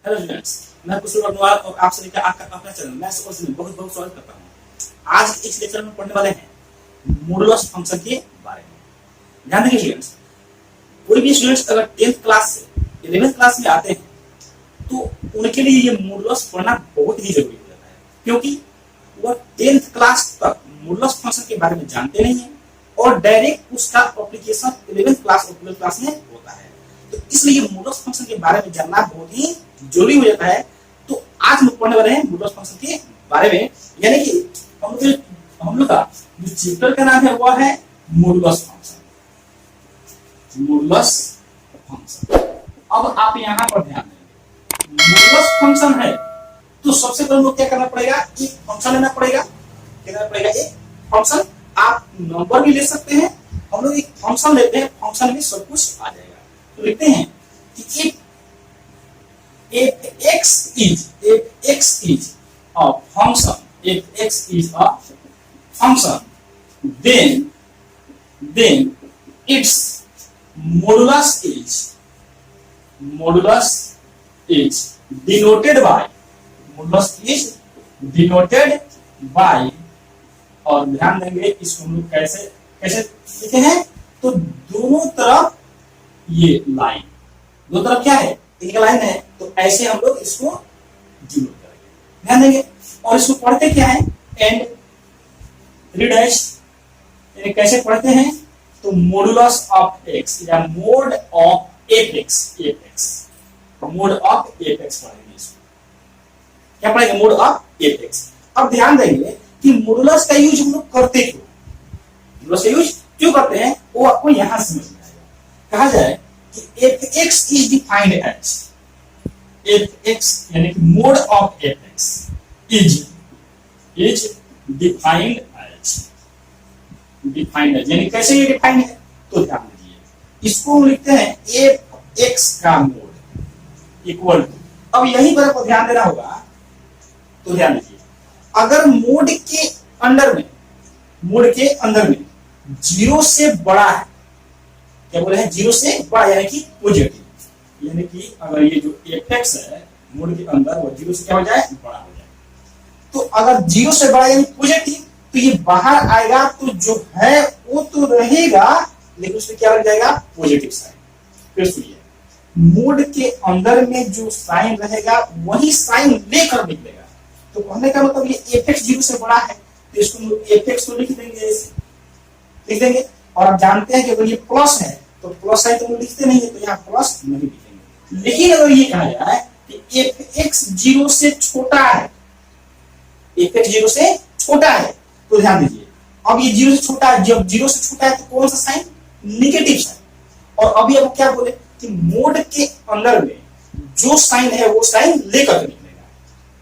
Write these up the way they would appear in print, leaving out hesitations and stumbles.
Hello students, मैं कुशल अग्रवाल और आप सभी का आपका अपना चैनल मैं सपोज में बहुत बहुत स्वागत करता हूँ। आज इस लेक्चर में पढ़ने वाले हैं मॉडुलस फंक्शन के बारे में। ध्यान रखिए स्टूडेंट्स, कोई भी स्टूडेंट्स अगर 10th क्लास से 11th क्लास में आते हैं तो उनके लिए ये मॉडुलस पढ़ना बहुत ही जरूरी हो जाता है, क्योंकि वह 10th क्लास तक मॉडुलस फंक्शन के बारे में जानते नहीं है और डायरेक्ट उसका एप्लीकेशन 11th क्लास और 12th क्लास में होता है। तो इसलिए मॉडुलस फंक्शन के बारे में जानना बहुत ही जरूरी हो जाता है। तो आज हम पढ़ने वाले हैं मॉडुलस फंक्शन के बारे में, यानी कि हम लोग का जो चैप्टर का नाम है वह है मॉडुलस फंक्शन। मॉडुलस फंक्शन, अब आप यहाँ पर ध्यान देंगे, मॉडुलस फंक्शन है तो सबसे पहले लोग क्या करना पड़ेगा, एक फंक्शन लेना पड़ेगा। क्या करना पड़ेगा? एक फंक्शन। आप नंबर भी ले सकते हैं, हम लोग एक फंक्शन लेते हैं, फंक्शन में सब कुछ आ जाएगा। तो लिखते हैं कि if x is a function, if x is a function, then its modulus is denoted by और ध्यान देंगे इसको हम लोग कैसे कैसे लिखे हैं, तो दोनों तरफ ये लाइन, दो तरफ क्या है, एक लाइन है, तो ऐसे हम लोग इसको डिनोट करेंगे। ध्यान देंगे और इसको पढ़ते क्या है, एंड रीडर्स, यानी कैसे पढ़ते हैं, तो मॉडुलस ऑफ एक्स या mode of F x mode of F x पढ़ेंगे। इसको क्या पढ़ेंगे? Mode of F x. अब ध्यान देंगे कि मॉडुलस का यूज हम लोग करते क्यों, मॉडुलस का यूज क्यों करते हैं वो आपको यहां समझ में आएगा। कहा जाए कि F X is defined as, F X यानी कि mod of F X is defined as, यानी कैसे ये डिफाइंड है, तो ध्यान दीजिए, इसको हम लिखते हैं एफ एक्स का मोड इक्वल टू, अब यही पर आपको ध्यान देना होगा। तो ध्यान दीजिए, अगर मोड के अंदर में 0 से बड़ा है, क्या बोले हैं, 0 से बड़ा यानी कि पॉजिटिव, यानी कि अगर ये जो एफ एक्स है मोड के अंदर वो 0 से क्या हो जाए, बड़ा हो जाए, तो अगर 0 से बड़ा यानी पॉजिटिव, तो ये बाहर आएगा तो जो है वो तो रहेगा, लेकिन उसमें क्या लग जाएगा, पॉजिटिव साइन। फिर सुनिए, मोड के अंदर में जो साइन रहेगा वही साइन लेकर निकलेगा। तो कहने का मतलब ये एफ एक्स 0 से बड़ा है, तो इसको एफ एक्स को लिख देंगे, ऐसे लिख देंगे। और आप जानते हैं कि अगर ये प्लस है तो प्लस साइन तो हम लिखते नहीं है, तो यहाँ प्लस नहीं लिखेंगे। लेकिन अगर ये कहा जाए कि एफ एक्स 0 से छोटा है, एफ एक्स 0 से छोटा है, तो ध्यान दीजिए, अब ये 0 से छोटा है, जब 0 से छोटा है तो कौन सा साइन, निगेटिव साइन। और अभी अब क्या बोले कि मोड के अंदर में जो साइन है वो साइन लेकर निकलेगा।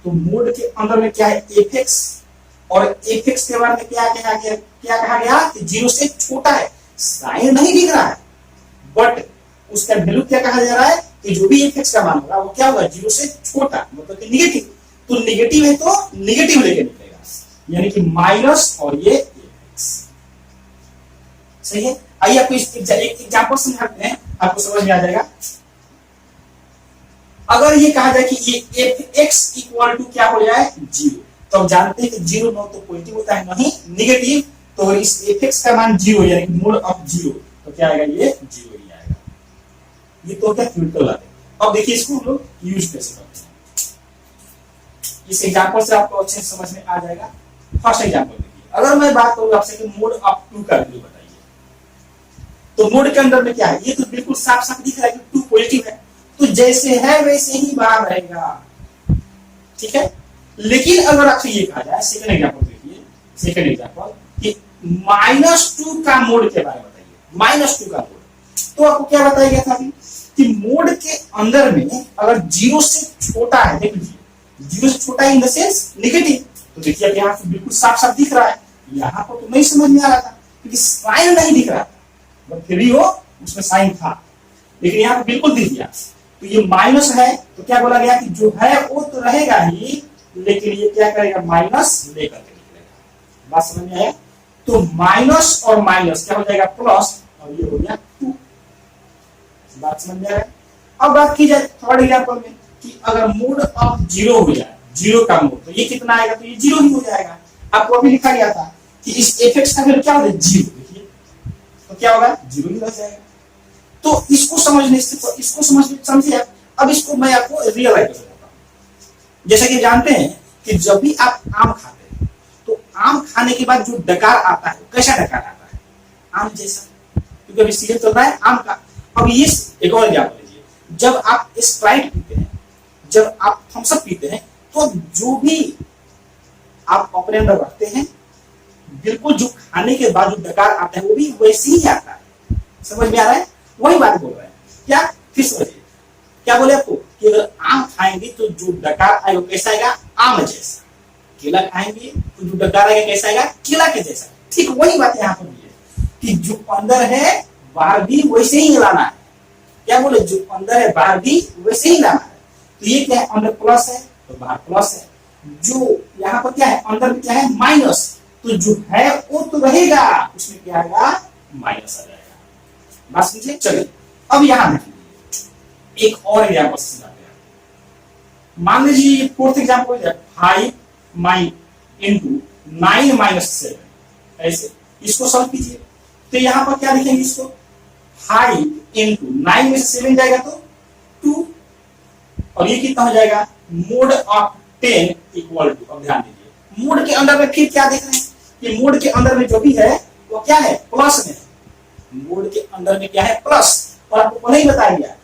तो मोड के अंदर में क्या है, एफ एक्स, और एफ एक्स के बारे में क्या कहा गया कि 0 से छोटा है, साइन नहीं दिख रहा है, बट उसका वैल्यू क्या कहा जा रहा है कि जो भी एफ एक्स का मान होगा वो क्या होगा, 0 से छोटा, मतलब कि निगेटिव। तो निगेटिव है तो निगेटिव लेके निकलेगा, यानी कि माइनस और ये एफ एक्स। सही है। आइए आपको एक एग्जांपल समझाते हैं, आपको समझ में आ जाएगा। अगर ये कहा जाए कि ये एफ एक्स इक्वल टू क्या हो जाए, 0, तो हम जानते हैं कि 0 न तो पॉजिटिव होता है न ही निगेटिव, तो इस एफ एक्स का मान 0 यानी कि मोड ऑफ 0, तो क्या आएगा, ये 0 ही आएगा। ये तो क्या थ्योरेटिकल बात है। अब देखिए इसको हम लोग यूज कैसे करते हैं, इस एग्जांपल से आपको अच्छे से समझ में आ जाएगा। फर्स्ट एग्जांपल देखिए, अगर मैं बात करूं आपसे कि मोड ऑफ 2 का वैल्यू बताइए, तो मोड के अंदर में क्या है, ये तो बिल्कुल साफ साफ दिख रहा है कि 2 पॉजिटिव है, तो जैसे है वैसे ही बाहर रहेगा, ठीक है। लेकिन अगर आपसे ये कहा जाए, सेकंड एग्जांपल देखिए, सेकंड एग्जांपल कि -2 का मोड के बारे में बताइए, -2 का मोड, तो आपको क्या बताया गया था कि मोड के अंदर में अगर 0 से छोटा है, देख लीजिए 0 से छोटा इन द सेंस नेगेटिव, तो देखिए यहाँ से बिल्कुल साफ साफ दिख रहा है। यहाँ पर तो नहीं समझ में आ रहा था क्योंकि साइन नहीं दिख रहा, बट फिर भी वो उसमें साइन था, लेकिन यहाँ पर बिल्कुल दिख गया। तो ये माइनस है, तो क्या बोला गया कि जो है वो तो रहेगा ही, लेकिन ये क्या करेगा, माइनस लेकर के निकलेगा। बात समझ में आया? तो माइनस और माइनस क्या हो जाएगा, प्लस, और ये हो गया 2। बात समझ में आया? अब बात की जाए थर्ड एग्जांपल में, कि अगर मोड ऑफ जीरो हो जाए, जीरो का मोड, तो ये कितना आएगा, तो ये जीरो ही हो जाएगा। आपको अभी लिखा गया था कि इस एफ का वैल्यू क्या होगा, जीरो। देखिए तो क्या होगा, जीरो ही रह जाएगा। तो इसको समझने से, इसको समझिए आप। अब इसको मैं आपको रियलाइज बताता हूं। जैसा कि जानते हैं कि जब भी आप आम खाते हैं तो आम खाने के बाद जो डकार आता है, कैसा डकार आता है, आम जैसा, क्योंकि अभी सीजन चल रहा है आम का। अब ये एक और एग्जाम्पल लीजिए, जब आप स्प्राइट पीते हैं, जब आप थम्स अप पीते हैं, तो जो भी आप अपने अंदर रखते हैं, बिल्कुल जो खाने के बाद जो डकार आता है वो भी वैसे ही आता है। समझ में आ रहा है, वही बात बोल रहे हैं क्या, फिर समझिए क्या बोले आपको, कि अगर आम खाएंगे तो जो डकार आएगा कैसा आएगा, आम जैसा। केला खाएंगे तो जो डकार आएगा कैसा आएगा, केला के जैसा। ठीक वही बात यहाँ पर भी है कि जो अंदर है बाहर भी वैसे ही लाना है। क्या बोले, जो अंदर है बाहर भी वैसे ही लाना है। तो ये क्या है, अंदर प्लस है तो बाहर प्लस है, जो यहाँ पर क्या है, अंदर में क्या है, माइनस, तो जो है वो तो रहेगा, उसमें क्या आएगा, माइनस आ जाएगा। बात समझिए। चलिए अब यहां देखिए एक और एग्जाम्पल समझाते हैं। मान लीजिए फोर्थ एग्जाम्पल है 5 इंटू 9 माइनस 7, ऐसे इसको सॉल्व कीजिए। तो यहां पर क्या लिखेंगे, इसको 5 इंटू 9 में से 7 जाएगा तो 2, और ये कितना हो जाएगा, मोड ऑफ 10 इक्वल टू, अब ध्यान दीजिए मोड के अंदर में फिर क्या देख रहे हैं कि मोड के अंदर में जो भी है वो क्या है, प्लस में। मोड के अंदर में क्या है, प्लस। और आपको पहले ही बताया गया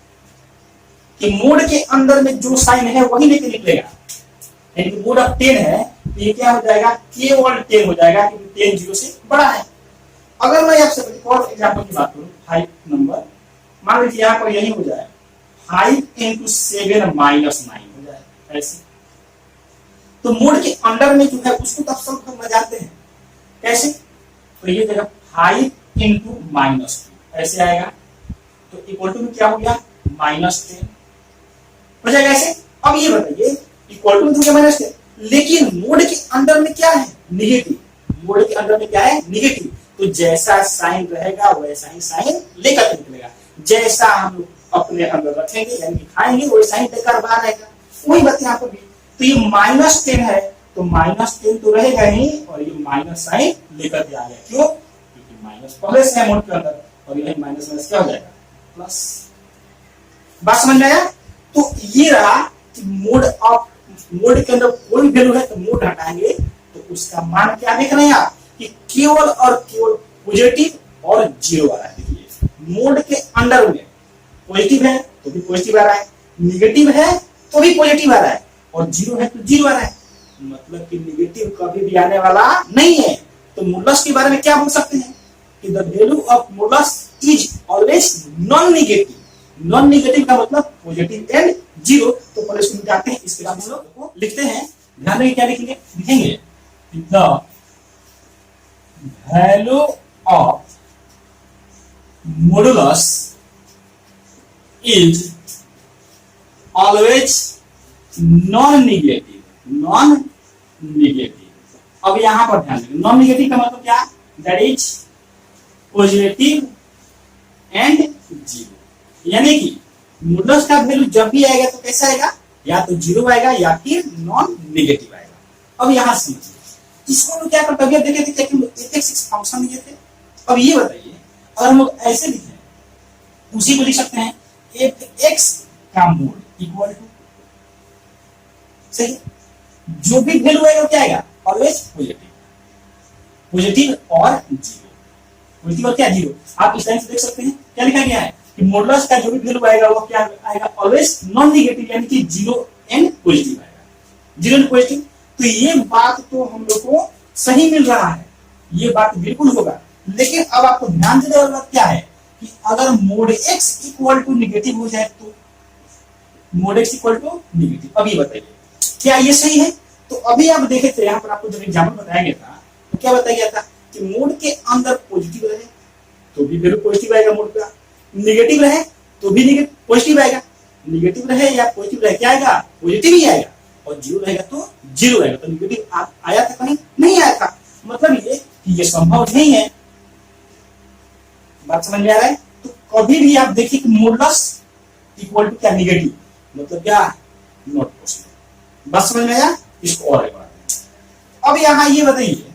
कि मोड के अंदर में जो साइन है वही लेके निकलेगा। यानी मोड ऑफ 10 है तो ये क्या हो जाएगा, केवल 10 हो जाएगा, क्योंकि 10 जीरो से बड़ा है। अगर मैं आपसे और एग्जांपल की बात करूं, 5 नंबर, मान लीजिए यहाँ पर यही हो जाए 5 इंटू 7 माइनस 9 हो जाए ऐसे। तो मोड के अंडर में जो है उसको तो आप सब करना जानते हैं कैसे, तो ये जगह 5 इंटू माइनस 2 ऐसे आएगा, तो इक्वल टू में क्या हो गया, माइनस 10 हो जाएगा ऐसे। अब ये बताइए इक्वल टू में तो माइनस 10, लेकिन मोड के अंदर में क्या है, निगेटिव। मोड के अंदर में क्या है, निगेटिव। तो जैसा साइन रहेगा वैसा ही साइन लेकर के निकलेगा। जैसा हम लोग अपने अंदर रखेंगे यानी कि खाएंगे वैसा ही लेकर बाहर आएगा। वही बात यहाँ पर भी। तो ये माइनस 10 है तो माइनस 10 तो रहेगा ही, और ये माइनस साइन लेकर के आ गया। क्यों, क्योंकि माइनस पहले से है मोड के अंदर, और ये माइनस माइनस क्या हो जाएगा, प्लस। बात समझ में आया। तो ये रहा कि मोड के अंदर कोई वैल्यू है तो मोड हटाएंगे तो उसका मान क्या देख रहे हैं आप, कि केवल और केवल पॉजिटिव और जीरो आ रहा है। देखिए मोड के अंडर में पॉजिटिव है तो भी पॉजिटिव आ रहा है, निगेटिव है तो भी पॉजिटिव आ रहा है, और जीरो है तो जीरो आ रहा है। मतलब कि निगेटिव कभी भी आने वाला नहीं है। तो मॉडुलस के बारे में क्या बोल सकते हैं कि the value of modulus is always non negative. Non negative का मतलब पॉजिटिव एंड जीरो। तो पहले इसको मिटाते हैं, इसके बाद हम लोग को लिखते हैं। ध्यान रखिए क्या लिखेंगे, लिखेंगे the value of modulus is always non negative. Non negative. अब यहां पर ध्यान देंगे, नॉन नेगेटिव का मतलब क्या, that is positive and zero. यानी कि मॉडुलस का वैल्यू जब भी आएगा तो कैसा आएगा, या तो जीरो आएगा या फिर नॉन नेगेटिव आएगा। अब यहां समझिए इसको हम क्या करते हैं, देखे थे कि f(x) फंक्शन लिए थे। अब ये बताइए अगर हम लोग ऐसे लिखें, उसी को लिख सकते हैं f(x) का मोड इक्वल टू, सही, जो भी वैल्यू आएगा क्या आएगा, ऑलवेज पॉजिटिव। पॉजिटिव और जीरो, पॉजिटिव और क्या, जीरो। आप इस लाइन से देख सकते हैं क्या लिखा गया है कि मॉडुलस का जो भी वैल्यू आएगा वो क्या आएगा, ऑलवेज नॉन नेगेटिव, यानी कि जीरो एंड पॉजिटिव आएगा, जीरो एंड पॉजिटिव। तो ये बात तो हम लोग को सही मिल रहा है, ये बात बिल्कुल होगा। लेकिन अब आपको ध्यान देने वाली बात क्या है कि अगर mod x equal to negative हो जाए तो, mod x equal to negative, अब ये बताइए क्या ये सही है। तो अभी आप देखे थे यहाँ पर आपको जब एग्जाम्पल बताया गया था तो क्या बताया गया था कि मोड के अंदर पॉजिटिव रहे तो भी वैल्यू पॉजिटिव आएगा, मोड का निगेटिव रहे तो भी पॉजिटिव आएगा, निगेटिव रहे या पॉजिटिव रहे क्या आएगा, पॉजिटिव ही आएगा, और जीरो रहेगा तो जीरो आएगा। तो निगेटिव आया था कहीं, नहीं आया था। मतलब ये कि ये संभव नहीं है। बात समझ में आ रहा है। तो कभी भी आप देखिए कि मॉडुलस इक्वल टू क्या, निगेटिव, मतलब क्या, बस समझ में आया? इसको और एक बात है। अब यहाँ ये बताइए,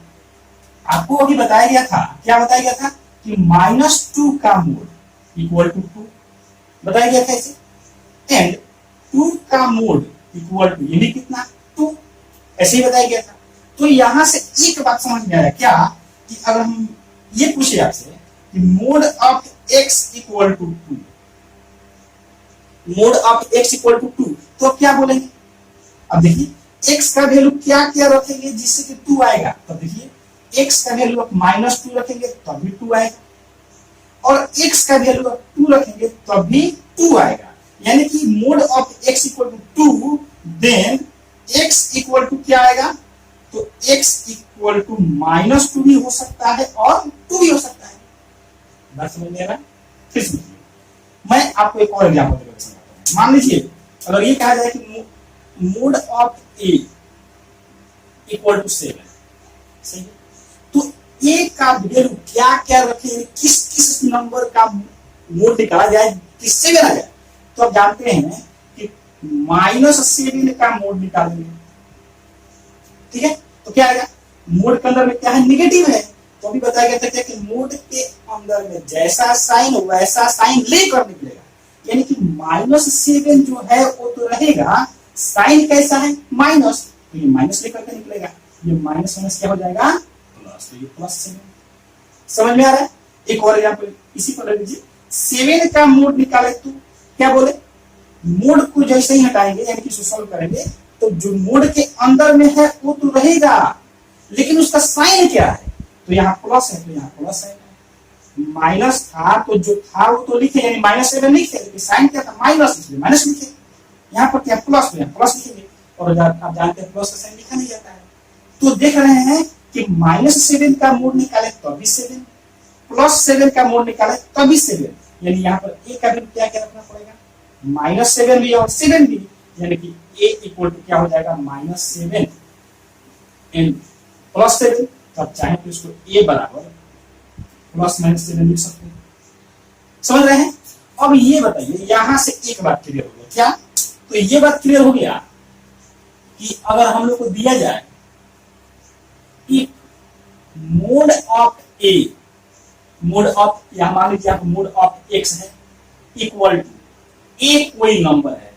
आपको अभी बताया गया था, क्या बताया गया था कि -2 का मोड इक्वल टू 2 बताया गया था ऐसे, एंड 2 का मोड इक्वल टू ये भी कितना 2 ऐसे ही बताया गया था। तो यहां से एक बात समझ में आया क्या कि अगर हम ये पूछे आपसे कि mod of x equal to 2, mod of x equal to 2, तो क्या बोलेंगे? अब देखिए x का वैल्यू क्या क्या रखेंगे जिससे कि 2 आएगा। तो देखिए x का वैल्यू आप -2 रखेंगे तब भी 2 आएगा, और x का वैल्यू आप 2 रखेंगे तब भी 2 आएगा। यानी कि mod of x equal to 2, then x equal to क्या आएगा? तो x इक्वल टू -2 भी हो सकता है और 2 भी हो सकता है। बात समझ में आ रहा है? फिर समझिए, मैं आपको एक और एग्जांपल देकर समझाता हूं। मान लीजिए अगर ये कहा जाए कि mod of a equal to 7, सही है, तो a का वैल्यू क्या क्या रखें, किस किस नंबर का मोड निकाला जाए किससे भी आ जाए? तो आप जानते हैं कि -7 का मोड निकालेंगे, ठीक है? तो क्या आएगा? मोड के अंदर में क्या है? निगेटिव है। तो अभी बताया गया था क्या कि मोड के अंदर में जैसा साइन वैसा साइन लेकर निकलेगा, यानी कि -7 जो है वो तो रहेगा, साइन कैसा है? माइनस, तो ये माइनस लेकर के निकलेगा, ये माइनस माइनस क्या हो जाएगा? प्लस, तो ये +7। समझ में आ रहा है? एक और एग्जांपल इसी पर ले लीजिए, 7 का मोड निकाले तो क्या बोले? मोड को जैसे ही हटाएंगे यानी कि सॉल्व करेंगे तो जो मोड के अंदर में है वो तो रहेगा, लेकिन उसका साइन क्या है? तो यहाँ प्लस है तो यहाँ प्लस है, माइनस था तो जो था वो तो लिखे, यानी -7 लिखे, लेकिन साइन क्या था? माइनस, इसलिए माइनस लिखे। यहाँ पर क्या प्लस, तो यहाँ प्लस लिखेंगे, और आप जानते हैं प्लस का साइन लिखा नहीं जाता है। तो देख रहे हैं कि -7 का मोड निकाले तभी 7, +7 का मोड निकाले तभी 7, यानी यहाँ पर a का वैल्यू क्या क्या रखना पड़ेगा? -7 भी और 7 भी, यानी कि a इक्वल टू क्या हो जाएगा? -7 एंड +7। तो आप चाहें तो इसको a बराबर +-7 लिख सकते हैं। समझ रहे हैं? अब ये बताइए, यहां से एक बात क्लियर हो गया क्या? तो ये बात क्लियर हो गया कि अगर हम लोग को दिया जाए कि mod of a, mode of, यहां मान लीजिए आप मोड ऑफ x है इक्वल टू a कोई नंबर है,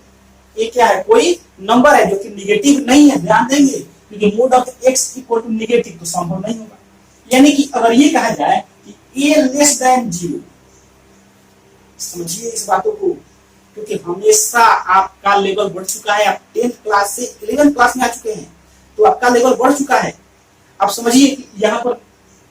a क्या है? कोई नंबर है जो कि निगेटिव नहीं है, ध्यान देंगे, क्योंकि mod of x equal to negative तो संभव नहीं होगा। यानी कि अगर ये कहा जाए कि a लेस देन 0, समझिए इस बातों को, क्योंकि हमेशा आपका लेवल बढ़ चुका है, आप 10th क्लास से 11th क्लास में आ चुके हैं, तो आपका लेवल बढ़ चुका है। अब समझिए कि यहाँ पर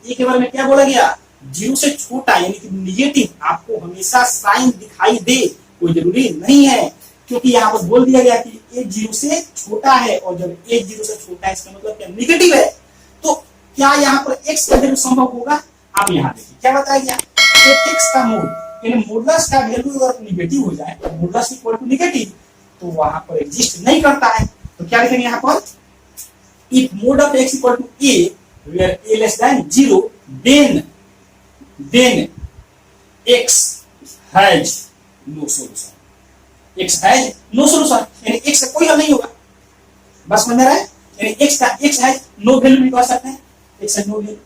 ए के बारे में क्या बोला गया? 0 से छोटा, यानी कि निगेटिव आपको हमेशा साइन दिखाई दे, कोई जरूरी नहीं है, क्योंकि यहाँ पर बोल दिया गया कि a 0 से छोटा है, और जब a 0 से छोटा है इसका मतलब क्या? निगेटिव है। तो क्या यहाँ पर x का वैल्यू संभव होगा? आप यहाँ देखिए क्या बताया गया, x का मोड, यानी मोडुलस का वैल्यू अगर निगेटिव हो जाए, मोडुलस इक्वल टू निगेटिव, तो वहां पर एग्जिस्ट नहीं करता है। तो क्या लिखेंगे यहाँ पर? If mod of x equal to a where a less than 0, then x has no solution, x has no solution, यानी x का कोई हल नहीं होगा। बस समझ में रहा है? यानी x has no वैल्यू भी कह सकते हैं, x has no वैल्यू,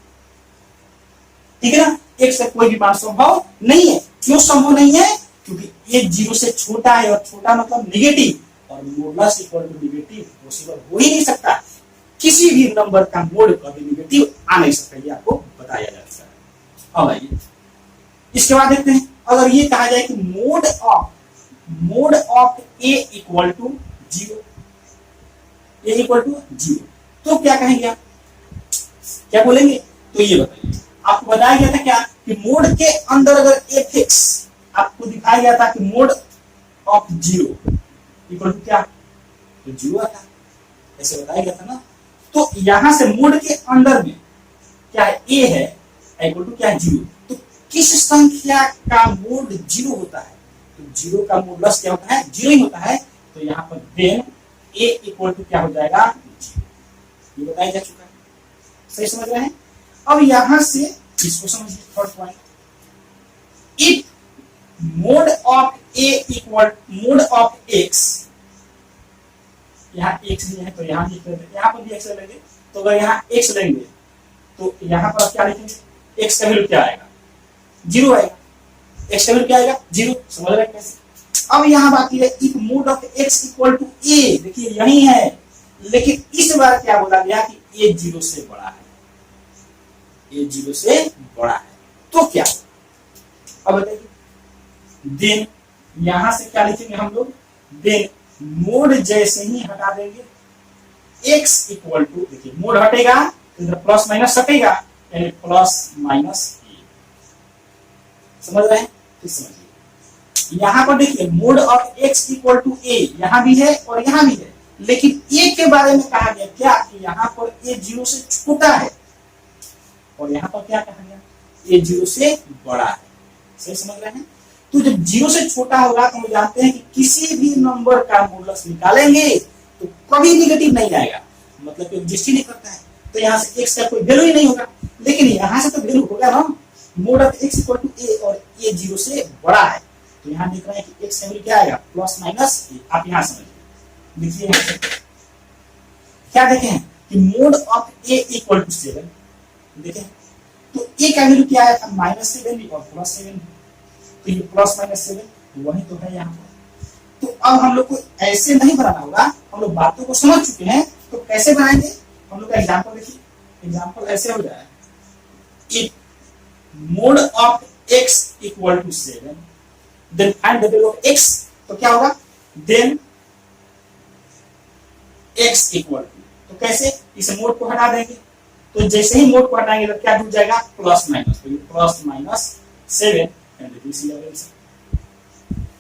ठीक है ना? x का कोई भी मान संभव नहीं है। क्यों संभव नहीं है? क्योंकि ये 0 से छोटा है, और छोटा मतलब निगेटिव, और modulus equal to negative possible हो ही नहीं सकता। किसी भी नंबर का मोड कभी निगेटिव आ नहीं सकता, ये आपको बताया जा सकता है। अब आइए इसके बाद देखते हैं, अगर ये कहा जाए कि mod of a equal to 0, a equal to 0, तो क्या कहेंगे आप? क्या बोलेंगे? तो ये बताइए, आपको बताया गया था क्या कि मोड के अंदर अगर f(x) आपको दिखाया गया था कि मोड ऑफ 0 इक्वल टू क्या? तो 0 आता, ऐसे बताया गया था ना। तो यहां से मोड के अंदर में क्या है? a है इक्वल टू क्या है? 0। तो किस संख्या का मोड 0 होता है? तो 0 का मोडुलस क्या होता है? 0 ही होता है। तो यहाँ पर देन a इक्वल टू क्या हो जाएगा? 0। ये बताया जा चुका है, सही समझ रहे हैं? अब यहां से इसको समझिए, third point, if mod of a equal mode of x यहाँ x भी है तो यहाँ भी यहाँ पर भी x लेंगे, तो अगर यहाँ x लेंगे तो यहाँ पर क्या लिखेंगे, x का वैल्यू क्या आएगा, 0 आएगा, x का वैल्यू क्या आएगा 0। समझ रहे हैं कैसे। अब यहाँ बाकी है if mod of x equal to a, देखिए यही है, लेकिन इस बार क्या बोला गया कि a 0 से बड़ा है, a 0 से बड़ा है, तो क्या, अब बताइए। देन यहां से क्या लिखेंगे हम लोग, देन मोड जैसे ही हटा देंगे x इक्वल टू, देखिए मोड हटेगा तो इधर प्लस माइनस हटेगा, यानी प्लस माइनस a। समझ रहे हैं, तो समझिए यहां पर देखिए mod of x equal to a यहां भी है और यहां भी है, लेकिन a के बारे में कहा गया क्या कि यहां पर a 0 से छोटा है, और यहां पर क्या कहा गया, a 0 से बड़ा है। सही समझ रहे हैं। तो जब 0 से छोटा होगा तो हम जानते हैं कि किसी भी नंबर का मॉडुलस निकालेंगे तो कभी निगेटिव नहीं आएगा, मतलब कि एग्जिस्ट ही नहीं करता है, तो यहाँ से x का कोई वैल्यू ही नहीं होगा। लेकिन यहाँ से तो वैल्यू होगा ना, mod of x equal to a और a 0 से बड़ा है, तो यहाँ देख रहे हैं कि x का वैल्यू क्या आएगा, प्लस माइनस a। आप यहाँ समझिए, देखिए क्या देखे हैं कि mod of a equal to 7, देखें तो a का वैल्यू क्या आया था, -7 और +7, तो ये प्लस माइनस 7 वही तो है यहाँ पर। तो अब हम लोग को ऐसे नहीं बनाना होगा, हम लोग बातों को समझ चुके हैं, तो कैसे बनाएंगे हम लोग का एग्जांपल देखिए। एग्जांपल ऐसे हो जाए, if mod of x equal to 7 then find the value of x, तो क्या होगा, देन x इक्वल टू, तो कैसे, इस मोड को हटा देंगे, तो जैसे ही मोड को हटाएंगे तो क्या जुड़ जाएगा, प्लस माइनस, तो plus minus 7 and this is.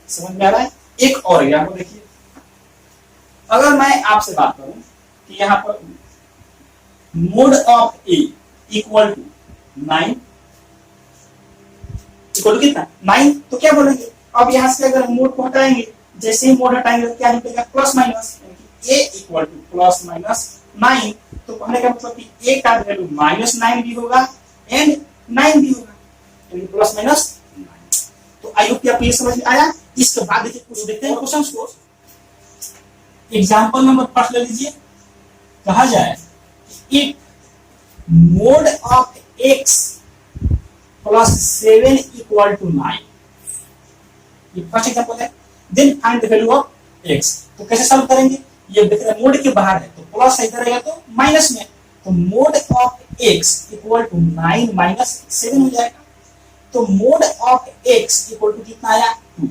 समझ में आ रहा है। एक और एग्जांपल देखिए, अगर मैं आपसे बात करूं कि यहाँ पर mod of a equal to 9, equal to कितना 9, तो क्या बोलेंगे, अब यहाँ से अगर मोड को हटाएंगे, जैसे ही मोड हटाएंगे तो क्या निकलेगा, plus minus, a equal to plus minus 9, तो कहने का मतलब कि a का वैल्यू -9 भी होगा एंड 9 भी होगा, यानी प्लस माइनस 9। तो आई होप कि आपको ये समझ में आया। इसके बाद देखिए कुछ देखते हैं क्वेश्चंस को। एग्जांपल नंबर फर्स्ट ले लीजिए, कहा जाए if mod of x plus 7 equal to 9, ये फर्स्ट एग्जांपल है, then find the value of x। तो कैसे सॉल्व करेंगे, ये देख रहे हैं मोड के बाहर है तो प्लस इधर रहेगा तो माइनस में, तो mod of x equal to 9 minus 7 हो जाएगा, तो mod of x equal to कितना आया, 2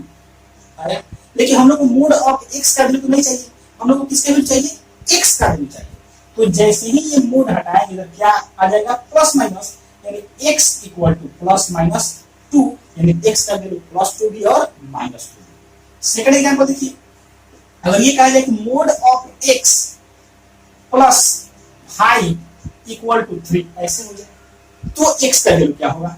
आया। लेकिन हम लोग को मोड ऑफ x का वैल्यू नहीं चाहिए, हम लोग को किसका वैल्यू चाहिए, x का वैल्यू चाहिए। तो जैसे ही ये मोड हटाएंगे तो क्या आ जाएगा, प्लस माइनस, यानी x equal to plus minus 2, यानी x का वैल्यू +2 भी और -2 भी। सेकंड एग्जांपल देखिए, अगर ये कहा जाए कि mod of x plus 5 equal to 3, ऐसे हो जाए, तो x का वैल्यू क्या होगा,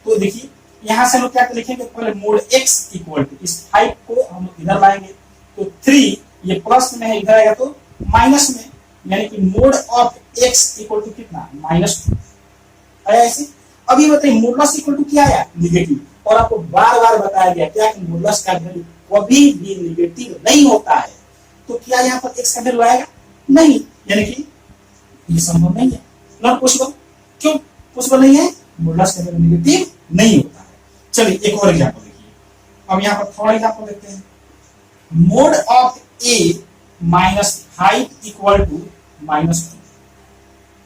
तो देखिए यहां से हम लोग क्या लिखेंगे, पहले मोड x इक्वल टू, इस 5 को हम लोग इधर लाएंगे, तो 3 ये प्लस में है, इधर आएगा तो माइनस में, यानी कि mod of x equal to कितना, -2 आया ऐसे। अब ये बताइए मोडुलस इक्वल टू क्या आया, निगेटिव, और आपको बार बार बताया गया क्या कि मोडुलस का वैल्यू कभी भी निगेटिव नहीं होता है, तो क्या यहाँ पर x का वैल्यू आएगा, नहीं, यानी कि ये संभव नहीं है, नॉट पॉसिबल। क्यों पॉसिबल नहीं है, मोडुलस का वैल्यू निगेटिव नहीं होता है। चलिए एक और एग्जांपल देखिए, अब यहाँ पर थर्ड एग्जांपल देखते हैं, mod of a -5 equal to -2,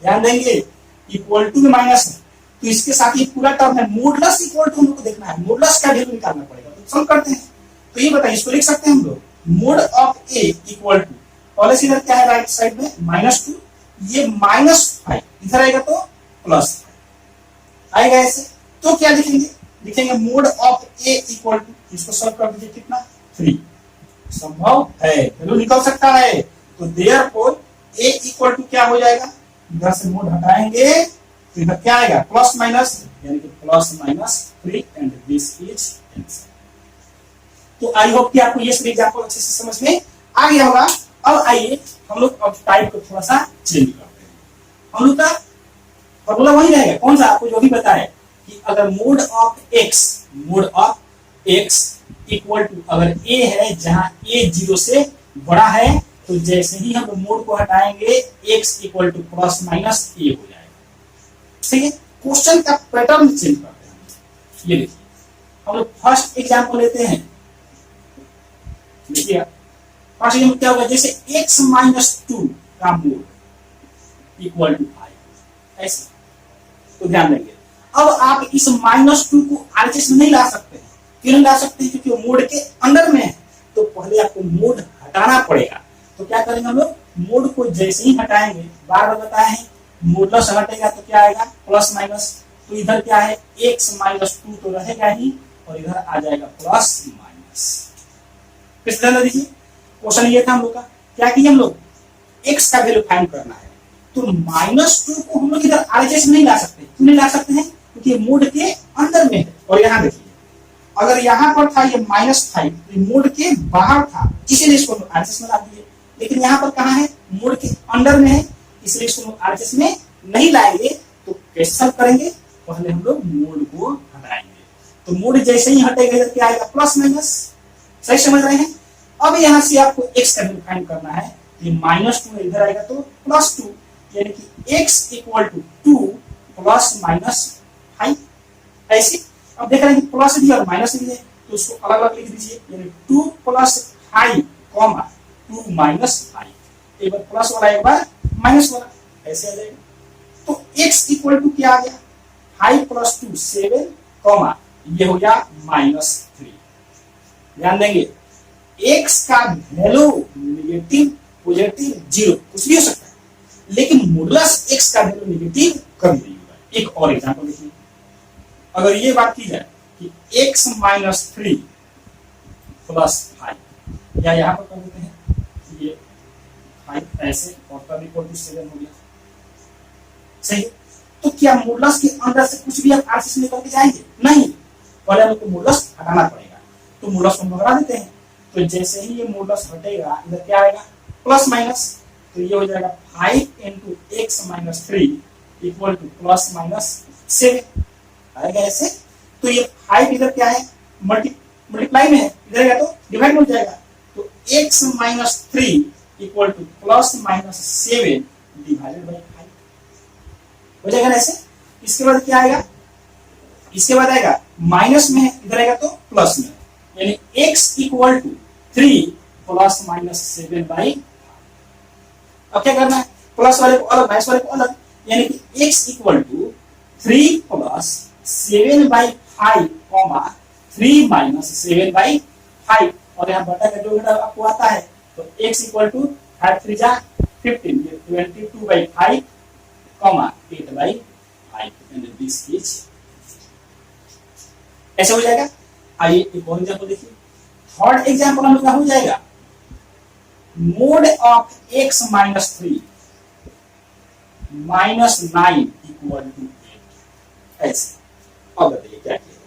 ध्यान देंगे इक्वल टू में माइनस है, तो इसके साथ ये पूरा टर्म है, मोडुलस इक्वल टू हमको देखना है, मोडुलस का वैल्यू निकालना पड़ेगा, तो सॉल्व करते हैं। तो ये बताइए, इसको लिख सकते हैं हम लोग, mod of a equal to, पहले से इधर क्या है राइट साइड में -2, ये -5 इधर आएगा तो +5 आएगा ऐसे, तो क्या लिखेंगे, लिखेंगे mod of a equal to, इसको सॉल्व कर दीजिए कितना 3, संभव है, वैल्यू निकल सकता है, तो देयरफॉर a इक्वल टू क्या हो जाएगा, इधर से मोड हटाएंगे तो इधर क्या आएगा, प्लस माइनस, यानी कि +-3 एंड दिस इज आंसर। तो आई होप कि आपको ये सभी एग्जांपल अच्छे से समझ में आ गया होगा। अब आइए हम लोग अब टाइप को थोड़ा सा चेंज करते हैं, हम लोग का फॉर्मूला वही रहेगा, कौन सा, आपको जो भी बताया कि अगर mod of x equal to, अगर a है जहां a 0 से बड़ा है तो जैसे ही हम मोड को हटाएंगे x equal to plus minus A हो जाएगा। ठीक है, क्वेश्चन का पैटर्न चेंज करते हैं। ये देखिए, हम लोग फर्स्ट एग्जांपल लेते हैं। देखिए फर्स्ट एग्जांपल क्या होगा, जैसे x माइनस 2 का मोड इक्वल टू 5, ऐसे। तो ध्यान देंगे, अब आप इस -2 को आरएचएस में नहीं ला सकते हैं। क्यों नहीं ला सकते? क्योंकि वो मोड के अंदर में है। तो पहले आपको मोड हटाना पड़ेगा। तो क्या करेंगे हम लोग, मोड को जैसे ही हटाएंगे, बार बार बताए हैं, मोडलस हटेगा तो क्या आएगा, प्लस माइनस। तो इधर क्या है, x माइनस 2 तो रहेगा ही, और इधर आ जाएगा प्लस माइनस। फिर ध्यान दीजिए, क्वेश्चन ये था हम लोग का, क्या किए हम लोग, x का वैल्यू फाइंड करना है। तो -2 को हम लोग इधर आरएचएस में नहीं ला सकते। क्यों नहीं ला सकते हैं? क्योंकि मोड के अंदर में है। और यहाँ देखिए, अगर यहाँ पर था ये -5, तो मोड के बाहर था, इसीलिए इसको आरएचएस में ला दिए। लेकिन यहाँ पर कहाँ है, मोड के अंदर में है, इसलिए इसको आरएचएस में नहीं लाएंगे। तो कैसे सॉल्व करेंगे, पहले हम लोग मोड को हटाएंगे। तो मोड जैसे ही हटेगा, इधर क्या आएगा, प्लस माइनस। सही समझ रहे हैं? अब यहाँ से आपको x का वैल्यू फाइंड करना है। ये -2 इधर आएगा तो +2, यानी कि x equal to 2 plus minus 5। ऐसे अब देख रहे हैं कि प्लस भी और माइनस भी है, तो उसको अलग अलग लिख दीजिए, यानी 2 प्लस 5 कॉमा 2 माइनस 5। एक बार प्लस वाला, एक बार माइनस वाला, ऐसे आ जाएगा। तो x इक्वल टू क्या आ गया, 5 प्लस 2 7 कॉमा ये हो गया -3। ध्यान देंगे, x का वैल्यू नेगेटिव, पॉजिटिव, 0 कुछ भी हो सकता है, लेकिन मॉडुलस x का वैल्यू नेगेटिव कभी नहीं होगा। एक और एग्जांपल देखिए, अगर ये बात की जाए कि x माइनस 3 प्लस 5, या यहाँ पर कर देते हैं ये 5 ऐसे, और तब इक्वल टू 7 हो गया। सही, तो क्या मॉडुलस के अंदर से कुछ भी आप आरएचएस निकाल के जाएंगे? नहीं, पहले हमको मॉडुलस हटाना पड़ेगा। तो मॉडुलस को हटा देते हैं। तो जैसे ही ये मॉडुलस हटेगा, इधर क्या आएगा, प्लस माइनस। तो ये हो जाएगा 5 into x minus 3 equal to plus minus 7 आएगा ऐसे। तो ये 5 इधर क्या है, मल्टीप्लाई में है, इधर आएगा तो डिवाइड में हो जाएगा। तो x minus 3 equal to plus minus 7 divided by 5 हो जाएगा ना ऐसे। इसके बाद क्या आएगा, इसके बाद आएगा माइनस में है, इधर आएगा तो प्लस में, यानी x equal to 3 plus minus 7 by. अब क्या करना है, प्लस वाले को अलग, माइनस वाले को अलग, यानी कि x equal to 3 plus 7 by 5 comma 3 minus 7 by 5। और यहाँ बटा का जो घटा आपको आता है, तो x इक्वल टू 5 3 जा 15, 22 by 5 comma 8 by 5, and this is ऐसे हो जाएगा। आइए एक और एग्जांपल देखिए। थर्ड एग्जांपल हम लोग का हो जाएगा, mod of x minus 3 minus 9 equal to 8, ऐसे। अब बताइए क्या किया,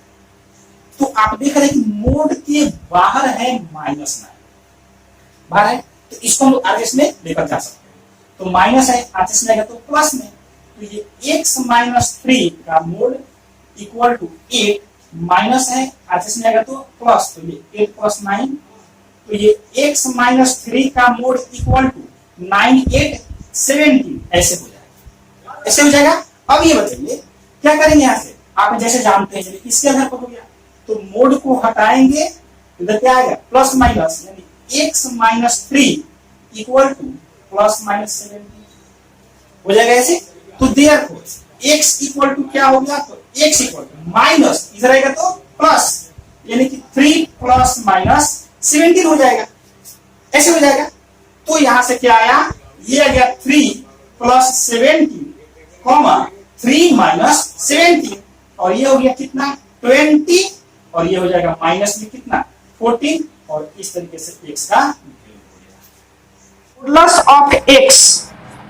तो आप देख रहे हैं कि मोड के बाहर है -9, बाहर है, तो इसको हम लोग आरएचएस में लेकर जा सकते हैं। तो माइनस है, आरएचएस में आएगा तो प्लस में। तो ये x माइनस 3 का मोड इक्वल टू 8, माइनस है, आरएचएस में आएगा तो प्लस, तो ये 8 प्लस 9। तो ये x माइनस 3 का मोड इक्वल टू 9 8 17, ऐसे हो जाएगा, ऐसे हो जाएगा। अब ये बताइए क्या करेंगे, यहाँ से आप जैसे जानते हैं, इसके आधार पर हो गया, तो मोड को हटाएंगे, इधर क्या आएगा, प्लस माइनस, यानी x minus 3 equal to plus minus 17 हो जाएगा ऐसे। तो देयरफॉर x इक्वल टू क्या हो गया, तो x इक्वल टू माइनस, इधर आएगा तो प्लस, यानी कि 3 प्लस माइनस 17 हो जाएगा, ऐसे हो जाएगा। तो यहां से क्या आया, ये आ गया 3 प्लस 17 कॉमा 3 माइनस 17, और ये हो गया कितना, 20, और ये हो जाएगा माइनस में कितना, 14, और इस तरीके से x का मॉडुलस ऑफ x,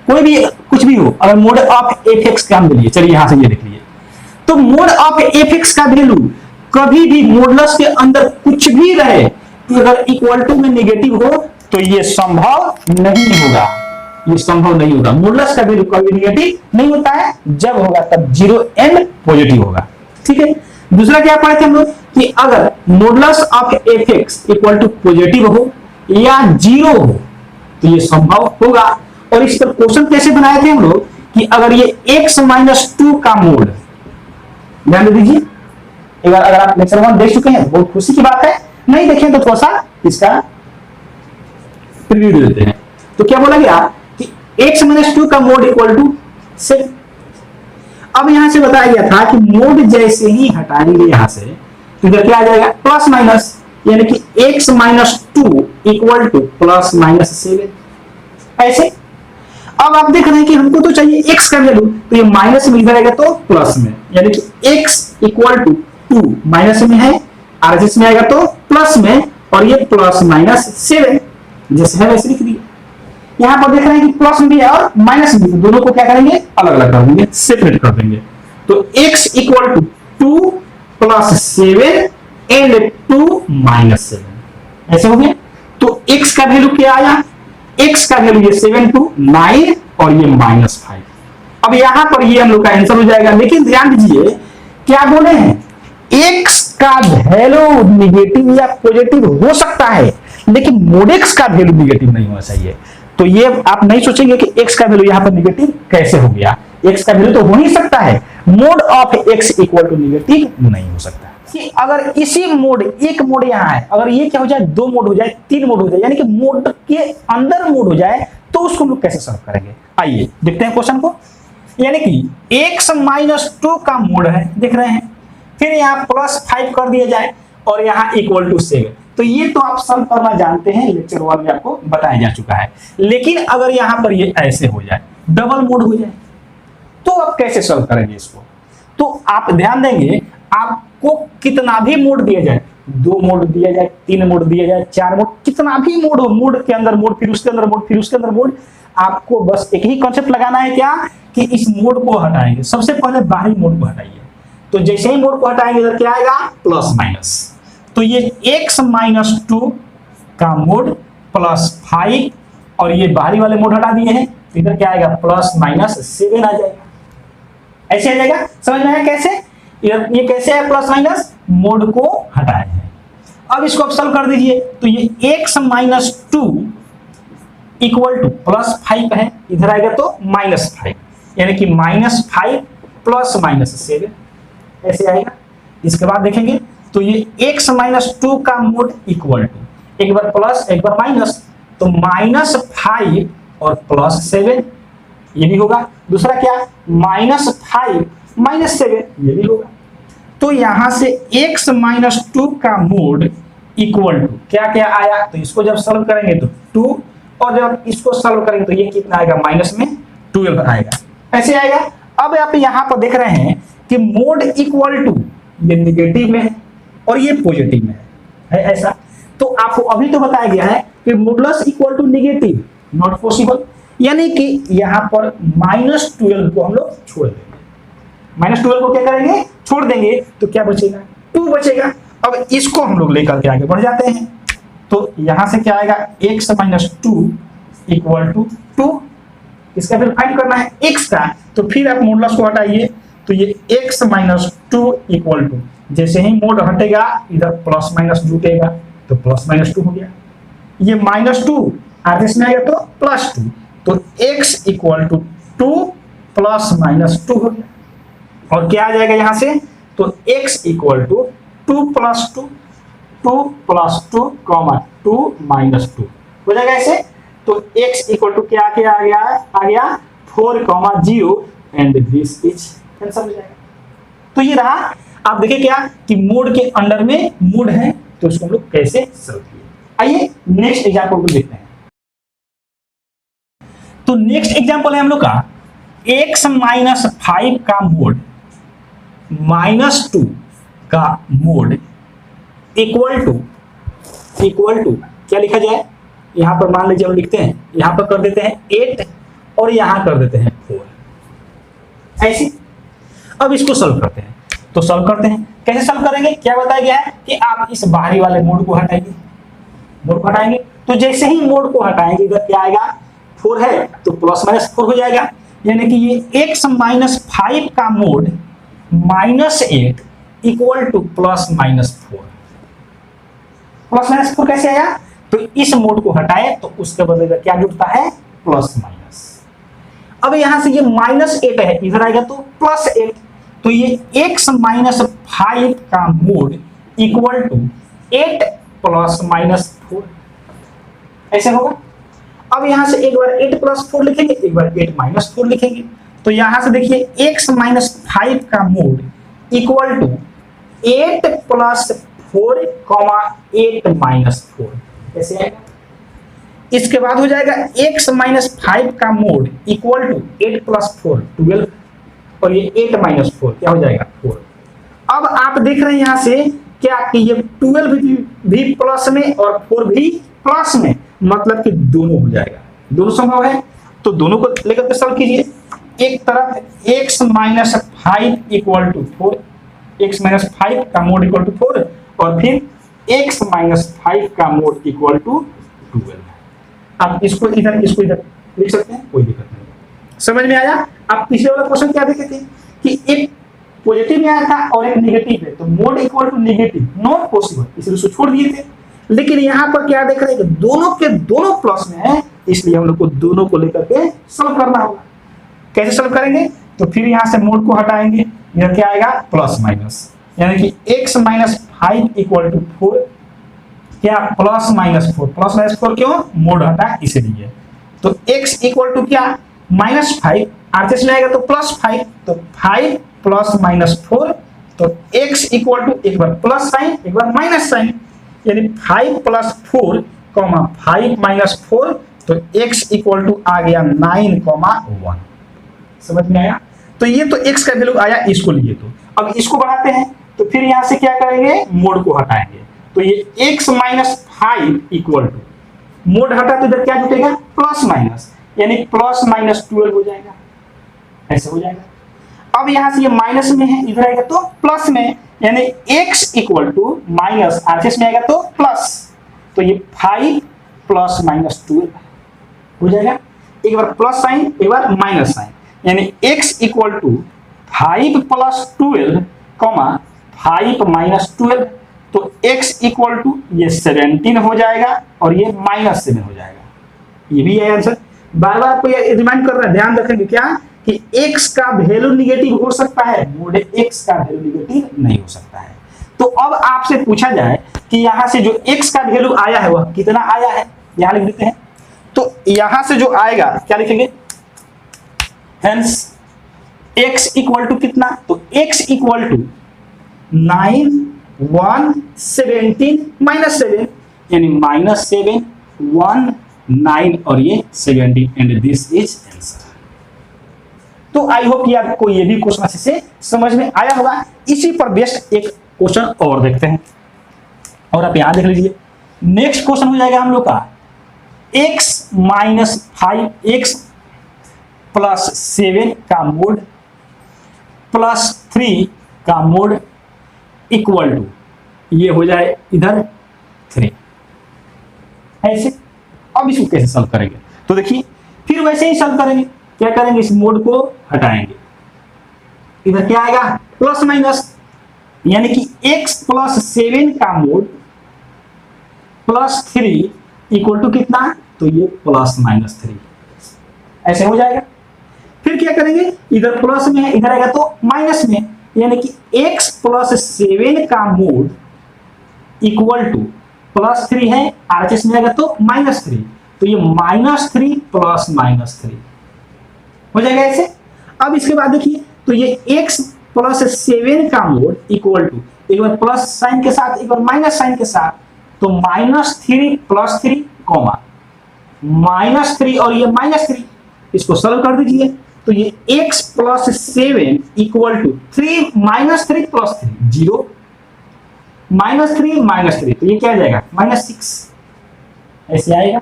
कोई भी कुछ भी हो, अगर मोड ऑफ fx का हम लिए, चलिए यहां से ये देख लीजिए, तो मोड ऑफ fx का वैल्यू कभी भी मॉडुलस के अंदर कुछ भी रहे, तो अगर इक्वल टू में नेगेटिव हो तो ये संभव नहीं होगा, ये संभव नहीं होगा। मॉडुलस का वैल्यू कभी नेगेटिव नहीं होता है, जब होगा तब 0 एंड पॉजिटिव होगा। ठीक है, दूसरा क्या पढ़े थे हम लोग कि अगर modulus of fx equal to positive हो या 0 हो, तो ये संभव होगा। और इस पर क्वेश्चन कैसे बनाए थे हम लोग कि अगर ये x माइनस 2 का मोड, ध्यान दे दीजिए, एक बार अगर आप लेक्चर 1 देख चुके हैं बहुत खुशी की बात है, नहीं देखें तो थोड़ा सा इसका प्रीव्यू दे देते हैं। तो क्या बोला गया कि x माइनस 2 का मोड इक्वल टू 7। अब यहां से बताया गया था कि मोड जैसे ही हटाएंगे यहां से तो इधर क्या आ जाएगा प्लस माइनस, यानी कि x minus 2 equal to plus minus 7 ऐसे। अब आप देख रहे हैं कि हमको तो चाहिए x का वैल्यू, तो ये माइनस में इधर आएगा तो प्लस में, यानी कि x इक्वल टू 2 माइनस में है, आरएचएस में आएगा तो प्लस में, और ये प्लस माइनस 7 जैसे है वैसे लिख दिया। यहां पर देख रहे हैं कि प्लस में भी है और माइनस में भी, तो दोनों को क्या करेंगे अलग अलग कर देंगे, सेपरेट कर देंगे। तो x equal to 2 plus 7 and 2 minus 7 ऐसे हो गया। तो x का वैल्यू क्या आया, x का वैल्यू ये 7 टू 9 और ये माइनस 5। अब यहां पर ये हम लोग का आंसर हो जाएगा। लेकिन ध्यान दीजिए क्या बोले हैं, x का वैल्यू निगेटिव या पॉजिटिव हो सकता है, लेकिन मोड x का वैल्यू निगेटिव नहीं होना चाहिए। तो ये आप नहीं सोचेंगे कि x का वैल्यू यहां पर निगेटिव कैसे हो गया, x का वैल्यू तो हो ही सकता है, mod of x equal to negative नहीं हो सकता। कि अगर इसी मोड, एक मोड यहाँ है, अगर ये क्या हो जाए 2 मोड हो जाए, 3 मोड हो जाए, यानी कि मोड के अंदर मोड हो जाए, तो उसको हम लोग कैसे सॉल्व करेंगे, आइए देखते हैं क्वेश्चन को। यानी कि x माइनस 2 का मोड है, देख रहे हैं, फिर यहाँ प्लस 5 कर दिया जाए और यहाँ इक्वल टू 7, तो ये तो आप सॉल्व करना जानते हैं, लेक्चर 1 में आपको बताया जा चुका है। लेकिन अगर यहाँ पर ये ऐसे हो जाए, डबल मोड हो जाए, तो आप कैसे सॉल्व करेंगे इसको। तो आप ध्यान देंगे, आपको कितना भी मोड दिया जाए, 2 मोड दिया जाए, 3 मोड दिया जाए, 4 मोड, कितना भी मोड हो, मोड के अंदर मोड, फिर उसके अंदर मोड, फिर उसके अंदर मोड, आपको बस एक ही कॉन्सेप्ट लगाना है, क्या कि इस मोड को हटाएंगे। सबसे पहले बाहरी मोड को हटाइए, तो जैसे ही मोड को हटाएंगे इधर क्या आएगा प्लस माइनस। तो ये x माइनस 2 का मोड प्लस 5 और ये बाहरी वाले मोड हटा दिए हैं, तो इधर क्या आएगा प्लस माइनस 7 आ जाएगा, ऐसे आ जाएगा। समझ में आया कैसे, ये कैसे है प्लस माइनस, मोड को हटाए हैं। अब इसको आप सॉल्व कर दीजिए, तो ये x minus 2 equal to plus 5 है, इधर आएगा तो माइनस 5, यानी कि माइनस 5 प्लस माइनस 7 ऐसे आएगा। इसके बाद देखेंगे तो ये x माइनस 2 का मोड इक्वल टू, एक बार प्लस एक बार माइनस, तो माइनस 5 और प्लस 7 ये भी होगा। दूसरा क्या, माइनस 5 माइनस 7 ये भी होगा। तो यहां से x माइनस 2 का मोड इक्वल टू क्या क्या आया, तो इसको जब सॉल्व करेंगे तो 2, और जब इसको सॉल्व करेंगे तो ये कितना आएगा माइनस में 12 आएगा, ऐसे आएगा। अब आप यहां पर देख रहे हैं कि मोड इक्वल टू ये निगेटिव में है और ये पॉजिटिव में है ऐसा। तो आपको अभी तो बताया गया है कि modulus equal to negative not possible, यानी कि यहां पर माइनस 12 को हम लोग छोड़ देंगे, माइनस 12 को क्या करेंगे छोड़ देंगे, तो क्या बचेगा 2 बचेगा। अब इसको हम लोग लेकर के आगे बढ़ जाते हैं, तो यहां से क्या आएगा x माइनस 2 इक्वल टू 2, इसका फिर फाइंड करना है x का, तो फिर आप मॉडुलस को हटाइए, तो ये x माइनस 2 इक्वल टू, जैसे ही मोड हटेगा इधर प्लस माइनस जुटेगा, तो प्लस माइनस 2 हो गया, ये माइनस 2 आदेश में आएगा तो प्लस 2, तो x equal to 2 plus minus 2 हो गया। और क्या आ जाएगा यहां से, तो x equal to 2 plus 2, 2 plus 2 comma 2 minus 2 हो जाएगा ऐसे। तो x इक्वल टू क्या क्या आ गया 4 comma 0 and this is answer हो जाएगा। तो ये रहा, आप देखिए क्या कि मोड के अंडर में मोड है, तो उसको हम लोग कैसे सॉल्व किए। आइए नेक्स्ट एग्जांपल को देखते हैं। तो नेक्स्ट एग्जांपल है हम लोग का x माइनस 5 का मोड माइनस 2 का मोड इक्वल टू क्या लिखा जाए, यहां पर मान लीजिए हम लिखते हैं, यहां पर कर देते हैं 8 और यहां कर देते हैं 4 ऐसे। अब इसको सॉल्व करते हैं, तो सॉल्व करते हैं, कैसे सॉल्व करेंगे, क्या बताया गया है कि आप इस बाहरी वाले मोड को हटाएंगे, मोड को हटाएंगे, तो जैसे ही मोड को हटाएंगे इधर क्या आएगा 4 है तो प्लस माइनस 4 हो जाएगा, यानी कि ये x माइनस 5 का mode minus 8 equal to plus minus 4। Plus minus 4 कैसे आया, तो इस मोड को हटाए तो उसके बदले क्या जुड़ता है, प्लस माइनस। अब यहां से ये -8 है, इधर आएगा तो +8, तो ये x - 5 का मोड इक्वल टू 8 ± 4 ऐसे होगा। अब यहां से एक बार 8 + 4 लिखेंगे, एक बार 8 - 4 लिखेंगे, तो यहां से देखिए x - 5 का मोड इक्वल टू 8 + 4, 8 - 4 कैसे आएगा। इसके बाद हो जाएगा x - 5 का मोड इक्वल टू 8 + 4 12, और ये 8 - 4 क्या हो जाएगा 4। अब आप देख रहे हैं यहां से क्या कि ये 12 भी प्लस में और 4 भी प्लस में, मतलब कि दोनों हो जाएगा, दोनों संभव है, तो दोनों को लेकर के सॉल्व कीजिए। एक तरफ x - 5 इक्वल टू 4, x - 5 का मोड इक्वल टू 4, और फिर x - 5 का मोड इक्वल टू 12। आप इसको इधर लिख सकते हैं, कोई दिक्कत नहीं। समझ में आया। आप पिछले वाला क्वेश्चन क्या देखे थे कि एक पॉजिटिव में आया था और एक नेगेटिव है, तो mod equal to negative not possible, इसलिए उसको छोड़ दिए थे। लेकिन यहाँ पर क्या देख रहे हैं कि दोनों के दोनों प्लस में है, इसलिए हम लोग को दोनों को लेकर के सॉल्व करना होगा। कैसे सॉल्व करेंगे, तो फिर यहाँ से मोड को हटाएंगे, यह क्या आएगा प्लस माइनस, यानी कि x - 5 इक्वल टू 4 क्या +-4 क्यों, मोड हटा इसलिए। तो x इक्वल टू क्या -5, आरचेस में आएगा तो +5, तो 5 ± 4, तो x इक्वल टू एक बार प्लस साइन एक बार माइनस साइन, यानी 5 + 4, 5 - 4, तो x इक्वल टू आ गया 9,1। समझ में आया। तो ये तो x का वैल्यू आया, इसको लिए तो अब इसको बढ़ाते हैं, तो फिर यहां से क्या करेंगे, मोड को हटाएंगे, तो ये x - 5 इक्वल टू मोड हटा तो इधर क्या जुटेगा प्लस माइनस, यानी +-12 हो जाएगा, ऐसे हो जाएगा। अब यहां से ये माइनस में है, इधर आएगा तो प्लस में, यानी x इक्वल टू माइनस, आरचेस में आएगा तो प्लस, तो ये 5 + -12 हो जाएगा। एक बार प्लस साइन एक बार माइनस साइन, यानी x इक्वल टू 5 + 12, 5 - 12, तो x इक्वल टू ये 17 हो जाएगा और ये -7 हो जाएगा। ये भी है आंसर। बार बार आपको ये रिमाइंड कर रहा है, ध्यान रखेंगे क्या कि x का वैल्यू निगेटिव हो सकता है, मोड x का वैल्यू निगेटिव नहीं हो सकता है। तो अब आपसे पूछा जाए कि यहां से जो x का वैल्यू आया है वह कितना आया है, यहां लिख देते हैं। तो यहां से जो आएगा क्या लिखेंगे, हेंस x इक्वल टू कितना, तो x इक्वल टू 9, 1, 17 -7, यानी -7, 1, 9 और ये 17, एंड दिस इज आंसर। तो आई होप कि आपको ये भी क्वेश्चन अच्छे से समझ में आया होगा। इसी पर बेस्ड एक क्वेश्चन और देखते हैं, और आप यहां देख लीजिए। नेक्स्ट क्वेश्चन हो जाएगा हम लोग का x - 5x + 7 का मोड +3 का मोड इक्वल टू, ये हो जाए इधर 3, ऐसे। अब इसको कैसे सॉल्व करेंगे, तो देखिए फिर वैसे ही सॉल्व करेंगे। क्या करेंगे, इस मोड को हटाएंगे, इधर क्या आएगा प्लस माइनस, यानी कि x + 7 का मोड +3 इक्वल टू कितना, तो ये +-3 ऐसे हो जाएगा। फिर क्या करेंगे, इधर प्लस में है इधर आएगा तो माइनस में, यानी कि x + 7 का मोड इक्वल टू +3 है, आरएचएस में आएगा तो -3, तो ये -3 + -3 हो जाएगा ऐसे। अब इसके बाद देखिए, तो ये x + 7 का मोड इक्वल टू एक बार प्लस साइन के साथ एक बार माइनस साइन के साथ, तो -3 + 3, -3 और ये -3, इसको सॉल्व कर दीजिए। तो ये x + 7 इक्वल टू 3 -3 + 3 0, -3 -3, तो ये क्या आ जाएगा -6 ऐसे आएगा।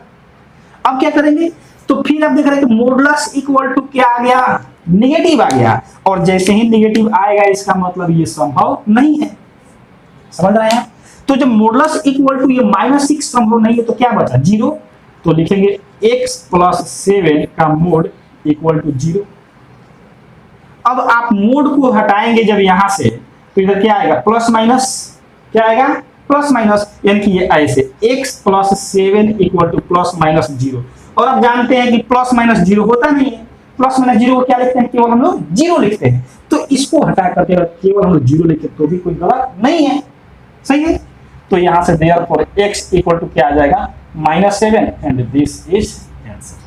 अब क्या करेंगे, तो फिर आप देख रहे हैं कि मॉडुलस इक्वल टू क्या आ गया, नेगेटिव आ गया, और जैसे ही नेगेटिव आएगा इसका मतलब ये संभव नहीं है। समझ रहे हैं। तो जब मॉडुलस इक्वल टू ये -6 संभव नहीं है तो क्या बचा 0, तो लिखेंगे x + 7 का मोड इक्वल टू 0। अब आप मोड को हटाएंगे जब यहां से, तो इधर क्या आएगा प्लस माइनस, क्या आएगा प्लस माइनस, यानी कि ये ऐसे x plus 7 equal to plus minus 0। और आप जानते हैं कि प्लस माइनस 0 होता नहीं है, प्लस माइनस 0 को क्या लिखते हैं, केवल हम लोग 0 लिखते हैं। तो इसको हटा करके अगर केवल हम लोग 0 लिखे तो भी कोई गलत नहीं है, सही है। तो यहां से देयरफॉर x इक्वल टू क्या आ जाएगा, -7 एंड दिस इज आंसर।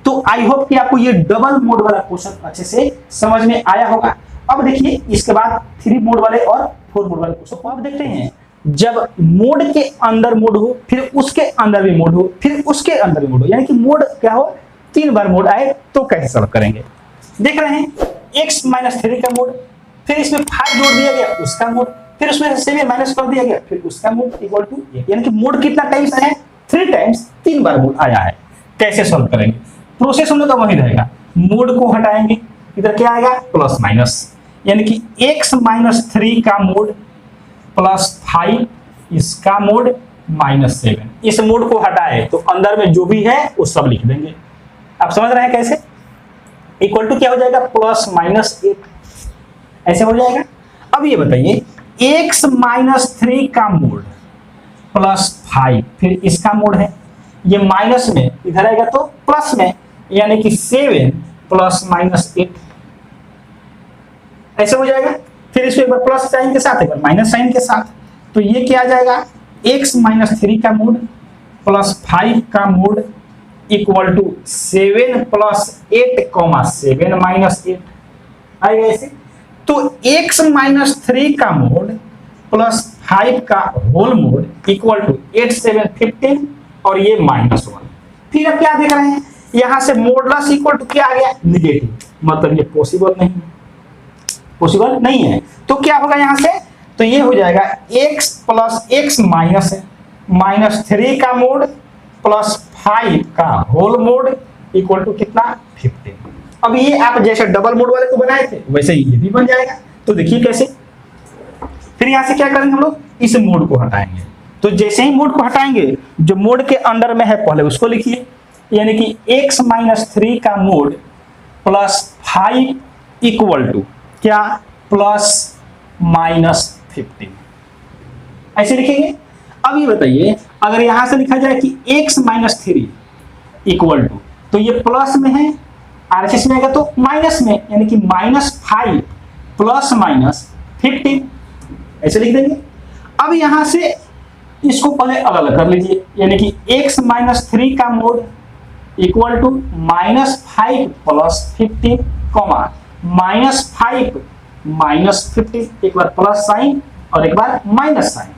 तो आई होप कि आपको ये डबल मोड वाला क्वेश्चन अच्छे से समझ में आया होगा। अब देखिए इसके बाद 3 मोड वाले और 4 मोड वाले क्वेश्चन को आप देखते हैं। जब मोड के अंदर मोड हो, फिर उसके अंदर भी मोड हो, फिर उसके अंदर भी मोड हो, यानी कि मोड क्या हो, 3 बार मोड आए तो कैसे सॉल्व करेंगे। देख रहे हैं x-3 का मोड, फिर इसमें 5 जोड़ दिया गया उसका मोड, फिर उसमें से 7 माइनस कर दिया गया, फिर उसका मोड इक्वल टू, यानी कि मोड कितना टाइम्स आया है, 3 टाइम्स, 3 बार मोड आया है। कैसे सॉल्व करेंगे, प्रोसेस हम लोग का वही रहेगा, मोड को हटाएंगे, इधर क्या आएगा प्लस माइनस, यानी कि x-3 का मोड प्लस 5 इसका मोड -7। इस मोड को हटाए तो अंदर में जो भी है वो सब लिख देंगे। आप समझ रहे हैं कैसे, इक्वल टू क्या हो जाएगा +-8 ऐसे हो जाएगा। अब ये बताइए x-3 का मोड प्लस 5, फिर इसका मोड है, ये माइनस में इधर आएगा तो प्लस में, यानी कि 7 +-8 ऐसे हो जाएगा। फिर इसको एक बार प्लस साइन के साथ, एक बार माइनस साइन के साथ, तो ये क्या आ जाएगा x-3 का मोड प्लस 5 का मोड इक्वल टू 7 + 8, 7 - 8 आएगा ऐसे। तो x-3 का मोड प्लस 5 का होल मोड इक्वल टू 8 + 7 = 15 और ये -1। फिर अब क्या देख रहे हैं, यहां से मोडलस इक्वल टू क्या आ गया, निगेटिव, मतलब ये पॉसिबल नहीं है, पॉसिबल नहीं है। तो क्या होगा यहां से, तो ये हो जाएगा x + x माइनस है, -3 का मोड प्लस 5 का होल मोड इक्वल टू कितना 15। अब ये आप जैसे डबल मोड वाले को बनाए थे वैसे ही ये भी बन जाएगा। तो देखिए कैसे, फिर यहां से क्या करेंगे हम लोग, इस मोड को हटाएंगे। तो जैसे ही मोड को हटाएंगे, जो मोड के अंदर में है पहले उसको लिखिए, यानी कि x-3 का मोड प्लस 5 इक्वल टू क्या +-15 ऐसे लिखेंगे। अब ये बताइए अगर यहां से लिखा जाए कि x-3 इक्वल टू, तो ये प्लस में है, आरएचएस में आएगा तो माइनस में, यानी कि -5 +-15 ऐसे लिख देंगे। अब यहां से इसको पहले अलग अलग कर लीजिए, यानी कि x-3 का मोड इक्वल टू -5 + 15, -5 -15, एक बार प्लस साइन और एक बार माइनस साइन।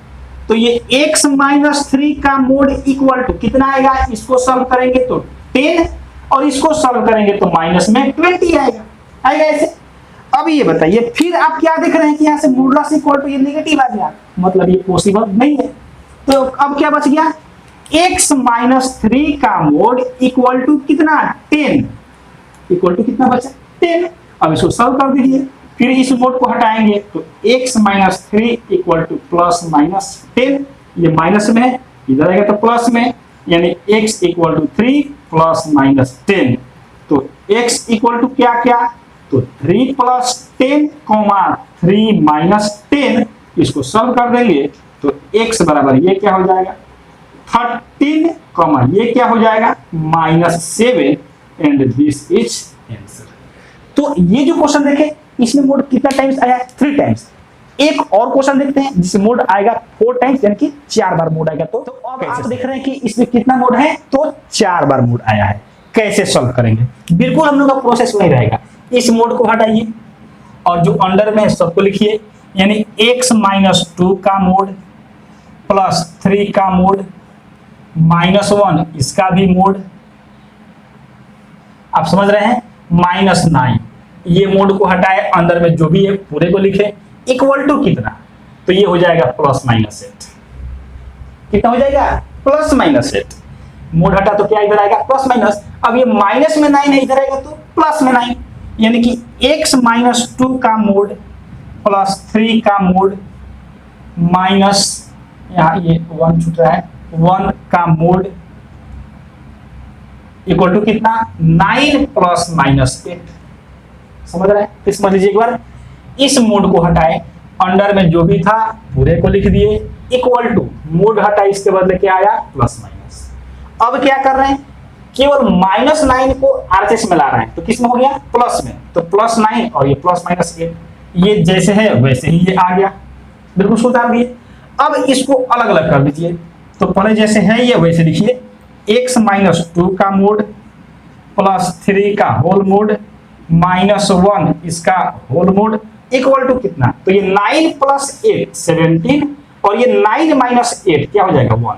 तो ये x-3 का मोड इक्वल टू कितना आएगा, इसको सॉल्व करेंगे तो 10 और इसको सॉल्व करेंगे तो माइनस में 20 आएगा ऐसे। अब ये बताइए फिर आप क्या देख रहे हैं कि यहाँ से मोडलस इक्वल टू ये नेगेटिव आ गया, मतलब ये पॉसिबल नहीं है। तो अब क्या बच गया, x-3 का मोड इक्वल टू कितना 10, इक्वल टू कितना बचा 10। अब इसको सॉल्व कर दीजिए, फिर इस मोड को हटाएंगे तो x-3 इक्वल टू +-10, ये माइनस में है, इधर आएगा तो प्लस में, यानी x इक्वल टू 3 +-10। तो x इक्वल टू क्या क्या, तो 3 + 10, 3 - 10, इसको सॉल्व कर देंगे तो x बराबर ये क्या हो जाएगा 13, ये क्या हो जाएगा -7 एंड दिस इज आंसर। तो ये जो क्वेश्चन देखे इसमें मोड कितना टाइम्स आया, 3 टाइम्स। एक और क्वेश्चन देखते हैं जिसमें मोड आएगा 4 टाइम्स, यानी कि 4 बार मोड आएगा। तो अब आप देख रहे हैं कि इसमें कितना मोड है, तो 4 बार मोड आया है। कैसे सॉल्व करेंगे, बिल्कुल हम लोग का प्रोसेस वही रहेगा, इस मोड को हटाइए और जो अंडर में है सबको लिखिए, यानी x-2 का मोड प्लस 3 का मोड -1 इसका भी मोड, आप समझ रहे हैं, -9 ये मोड को हटाए, अंदर में जो भी है पूरे को लिखे, इक्वल टू कितना, तो ये हो जाएगा +-8, कितना हो जाएगा +-8। मोड हटा तो क्या इधर आएगा प्लस-माइनस, अब ये माइनस में 9 है, इधर आएगा तो प्लस में 9, यानी कि x-2 का मोड प्लस 3 का मोड माइनस, यहाँ ये 1 छूट रहा है, 1 का मोड इक्वल टू कितना 9 +-8। समझ रहे हैं, समझ लीजिए एक बार, इस मोड को हटाए अंडर में जो भी था पूरे को लिख दिए, इक्वल टू मोड हटा, इसके बदले क्या आया प्लस माइनस। अब क्या कर रहे हैं, केवल -9 को आरएचएस में ला रहे हैं, तो किस में हो गया प्लस में, तो +9 और ये +-8, ये जैसे है वैसे ही ये आ गया, बिल्कुल सुधार दिए। अब इसको अलग अलग कर दीजिए, तो पहले जैसे है ये वैसे लिखिए, x-2 का मोड +3 का होल मोड -1 इसका होल मोड इक्वल टू कितना, तो ये 9 + 8 17 और ये 9 - 8 क्या हो जाएगा 1।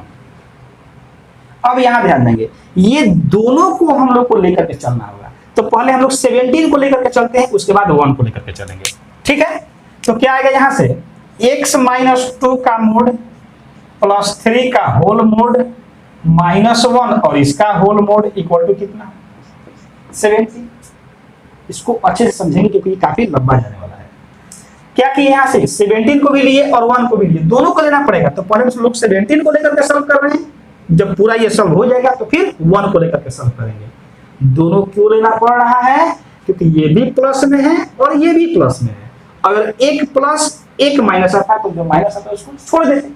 अब यहां ध्यान देंगे, ये दोनों को हम लोग को लेकर के चलना होगा, तो पहले हम लोग 17 को लेकर के चलते हैं, उसके बाद 1 को लेकर के चलेंगे, ठीक है। तो क्या आएगा यहां से, x-2 का मोड +3 का होल मोड -1 और इसका होल मोड इक्वल टू कितना 17। इसको अच्छे से समझेंगे क्योंकि काफी लंबा जाने वाला है। क्या किए यहां से 17 को भी लिए और 1 को भी लिए, दोनों को लेना पड़ेगा, तो पहले हम लोग 17 को लेकर के सॉल्व कर रहे हैं, जब पूरा ये सॉल्व हो जाएगा तो फिर 1 को लेकर के सॉल्व करेंगे। दोनों क्यों लेना पड़ रहा है, क्योंकि ये भी प्लस में है और ये भी प्लस में है। अगर एक प्लस एक माइनस आता है तो जो माइनस आता है उसको छोड़ देते,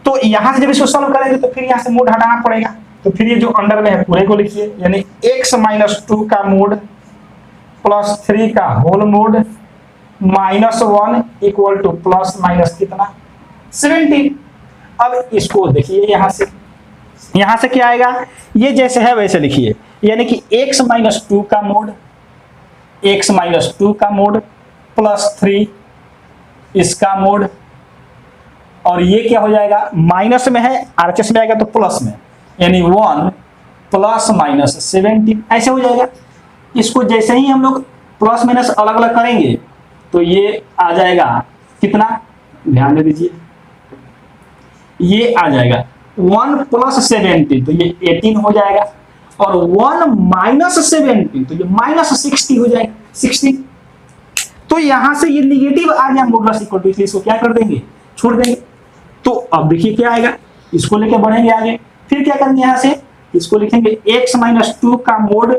तो यहां से जब इसको सॉल्व करेंगे तो फिर यहां से मोड हटाना पड़ेगा, तो फिर ये जो अंडर में है पूरे को लिखिए, यानी x-2 का मोड +3 का whole mod -1 equal to plus minus कितना 17। अब इसको देखिए यहां से क्या आएगा, ये जैसे है वैसे लिखिए, यानी कि x-2 का मोड +3 इसका मोड, और ये क्या हो जाएगा माइनस में है, आरएचएस में आएगा तो प्लस में, यानी 1 ± 17 ऐसे हो जाएगा। इसको जैसे ही हम लोग प्लस माइनस अलग अलग करेंगे तो ये आ जाएगा कितना, ध्यान दे दीजिए, ये आ जाएगा 1 + 17 तो ये 18 हो जाएगा, और 1 - 17 तो ये -60 हो जाएगा 16। तो यहां से ये निगेटिव आ गया मोडुलस इक्वल टू, इसलिए इसको क्या कर देंगे छोड़ देंगे। तो अब देखिए क्या आएगा, इसको लेके बढ़ेंगे आगे, फिर क्या करेंगे यहां से इसको लिखेंगे x-2 का मोड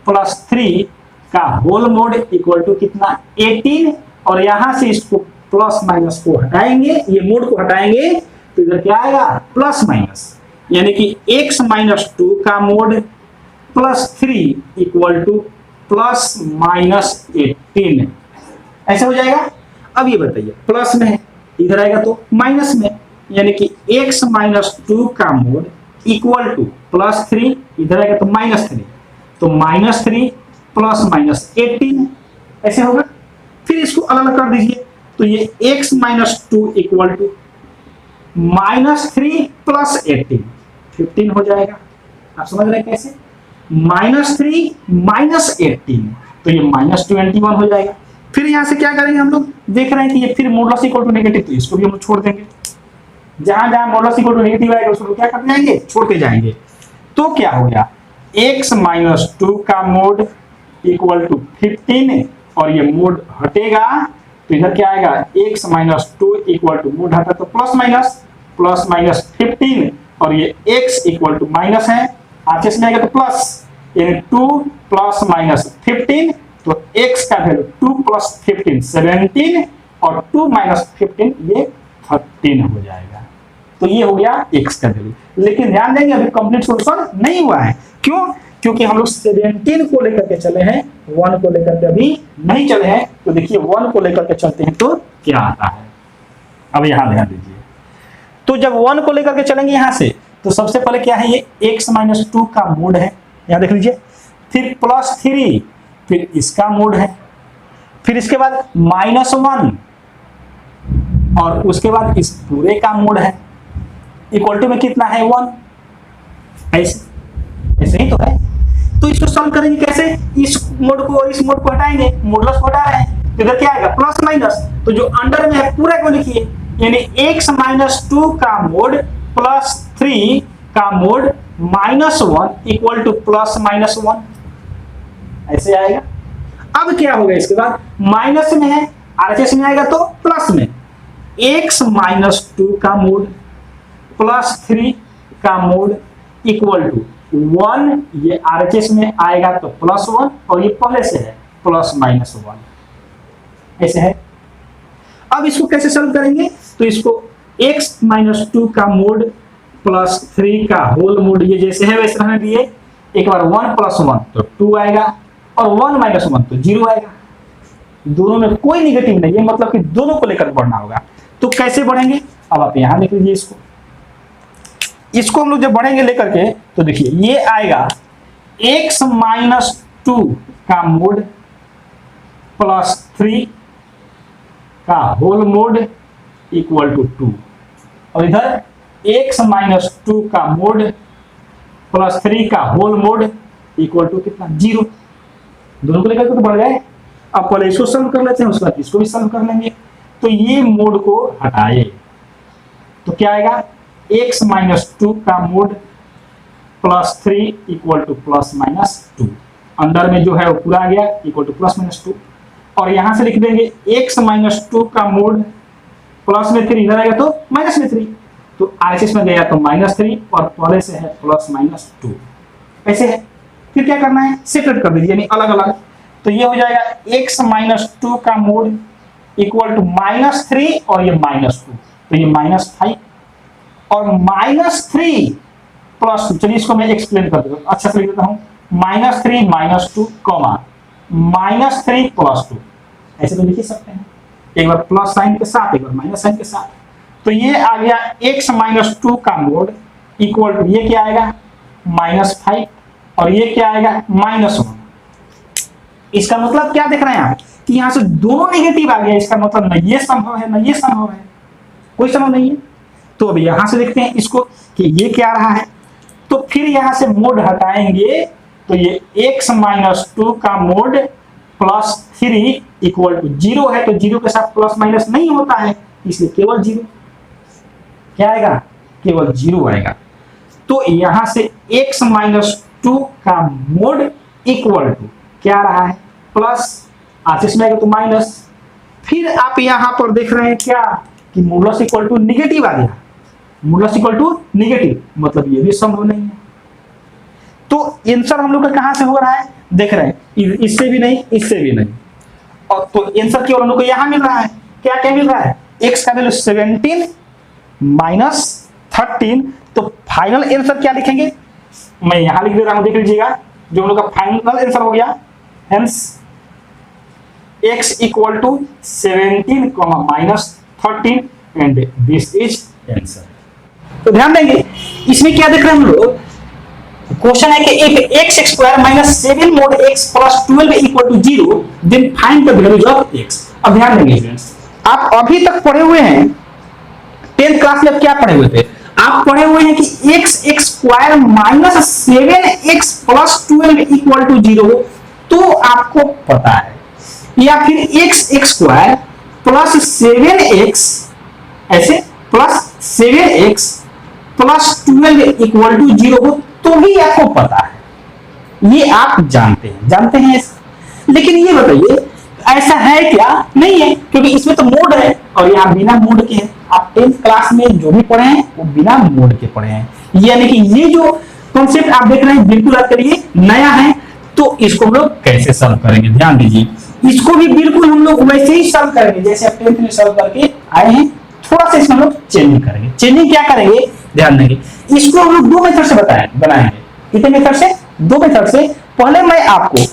+3 का होल मोड इक्वल टू कितना 18, और यहां से इसको प्लस माइनस को हटाएंगे, ये मोड को हटाएंगे तो इधर क्या आएगा प्लस माइनस, यानी कि x-2 का मोड +3 इक्वल टू ±18 ऐसे हो जाएगा। अब ये बताइए प्लस में है, इधर आएगा तो माइनस में, यानी कि x-2 का मोड इक्वल टू +3, इधर आएगा तो -3, तो -3 ±18 ऐसे होगा। फिर इसको अलग अलग कर दीजिए, तो ये x-2 इक्वल टू -3 + 18 15 हो जाएगा। आप समझ रहे हैं कैसे, -3 - 18 तो ये -21 हो जाएगा। फिर यहां से क्या करेंगे हम लोग, देख रहे हैं कि ये फिर मोडुलस इक्वल टू नेगेटिव, तो इसको भी हम लोग छोड़ देंगे, जहां जहां मोडुलस इक्वल टू नेगेटिव आएगा उसको क्या करते जाएंगे छोड़ते जाएंगे। तो क्या हो गया x-2 का मोड इक्वल टू 15, और ये मोड हटेगा तो इधर क्या आएगा x-2 इक्वल टू मोड हटा तो प्लस माइनस 15, और ये x इक्वल टू माइनस है, आरएचएस में आएगा तो प्लस, यानी 2 ± 15, तो x का वैल्यू 2 + 15 17 और 2 - 15 ये 13 हो जाएगा। तो ये हो गया x का वैल्यू। लेकिन ध्यान देंगे अभी कंप्लीट सॉल्यूशन नहीं हुआ है, क्यों, क्योंकि हम लोग 17 को लेकर के चले हैं, 1 को लेकर के अभी नहीं चले हैं। तो देखिए 1 को लेकर के चलते हैं तो क्या आता है, अब यहां ध्यान दीजिए। तो जब 1 को लेकर के चलेंगे यहां से, तो सबसे पहले क्या है, ये x-2 का मोड है, यहां देख लीजिए, फिर +3 फिर इसका मोड है, फिर इसके बाद -1 और उसके बाद इस पूरे का मोड है, इक्वल टू में कितना है 1, ऐसे ही तो है। तो इसको सॉल्व करेंगे कैसे, इस मोड को और इस मोड को हटाएंगे, मोडुलस को हटा रहे हैं, तो इधर क्या आएगा प्लस माइनस, तो जो अंडर में है पूरा को लिखिए, यानी x-2 का मोड +3 का मोड -1 इक्वल टू +-1 ऐसे आएगा। अब क्या होगा इसके बाद, माइनस में है, आरएचएस में आएगा तो प्लस में, x-2 का मोड +3 का मोड इक्वल टू 1, ये आरएचएस में आएगा तो +1 और ये पहले से है +-1 ऐसे है। अब इसको कैसे सॉल्व करेंगे, तो इसको x माइनस 2 का मोड प्लस 3 का होल मोड, ये जैसे है वैसे रहने दिए। एक बार 1 प्लस 1 तो 2 आएगा, और 1 माइनस 1 तो 0 आएगा। दोनों में कोई निगेटिव नहीं है, मतलब कि दोनों को लेकर बढ़ना होगा। तो कैसे बढ़ेंगे, अब आप यहां लिख लीजिए इसको हम लोग जब बढ़ेंगे लेकर के, तो देखिए ये आएगा x माइनस 2 का मोड प्लस 3 का होल मोड इक्वल टू 2, और इधर x माइनस 2 का मोड प्लस 3 का होल मोड इक्वल टू कितना, 0। दोनों को लेकर के तो बढ़ गए। अब पहले इसको सॉल्व कर लेते हैं, उसके बाद इसको भी सॉल्व कर लेंगे। तो ये मोड को हटाए तो क्या आएगा, x माइनस 2 का mode plus 3 equal to plus minus 2, अंदर में जो है वो पूरा आ गया इक्वल टू प्लस माइनस 2, और यहां से लिख देंगे x माइनस 2 का मोड प्लस में 3 इधर आएगा तो माइनस में 3, तो आरएसएस में गया तो माइनस 3, और पहले से है प्लस माइनस 2। ऐसे है, फिर क्या करना है, सेपरेट कर दीजिए, यानी अलग अलग। तो ये हो जाएगा x माइनस 2 का मोड इक्वल टू माइनस 3 और ये माइनस 2, तो ये माइनस 5 और माइनस 3 प्लस 2। चलिए इसको मैं एक्सप्लेन कर देता हूँ, अच्छा से लिख देता हूँ, minus 3 minus 2 comma minus 3 plus 2, ऐसे तो लिख ही सकते हैं, एक बार प्लस साइन के साथ एक बार माइनस साइन के साथ। तो ये आ गया x माइनस 2 का मोड इक्वल टू ये क्या आएगा माइनस 5, और ये क्या आएगा माइनस 1। इसका मतलब क्या देख रहे हैं आप कि यहां से दोनों नेगेटिव आ गया, इसका मतलब न ये संभव है न ये संभव है, कोई संभव नहीं है। तो अब यहां से देखते हैं इसको कि ये क्या रहा है, तो फिर यहां से मोड हटाएंगे तो ये x माइनस 2 का मोड प्लस 3 इक्वल टू 0 है, तो 0 के साथ प्लस माइनस नहीं होता है, इसलिए केवल 0 क्या आएगा, केवल 0 आएगा। तो यहां से x माइनस 2 का मोड इक्वल टू क्या रहा है प्लस, आशीष में आएगा तो माइनस। फिर आप यहां पर देख रहे हैं क्या कि मोडुलस इक्वल टू निगेटिव आ गया, मोडुलस इक्वल टू निगेटिव, मतलब ये भी संभव नहीं है। तो आंसर हम लोग का कहां से हो रहा है, देख रहे हैं, इससे भी नहीं इससे भी नहीं, और तो आंसर केवल हम लोग को यहां मिल रहा है। क्या क्या मिल रहा है, x का वैल्यू 17 माइनस 13, तो फाइनल आंसर क्या लिखेंगे, मैं यहां लिख दे रहा हूं, देख लीजिएगा, जो हम लोग का फाइनल आंसर हो गया, hence x equal to 17 minus 13 and this is answer. तो ध्यान देंगे इसमें क्या देख रहे हैं हम लोग, क्वेश्चन है कि if x square minus 7 mod x plus 12 equal to 0 then find the values of x। अब ध्यान देंगे फ्रेंड्स, आप अभी तक पढ़े हुए हैं 10th क्लास में, क्या पढ़े हुए थे आप, पढ़े हुए हैं कि x square minus 7x plus 12 equal to 0, तो आपको पता है, या फिर x स्क्वायर प्लस 7x ऐसे plus 7x plus 12 equal to 0 हो तो भी आपको पता है, ये आप जानते हैं लेकिन ये बताइए ऐसा है क्या, नहीं है, क्योंकि इसमें तो मोड है और यहाँ बिना मोड के है। आप 10th क्लास में जो भी पढ़े हैं वो बिना मोड के पढ़े हैं, यानी कि ये जो कॉन्सेप्ट आप देख रहे हैं बिल्कुल आपके लिए नया है। तो इसको हम लोग कैसे सॉल्व करेंगे, ध्यान दीजिए, इसको भी बिल्कुल हम लोग वैसे ही सॉल्व करेंगे जैसे आप 10th में सॉल्व करके आए हैं, थोड़ा सा इसमें हम लोग चेंजिंग करेंगे। चेंजिंग क्या करेंगे, ध्यान देंगे, इसको हम लोग 2 मेथड से बनाएंगे। कितने मेथड से, 2 मेथड से। पहले मैं आपको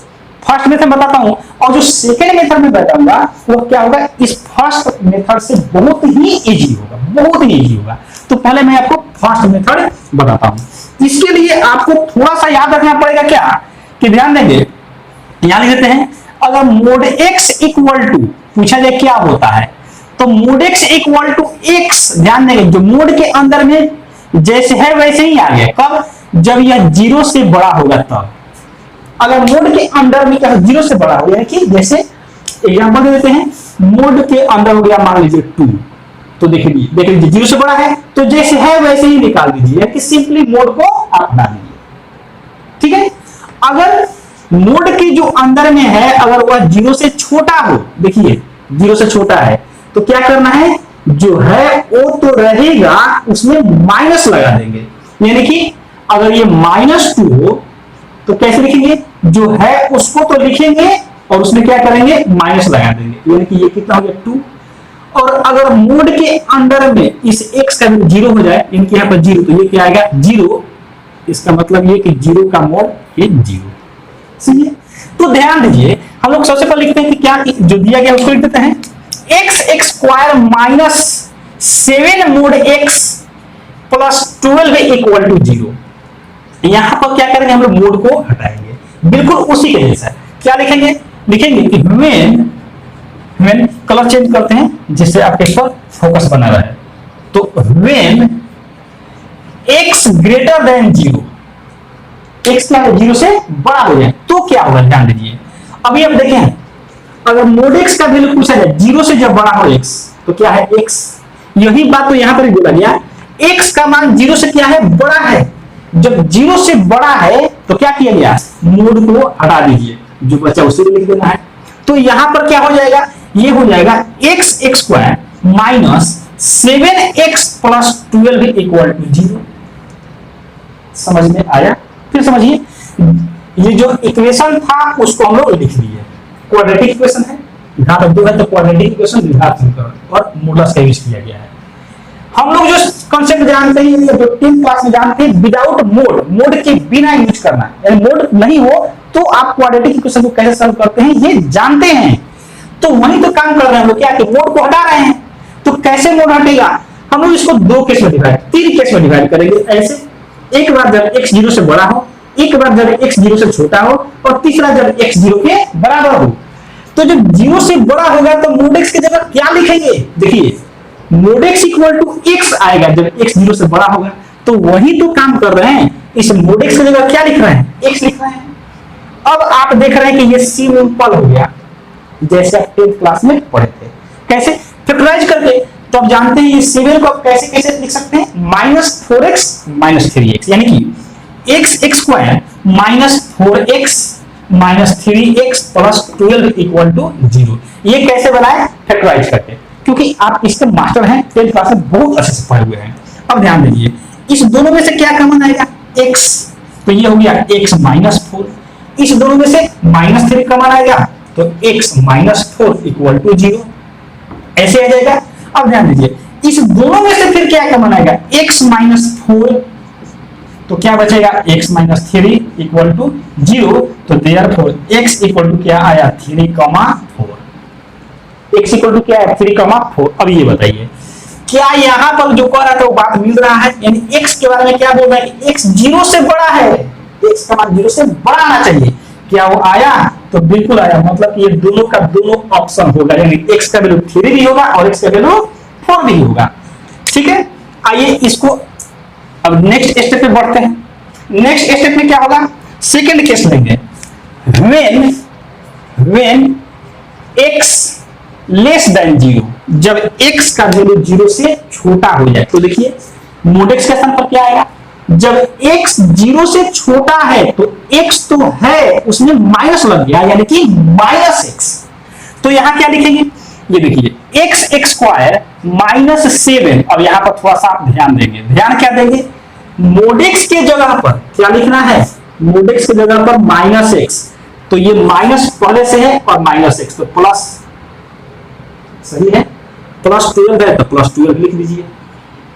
फर्स्ट मेथड बताता हूं, और जो सेकेंड मेथड में बताऊंगा वो क्या होगा, इस फर्स्ट मेथड से बहुत ही इजी होगा। तो पहले मैं आपको फर्स्ट मेथड बताता हूं। इसके लिए आपको थोड़ा सा याद रखना पड़ेगा क्या, कि ध्यान देंगे, यहां लिख देते हैं, अगर मोड x इक्वल टू पूछा जाए क्या होता है, तो mod x equal to x, ध्यान देंगे, जो मोड के अंदर में जैसे है वैसे ही आ गया, कब, जब यह 0 से बड़ा होगा तब। अगर मोड के अंदर में क्या 0 से बड़ा हो, यानी कि जैसे एग्जांपल दे देते हैं, मोड के अंदर हो गया मान लीजिए 2, तो देख लीजिए 0 से बड़ा है तो जैसे है वैसे ही निकाल दीजिए, यानी कि सिंपली मोड को आप हटा दीजिए, ठीक है। अगर मोड की जो अंदर में है अगर वह 0 से छोटा हो, देखिए 0 से छोटा है तो क्या करना है, जो है वो तो रहेगा, उसमें माइनस लगा देंगे, यानी कि अगर ये -2 हो तो कैसे लिखेंगे, जो है उसको तो लिखेंगे और उसमें क्या करेंगे, माइनस लगा देंगे, यानी कि ये कितना हो गया 2, और अगर मोड के अंडर में इस x का वैल्यू 0 हो जाए, इनके यहाँ पर 0, तो ये क्या आएगा 0। इसका मतलब ये कि 0 का मोड ये 0। सही है। तो ध्यान दीजिए, हम लोग सबसे पहले लिखते हैं कि क्या जो दिया गया उसको लिख देते हैं x square minus 7 mod x plus 12 equal to 0। यहां पर क्या करेंगे, हम लोग मोड को हटाएंगे, बिल्कुल उसी के जैसा। क्या लिखेंगे, लिखेंगे कि व्हेन कलर चेंज करते हैं जिससे आपके इस पर फोकस बना रहे। तो when x greater then 0, x क्या है 0 से बड़ा हो जाए तो क्या होगा, ध्यान दीजिए। अभी आप देखें, अगर मोड x का वैल्यू पूछा जाए 0 से जब बड़ा हो x, तो क्या है x, यही बात तो यहां पर भी बोला गया, x का मान 0 से क्या है बड़ा है। जब 0 से बड़ा है तो क्या किया गया, मोड को हटा दीजिए, जो बचा उसे लिख देना है। तो यहां पर क्या हो जाएगा, ये हो जाएगा x square minus 7x plus 12 equal to 0। समझ में आया? फिर समझिए, ये जो इक्वेशन था उसको हम लोग लिख लिए, क्वाड्रेटिक इक्वेशन है, घात 2 है तो क्वाड्रेटिक इक्वेशन विभाज्य समीकरण और मॉडुलस का यूज किया गया है। हम लोग जो कॉन्सेप्ट जानते हैं, जो 10th क्लास में जानते हैं, विदाउट मोड, मोड के बिना यूज करना, यानी मोड नहीं हो तो आप क्वाड्रेटिक इक्वेशन को कैसे सॉल्व करते हैं ये जानते हैं। तो वही तो काम कर रहे हैं हम लोग, क्या कि मोड को हटा रहे हैं। तो कैसे मोड हटेगा, हम लोग इसको 2 केस में डिवाइड, 3 केस में डिवाइड करेंगे ऐसे। एक बार जब x 0 से बड़ा हो, एक बार जब x 0 से छोटा हो, और तीसरा जब x 0 के बराबर हो। तो जब 0 से बड़ा होगा तो मोड x की जगह क्या लिखेंगे, देखिए mod x equal to x आएगा जब x 0 से बड़ा होगा। तो वही तो काम कर रहे हैं, इस मोड x की जगह क्या लिख रहे हैं, x लिख रहे हैं। अब आप देख रहे हैं कि ये सिंपल हो गया, जैसे आप 10th क्लास में पढ़े थे। कैसे, फैक्टराइज करके। तो आप जानते हैं ये 7 को आप कैसे कैसे लिख सकते हैं, -4x - 3x, यानी कि x square minus 4x minus 3x plus 12 equal to 0। ये कैसे बनाए, फैक्टराइज करके, क्योंकि आप इसके मास्टर हैं, 10th क्लास में बहुत अच्छे से पढ़े हुए हैं। अब ध्यान दीजिए, इस दोनों में से क्या कॉमन आएगा, x, तो ये हो गया x -4। इस दोनों में से -3 कॉमन आएगा तो x -4 इक्वल टू 0, ऐसे आ जाएगा। अब ध्यान दीजिए, इस दोनों में से फिर क्या कॉमन आएगा, x -4, तो क्या बचेगा x -3 इक्वल टू 0। तो देयरफॉर x इक्वल टू क्या आया 3,4, x इक्वल टू क्या है 3,4। अब ये बताइए, क्या यहाँ पर जो कह रहा था वो बात मिल रहा है, यानी x के बारे में क्या बोल रहा है कि x 0 से बड़ा है, x का मान 0 से बड़ा आना चाहिए। क्या वो आया, तो बिल्कुल आया, मतलब कि ये दोनों का दोनों ऑप्शन होगा, यानी x का वैल्यू 3 भी होगा और x का वैल्यू 4 भी होगा। ठीक है, आइए इसको अब नेक्स्ट स्टेप पे बढ़ते हैं। नेक्स्ट स्टेप में क्या होगा, सेकंड केस लेंगे, व्हेन x लेस देन 0, जब x का वैल्यू 0 से छोटा हो जाए। तो देखिए मोड x के स्थान पर क्या आएगा, जब x 0 से छोटा है तो x तो है उसमें माइनस लग गया, यानी कि -x। तो यहां क्या लिखेंगे, ये देखिए x स्क्वायर -7। अब यहां पर थोड़ा सा आप ध्यान देंगे, ध्यान क्या देंगे, मोड x के जगह पर क्या लिखना है, मोड x की जगह पर -x, तो ये माइनस पहले से है और -x तो प्लस, सही है, +12 है तो +12 लिख दीजिए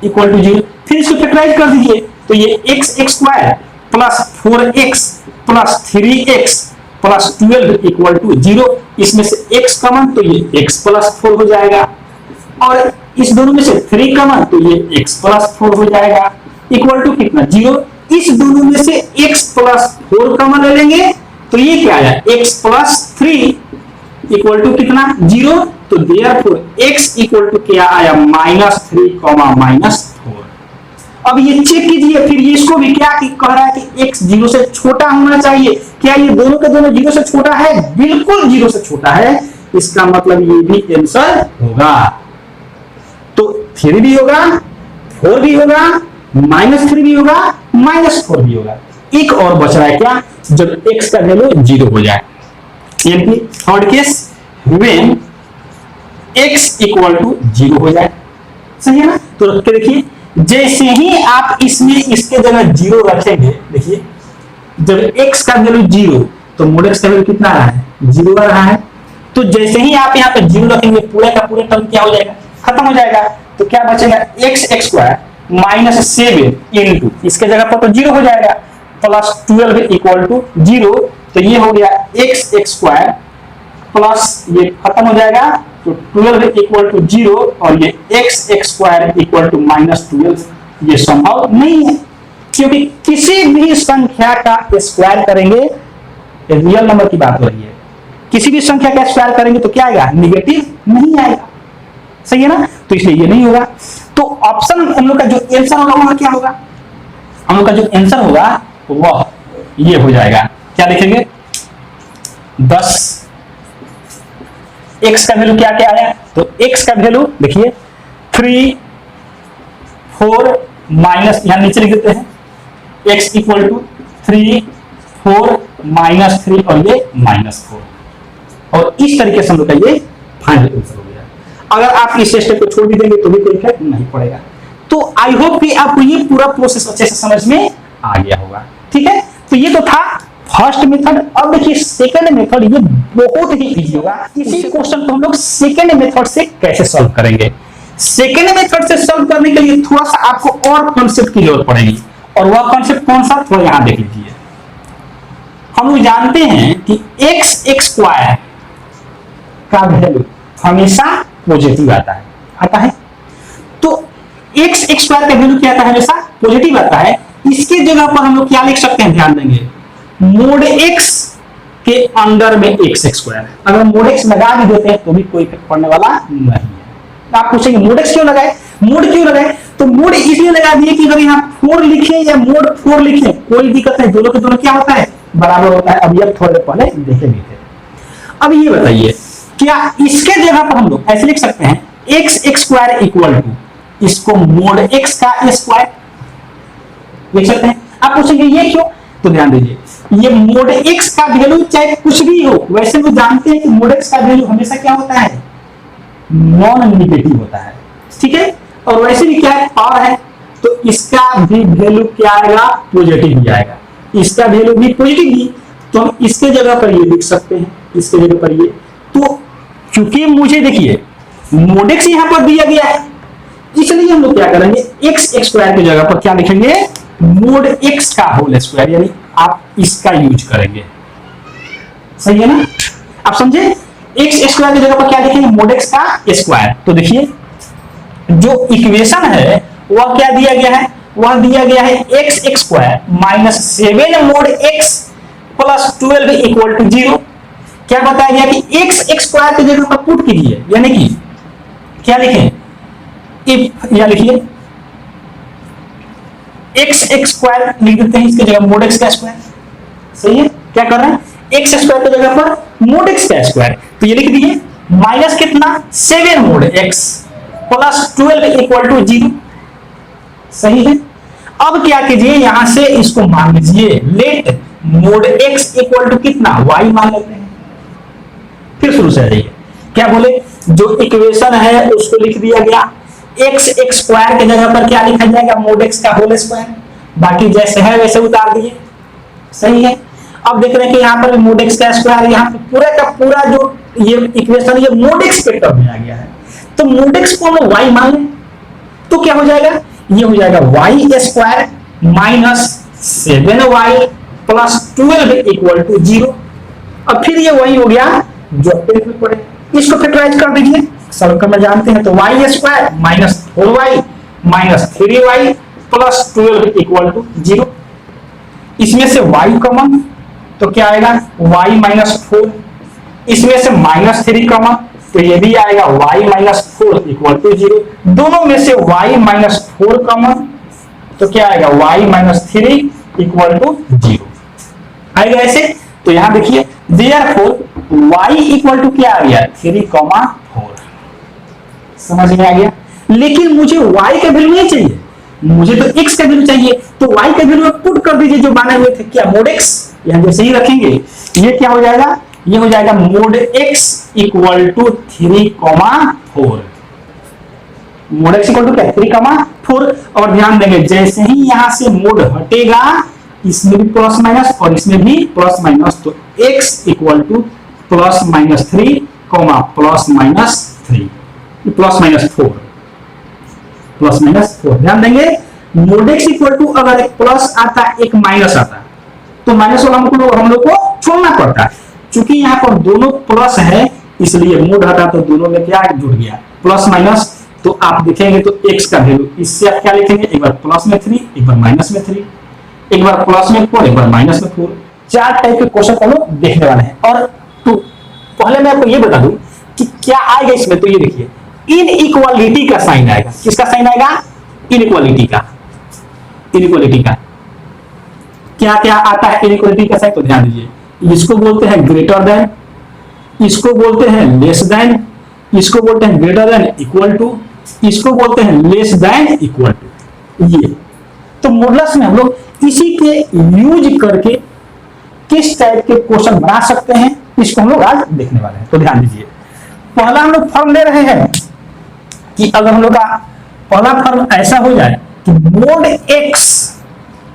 इक्वल टू 0। फिर इसको फैक्टराइज कर दीजिए, तो ये x square plus 4x plus 3x plus 12 equal to 0। इसमें से x कॉमन तो ये x प्लस 4 हो जाएगा, और इस दोनों में से 3 कॉमन तो ये x प्लस 4 हो जाएगा इक्वल टू कितना 0। इस दोनों में से x प्लस 4 कॉमन ले लेंगे तो ये क्या आया, x प्लस 3 इक्वल टू कितना 0। तो देयरफॉर x इक्वल टू क्या आया -3, -4। अब ये चेक कीजिए, फिर ये इसको भी क्या कह रहा है कि x 0 से छोटा होना चाहिए। क्या ये दोनों के दोनों 0 से छोटा है, बिल्कुल 0 से छोटा है, इसका मतलब ये भी आंसर होगा। तो 3 भी होगा, 4 भी होगा, -3 भी होगा, -4 भी होगा। एक और बच रहा है क्या, जब x का वैल्यू 0 हो जाए, यानी कि third case when x equal to 0 हो जाए, सही है ना। तो रख के देखिए, जैसे ही आप इसमें इसके जगह 0 रखेंगे, देखिए जब x का वैल्यू 0 तो मोड x का वैल्यू कितना आ रहा है, 0 आ रहा है। तो जैसे ही आप यहाँ पे 0 रखेंगे, पूरे का पूरे टर्म क्या हो जाएगा, खत्म हो जाएगा, तो क्या बचेगा x x square minus 7 into इसके जगह पर तो 0 हो जाएगा प्लस 12 इक्वल टू 0, तो ये हो गया एक्स एक्स स्क्वायर प्लस ये खत्म हो जाएगा तो 12 इक्वल टू 0 और ये x x square equal to minus 12, ये संभव नहीं है क्योंकि किसी भी संख्या का स्क्वायर करेंगे, रियल नंबर की बात हो रही है, किसी भी संख्या का स्क्वायर करेंगे तो क्या आएगा, निगेटिव नहीं आएगा, सही है ना, तो इसलिए ये नहीं होगा। तो ऑप्शन हम लोग का जो आंसर होगा वह क्या होगा, हम लोग का जो आंसर होगा वह ये हो जाएगा, क्या लिखेंगे 10, x का वैल्यू क्या क्या आया, तो x का वैल्यू देखिए 3 4 माइनस, यहां नीचे लिख देते हैं x इक्वल टू 3 4 माइनस 3 और ये माइनस 4, और इस तरीके से हम लोग का ये फाइनल आंसर हो गया। अगर आप इस स्टेप को छोड़ भी देंगे तो भी कोई इफेक्ट नहीं पड़ेगा। तो आई होप कि आपको ये पूरा प्रोसेस अच्छे से समझ में आ गया होगा, ठीक है। तो ये तो था फर्स्ट मेथड। अब देखिए सेकंड मेथड, ये बहुत ही इजी होगा। इसी क्वेश्चन को हम लोग सेकंड मेथड से कैसे सॉल्व करेंगे। सेकंड मेथड से सॉल्व करने के लिए थोड़ा सा आपको और कॉन्सेप्ट की जरूरत पड़ेगी, और वह कॉन्सेप्ट कौन सा, थोड़ा यहां देख लीजिए। हम लोग जानते हैं कि एक्स एक्स स्क्वायर का वैल्यू हमेशा पॉजिटिव आता है, तो एक्स एक्स स्क्वायर का वैल्यू क्या आता है, हमेशा पॉजिटिव आता है। इसके जगह पर हम लोग क्या लिख सकते हैं, ध्यान देंगे, मोड एक्स के अंडर में एक्स एक्स स्क्वायर। अगर मोड एक्स लगा भी देते हैं तो भी कोई इफेक्ट पड़ने वाला नहीं है। आप पूछेंगे मोड एक्स क्यों लगाए, मोड क्यों लगाए, तो मोड इसलिए लगा दिए कि अगर यहाँ 4 लिखे या मोड 4 लिखे कोई दिक्कत नहीं, दोनों के दोनों क्या होता है, बराबर होता है। अब ये थोड़े पहले देखे भी थे। अब ये बताइए क्या इसके जगह पर हम लोग ऐसे लिख सकते हैं x x square equal to इसको मोड एक्स का स्क्वायर लिख सकते हैं। आप पूछेंगे ये क्यों, तो ध्यान दीजिए, ये मोड एक्स का वैल्यू चाहे कुछ भी हो, वैसे वो जानते हैं कि मोड एक्स का वैल्यू हमेशा क्या होता है, नॉन नेगेटिव होता है, ठीक है। और वैसे भी क्या है, पावर है, तो इसका भी वैल्यू क्या आएगा, पॉजिटिव ही आएगा। इसका वैल्यू भी पॉजिटिव ही, तो हम इसके जगह पर ये लिख सकते हैं, इसके जगह पर ये। तो क्योंकि मुझे देखिए मोड एक्स यहां पर दिया गया है, इसलिए हम लोग क्या करेंगे, एक्स एक्स स्क्वायर की जगह पर क्या लिखेंगे, मोड एक्स का होल स्क्वायर, यानी आप इसका यूज करेंगे, सही है ना। आप समझे, एक्स स्क्वायर की जगह पर क्या लिखेंगे, मोड एक्स का स्क्वायर। तो देखिए जो इक्वेशन है वह क्या दिया गया है, वह दिया गया है x x square minus 7 mod x plus 12 equal to 0। क्या बताया गया कि एक्स एक्स स्क्वायर की जगह पर पुट कीजिए, यानी कि क्या लिखें, इफ, या लिखिए एक्स एक्स स्क्वायर लिख देते हैं, इसके जगह मोड एक्स का स्क्वायर, सही है। क्या कर रहे हैं, एक्स स्क्वायर की जगह पर मोड एक्स का स्क्वायर, तो ये लिख दीजिए माइनस कितना 7 mod x plus 12 equal to 0, सही है। अब क्या कीजिए, यहां से इसको मान लीजिए, let mod x equal to कितना, y मान लेते हैं। फिर शुरू से आ जाइए, क्या बोले, जो इक्वेशन है उसको लिख दिया गया, एक्स एक्स स्क्वायर की जगह पर क्या लिखा जाएगा, मोड एक्स का होल स्क्वायर, बाकी जैसे है वैसे उतार दिए, सही है। अब देख रहे हैं कि यहाँ पर मोड एक्स का स्क्वायर, यहाँ पर पूरा का पूरा जो ये इक्वेशन ये मोड एक्स के टर्म में आ गया है, तो मोड एक्स को हम y मान लें तो क्या हो जाएगा, ये हो जाएगा y square minus 7y plus 12 equal to 0। अब फिर ये वही हो गया जो टेंथ में पढ़े, इसको फैक्टराइज कर दीजिए, सॉल्व करना जानते हैं, तो y square minus 4y minus 3y plus 12 equal to 0। इसमें से y कॉमन, तो क्या आएगा y माइनस 4, इसमें से माइनस 3 कॉमन, तो ये भी आएगा y माइनस 4 इक्वल टू 0। दोनों में से y माइनस 4 कॉमन, तो क्या आएगा y माइनस 3 इक्वल टू 0 आएगा ऐसे। तो यहां देखिए देयरफॉर y इक्वल टू क्या आ गया 3,4, समझ में आ गया। लेकिन मुझे y का वैल्यू नहीं चाहिए, मुझे तो x का वैल्यू चाहिए, तो y का वैल्यू पुट कर दीजिए जो माने हुए थे, क्या मोड x, यहां जैसे ही रखेंगे ये क्या हो जाएगा, ये हो जाएगा mod x equal to 3,4, mod x equal to क्या 3,4। और ध्यान देंगे जैसे ही यहां से मोड हटेगा, इसमें भी प्लस माइनस और इसमें भी प्लस माइनस, तो x equal to plus minus 3 plus minus 3, plus minus 4, plus minus 4 ध्यान देंगे। मोड एक्स इक्वल टू अगर एक प्लस आता एक माइनस आता तो माइनस वाला हम लोग को छोड़ना पड़ता है। चूंकि यहाँ पर दोनों प्लस है इसलिए मोड हटा तो दोनों में क्या जुड़ गया प्लस माइनस। तो आप देखेंगे तो x का वैल्यू इससे आप क्या लिखेंगे, एक बार प्लस में 3, एक बार माइनस में 3, एक बार प्लस में 4, एक बार माइनस में 4। 4 टाइप के क्वेश्चन हम लोग देखने वाले हैं। और तो पहले मैं आपको ये बता दूं कि क्या आएगा इसमें। तो ये देखिए इनइक्वालिटी का साइन आएगा। किसका साइन आएगा? इनइक्वालिटी का। इनइक्वालिटी का क्या क्या आता है इनइक्वालिटी का साइन? तो ध्यान दीजिए, इसको बोलते हैं ग्रेटर देन, इसको बोलते हैं लेस देन, इसको बोलते हैं ग्रेटर देन इक्वल टू, इसको बोलते हैं लेस देन इक्वल टू। ये तो मॉडुलस में हम लोग इसी के यूज करके किस टाइप के क्वेश्चन बना सकते हैं इसको हम लोग आज देखने वाले हैं। तो ध्यान दीजिए, पहला हम लोग फॉर्म ले रहे हैं कि अगर हम लोग का पहला फॉर्म ऐसा हो जाए कि mod X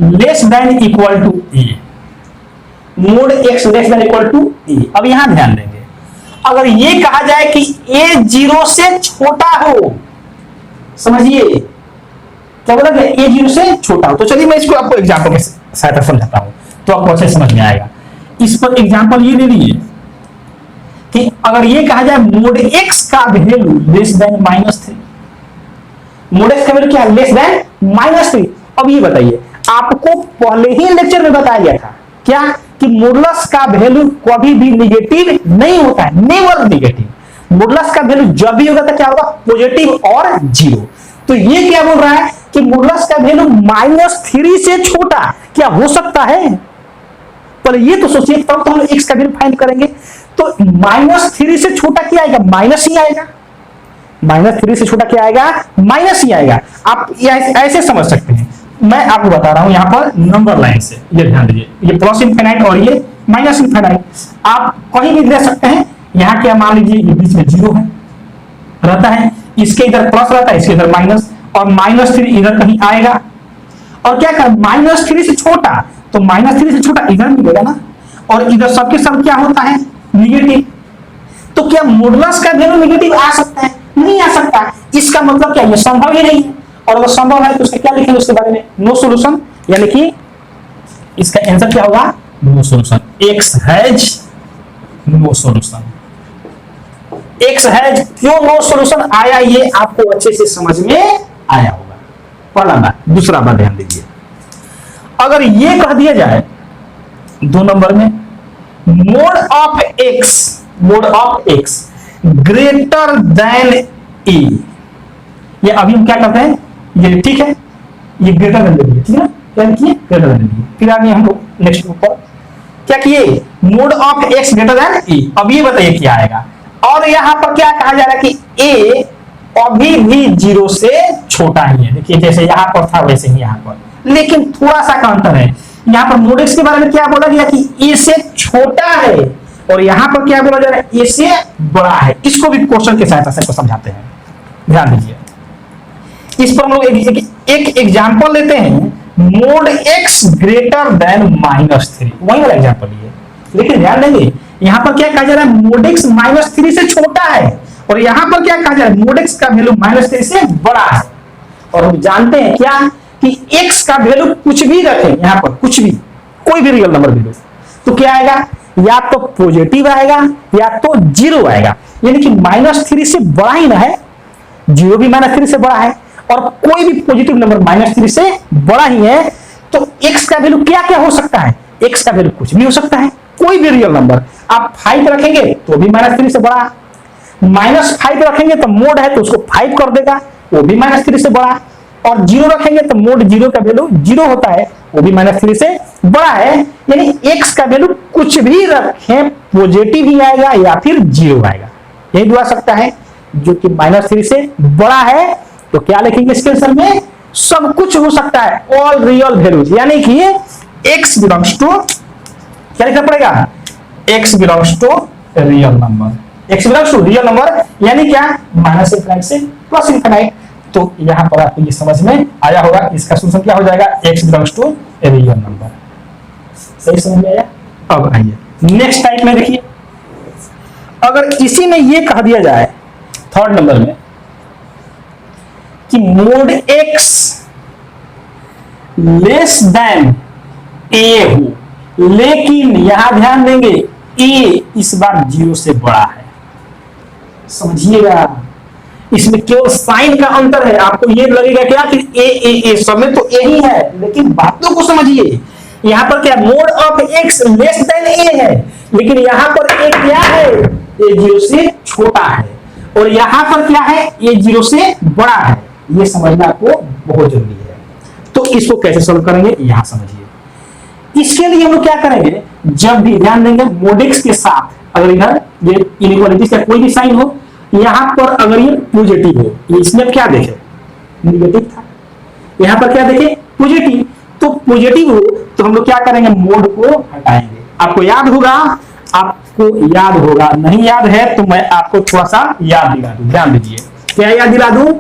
less than equal to A, mod X less than equal to A. अब यहां ध्यान देंगे, अगर ये कहा जाए कि a 0 से छोटा हो, समझिए क्या बोला कि a 0 से छोटा हो। तो चलिए मैं इसको आपको एग्जांपल के सहायता समझाता हूं तो आपको अच्छे समझ में आएगा। इस पर एग्जांपल ये ले लीजिए कि अगर ये कहा जाए मोड x का value less than -3, mode x का वैल्यू क्या है? Less then -3। अब ये बताइए, आपको पहले ही लेक्चर में बताया गया था क्या कि मॉडुलस का वैल्यू कभी भी नेगेटिव नहीं होता है, नेवर नेगेटिव। मॉडुलस का वैल्यू जब भी होगा तो क्या होगा? पॉजिटिव और 0। तो ये क्या बोल रहा है कि मॉडुलस का वैल्यू -3 से छोटा क्या हो सकता है? पहले ये तो सोचिए, तब तो हम x का वैल्यू फाइंड करेंगे। तो -3 से छोटा क्या आएगा? माइनस ही आएगा। -3 से छोटा क्या आएगा? माइनस ही आएगा। आप ऐसे समझ सकते हैं, मैं आपको बता रहा हूं यहां पर नंबर लाइन से। ये ध्यान दीजिए, ये प्लस इनफिनाइट और ये माइनस इनफिनाइट आप कहीं भी दे सकते हैं। यहां क्या मान लीजिए ये बीच में 0 है रहता है, इसके इधर प्लस रहता है, इसके इधर माइनस, और -3 इधर कहीं आएगा। और क्या कर -3 से छोटा, तो -3 से छोटा इधर मिलेगा ना, और इधर सबके सब क्या होता है? निगेटिव। तो क्या मॉडुलस का वैल्यू निगेटिव आ सकता है? नहीं आ सकता। इसका मतलब क्या? ये संभव ही नहीं है। और अगर संभव है तो उसका क्या लिखेंगे उसके बारे में? नो सॉल्यूशन, यानी कि इसका आंसर क्या होगा? No solution. X has no solution. X has क्यों नो सॉल्यूशन आया ये आपको अच्छे से समझ में आया होगा। पहला बात। दूसरा बात ध्यान दीजिए, अगर ये कह दिया जाए 2 नंबर में mod of X greater than A, ये अभी हम क्या करते हैं, ये ठीक है, ये ग्रेटर देन ले, ठीक है ना, क्या किए? ग्रेटर देन ले। फिर आगे हम लोग नेक्स्ट ऊपर क्या किए? Mod of X greater than A. अब ये बताइए क्या आएगा। और यहां पर क्या कहा जा रहा है कि ए अभी भी 0 से छोटा ही है। देखिए जैसे यहां पर था वैसे ही यहां पर, लेकिन थोड़ा सा का अंतर है। यहां पर मोड एक्स के बारे में क्या बोला गया कि ए से छोटा है, और यहां पर क्या बोला जा रहा है? ए से बड़ा है। इसको भी क्वेश्चन के सहायता से समझाते हैं, ध्यान दीजिए। इस पर हम लोग एक एग्जांपल लेते हैं, मोड एक्स ग्रेटर देन -3, वही वाला एग्जांपल लिए। लेकिन ध्यान देंगे यहां पर क्या कहा जा रहा है? मोड एक्स -3 से छोटा है, और यहां पर क्या कहा जा रहा है? मोड एक्स का वैल्यू -3 से बड़ा है। और हम जानते हैं क्या कि x का वैल्यू कुछ भी रखें, यहां पर कुछ भी, कोई भी रियल नंबर वैल्यू, तो क्या आएगा? या तो पॉजिटिव आएगा या तो 0 आएगा। यानी कि -3 से बड़ा ही ना है, 0 भी -3 से बड़ा है, और कोई भी पॉजिटिव नंबर -3 से बड़ा ही है। तो x का वैल्यू क्या क्या हो सकता है? x का वैल्यू कुछ भी हो सकता है, कोई भी रियल नंबर। आप 5 रखेंगे तो भी -3 से बड़ा, -5 रखेंगे तो मोड है तो उसको 5 कर देगा, वो भी -3 से बड़ा, और 0 रखेंगे तो मोड 0 का वैल्यू 0 होता है, वो भी -3 से बड़ा है। यानी x का वैल्यू कुछ भी रखें पॉजिटिव ही आएगा या फिर 0 आएगा, यही भी आ सकता है। जो कि -3 से बड़ा है तो क्या लिखेंगे इसके आंसर में? सब कुछ हो सकता है, ऑल रियल वैल्यूज। यानी कि x बिलोंग्स टू क्या लिखना पड़ेगा? x belongs to real number, x belongs to real number, यानी क्या? -∞ से +∞। तो यहां पर आपको ये समझ में आया होगा, इसका सॉल्यूशन क्या हो जाएगा? x belongs to real number. सही समझ में आया? अब आइए नेक्स्ट टाइप में देखिए, अगर इसी में ये कह दिया जाए 3rd नंबर में कि मोड एक्स लेस देन ए हो, लेकिन यहां ध्यान देंगे ए इस बार 0 से बड़ा है। समझिएगा, इसमें केवल साइन का अंतर है। आपको ये लगेगा क्या कि ए सब में तो ए ही है, लेकिन बातों को समझिए। यहां पर क्या mod of X less than A है, लेकिन यहां पर ए क्या है, ए 0 से छोटा है, और यहां पर क्या है, ए 0 से बड़ा है। ये समझना आपको बहुत जरूरी है। तो इसको कैसे सॉल्व करेंगे यहां समझिए। इसके लिए हम लोग क्या करेंगे, जब भी ध्यान देंगे मोड एक्स के साथ अगर इधर ये इनइक्वालिटी का कोई भी साइन हो, यहां पर अगर ये पॉजिटिव हो, इसमें क्या देखे नेगेटिव था, यहां पर क्या देखे पॉजिटिव, तो पॉजिटिव हो तो हम लोग क्या करेंगे, मोड को हटाएंगे। आपको याद होगा, आपको याद होगा, नहीं याद है तो मैं आपको थोड़ा सा याद दिला दूं। ध्यान दीजिए, क्या याद दिला दूं,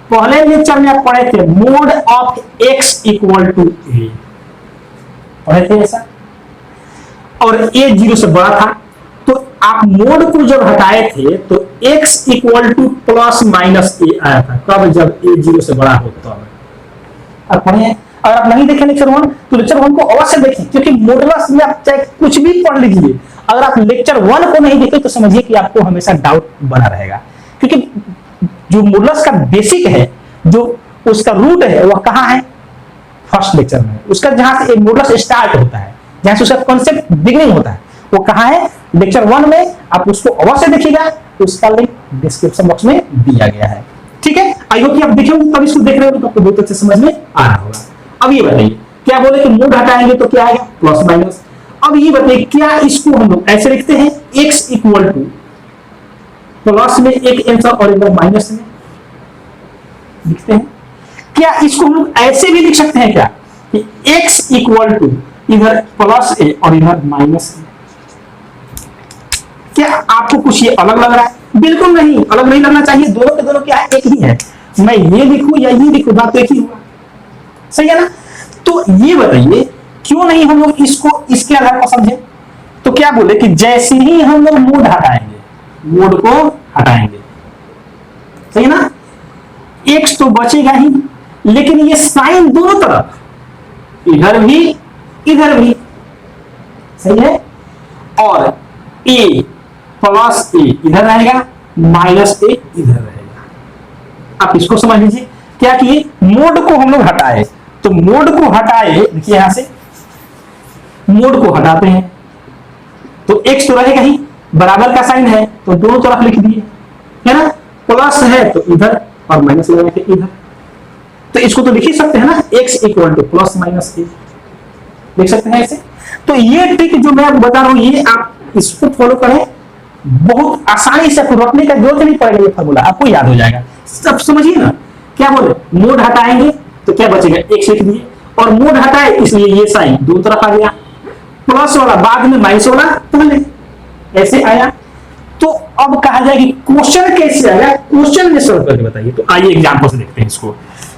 पहले लेक्चर में आप पढ़े थे mod of X equal to A, पढ़े थे ऐसा, और ए 0 से बड़ा था। तो आप मोड को जब हटाए थे तो x equal to plus minus A आया था। कब, जब ए 0 से बड़ा हो तब। अब पढ़े, अगर आप नहीं देखें लेक्चर 1 तो लेक्चर 1 को अवश्य देखें, क्योंकि मॉडुलस में आप चाहे कुछ भी पढ़ लीजिए, अगर आप लेक्चर 1 को नहीं देखें तो समझिए कि आपको हमेशा डाउट बना रहेगा। क्योंकि जो मॉडुलस का बेसिक है, जो उसका रूट है, वह कहां है, फर्स्ट लेक्चर में। उसका जहां से मॉडुलस स्टार्ट होता है, जहां से उसका कॉन्सेप्ट बिगिनिंग होता है, वो कहां है, लेक्चर 1 में। आप उसको अवश्य देखिएगा, उसका लिंक डिस्क्रिप्शन बॉक्स में दिया गया है। ठीक है, आई होप कि आप देखेंगे तब इसको देख रहे हो तो आपको बहुत अच्छे समझ में आ रहा होगा। अब ये बताइए, क्या बोले कि मोड हटाएंगे तो क्या आएगा, प्लस माइनस। अब ये बताइए, क्या इसको हम लोग ऐसे लिखते हैं, x इक्वल टू प्लस में एक आंसर और एक माइनस में लिखते हैं। क्या इसको हम लोग ऐसे भी लिख सकते हैं क्या, कि x इक्वल टू इधर प्लस ए और इधर माइनस ए। क्या आपको कुछ ये अलग लग रहा है, बिल्कुल नहीं, अलग नहीं लगना चाहिए। दोनों के दोनों क्या है, एक ही है। मैं ये लिखूं या ये लिखूं, बात तो एक ही होगा, सही है ना। तो ये बताइए, क्यों नहीं हम लोग इसको इसके आधार पर समझे। तो क्या बोले कि जैसे ही हम लोग मोड हटाएंगे, मोड को हटाएंगे, सही है ना, एक्स तो बचेगा ही, लेकिन ये साइन दोनों तरफ, इधर भी इधर भी, सही है, और ए प्लस ए इधर रहेगा, माइनस ए इधर रहेगा। आप इसको समझ लीजिए, क्या कि मोड को हम लोग हटाए, तो मोड को हटाए, देखिए यहां से मोड को हटाते हैं तो एक्स तो रहेगा ही, बराबर का साइन है तो दोनों तरफ लिख दिए, है ना, प्लस है तो इधर और माइनस लगा के इधर। तो इसको तो लिख ही सकते हैं ना, X equal to plus minus A, लिख सकते हैं ऐसे। तो ये ट्रिक जो मैं आपको बता रहा हूं, ये आप इसको फॉलो करें, बहुत आसानी से, आपको रखने का जरूरत नहीं पड़ेगा, ये फॉर्मूला आपको याद हो जाएगा। सब समझिए ना, क्या बोले, मोड हटाएंगे तो क्या बचेगा, एक्स लिख दिए, और मोड हटाए इसलिए ये साइन दो तरफ आ गया, प्लस वाला बाद में माइनस वाला पहले, ऐसे आया। तो अब कहा जाए कि क्वेश्चन कैसे आया, क्वेश्चन में सॉल्व करके बताइए। तो आइए एग्जांपल से देखते हैं इसको।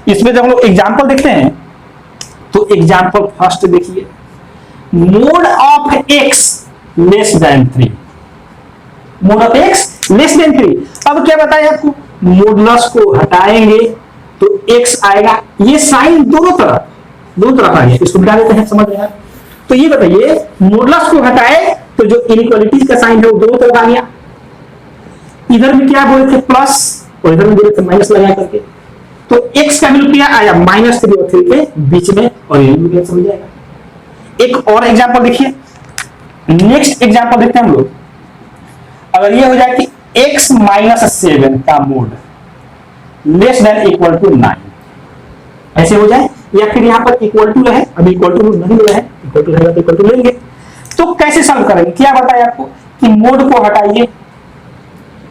इसमें जब हम लोग एग्जांपल देखते हैं तो एग्जांपल फर्स्ट देखिए, mod of X less then 3, mode of X less then 3। अब क्या बताया आपको, मोडुलस को हटाएंगे तो x आएगा, ये साइन दोनों तरफ आ गया, इसको मिटा देते हैं, समझ रहे हैं। तो ये बताइए, मोडुलस को हटाए तो जो इनइक्वालिटीज का साइन है वो दोनों तरफ आ गया। इधर में क्या बोले थे, प्लस, और इधर में बोले थे माइनस लगा करके, तो x का वैल्यू क्या आया, -3 और 3 के बीच में, और ये भी समझ जाएगा। एक और एग्जांपल देखिए, नेक्स्ट एग्जांपल देखते हैं हम लोग। अगर ये हो जाए कि x -7 का mod less than equal to 9, ऐसे हो जाए, या फिर यहां पर इक्वल टू रहे, अभी इक्वल टू नहीं रहा है, इक्वल टू रहेगा तो इक्वल टू लेंगे। तो कैसे सॉल्व करेंगे, क्या बताया आपको कि मोड को हटाइए,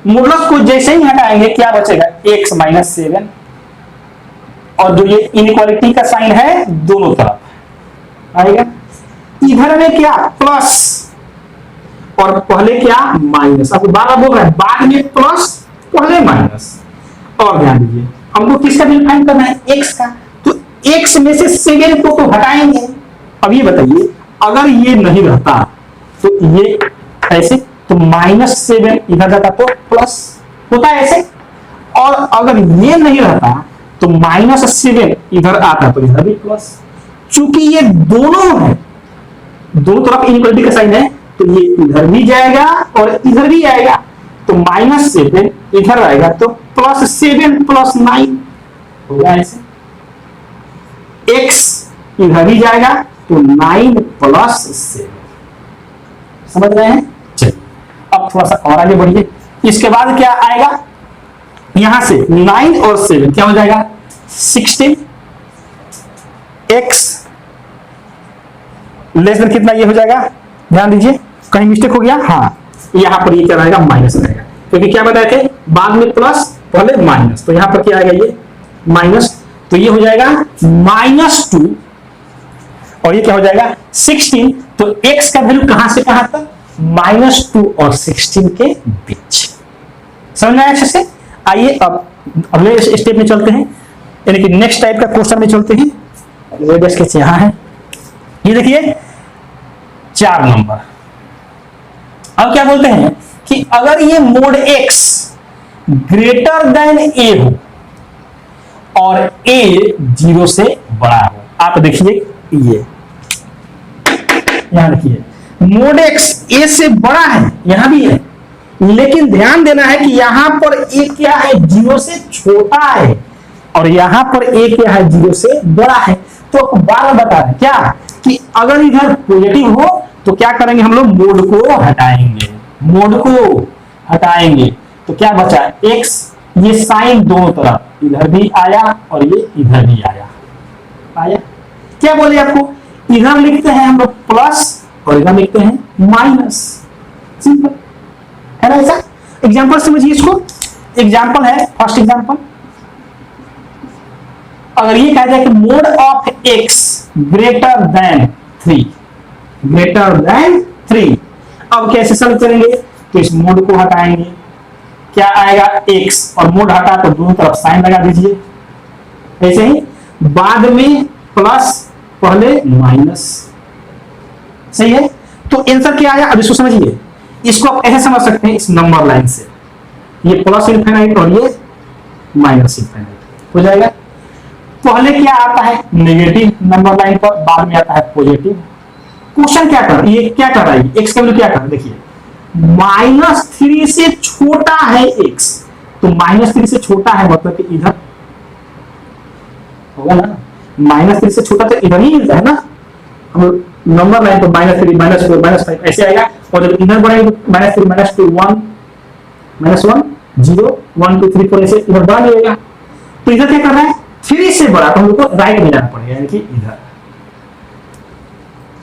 मोडुलस को जैसे ही हटाएंगे क्या बचेगा, x -7, और जो ये इनइक्वालिटी का साइन है दोनों तरफ आएगा। इधर में क्या, प्लस, और पहले क्या, माइनस। आपको बार बोल रहा है, बाद में प्लस पहले माइनस। और ध्यान दीजिए, हमको किसका वैल्यू फाइंड करना है, x का, तो x में से 7 को तो हटाएंगे। अब ये बताइए, अगर ये नहीं रहता तो ये ऐसे, तो -7 इधर जाता तो प्लस होता है ऐसे, और अगर ये नहीं रहता तो -7 इधर आता तो इधर भी प्लस। चूंकि ये दोनों है, दोनों तरफ इनइक्वालिटी का साइन है, तो ये इधर भी जाएगा और इधर भी आएगा, तो -7 इधर आएगा तो +7 + 9 होगा ऐसे। x इधर भी जाएगा तो 9 + 7। समझ रहे हैं? चलिए अब थोड़ा सा और आगे बढ़िए। इसके बाद क्या आएगा, यहां से 9 और 7 क्या हो जाएगा 16। x लेस देन कितना ये हो जाएगा, ध्यान दीजिए कहीं मिस्टेक हो गया, हाँ यहां पर ये क्या रहेगा माइनस रहेगा, क्योंकि क्या बताए थे बाद में प्लस पहले माइनस, तो यहां पर क्या आएगा ये माइनस, तो ये हो जाएगा -2 और ये क्या हो जाएगा 16। तो x का वैल्यू कहां से कहां तक, -2 और 16 के बीच। समझ में आया अच्छे से? आइए अब अगले स्टेप में चलते हैं, यानी कि नेक्स्ट टाइप का क्वेश्चन में चलते हैं। रेडियस कैसे यहां है, ये देखिए 4 नंबर। अब क्या बोलते हैं कि अगर ये mode x greater then a हो और a 0 से बड़ा हो, आप देखिए ये यहां देखिए मोड x a से बड़ा है, यहां भी है, लेकिन ध्यान देना है कि यहां पर a क्या है 0 से छोटा है और यहां पर a क्या है 0 से बड़ा है। तो बार बता रहे हैं क्या कि अगर इधर पॉजिटिव हो तो क्या करेंगे हम लोग मोड को हटाएंगे, मोड को हटाएंगे तो क्या बचा x, ये साइन दोनों तरफ इधर भी आया और ये इधर भी आया। क्या बोले आपको, इधर लिखते हैं हम लोग प्लस और इधर लिखते हैं माइनस, सिंपल है ना। ऐसा एग्जांपल समझिए इसको, एग्जांपल है फर्स्ट एग्जांपल, अगर ये कह जाए कि mod of x greater then 3, greater then 3, अब कैसे सॉल्व करेंगे, तो इस मोड को हटाएंगे, क्या आएगा x और मोड हटा तो दोनों तरफ साइन लगा दीजिए, ऐसे ही बाद में प्लस पहले माइनस, सही है। तो आंसर क्या आया, अब इसको समझिए, इसको आप ऐसे समझ सकते हैं इस नंबर लाइन से, ये प्लस इनफिनिट और ये माइनस इनफिनिट हो जाएगा। पहले क्या आता है नेगेटिव नंबर लाइन पर, बाद में आता है पॉजिटिव। क्वेश्चन क्या कर, ये क्या कर रहा है, x का वैल्यू क्या कर, देखिए -3 से छोटा है x, तो -3 से छोटा है मतलब कि इधर होगा ना, -3 से छोटा तो इधर ही मिलता है ना, हम नंबर लाइन पर -3 -4 -5 ऐसे आएगा, और जब इधर बढ़ेगा -3 -2 1 -1 0 1 2 3 4 ऐसे इधर बढ़ा जाएगा। तो इधर क्या कर रहा है 3 से बड़ा, तो हमको राइट में जाना पड़ेगा, यानी कि इधर,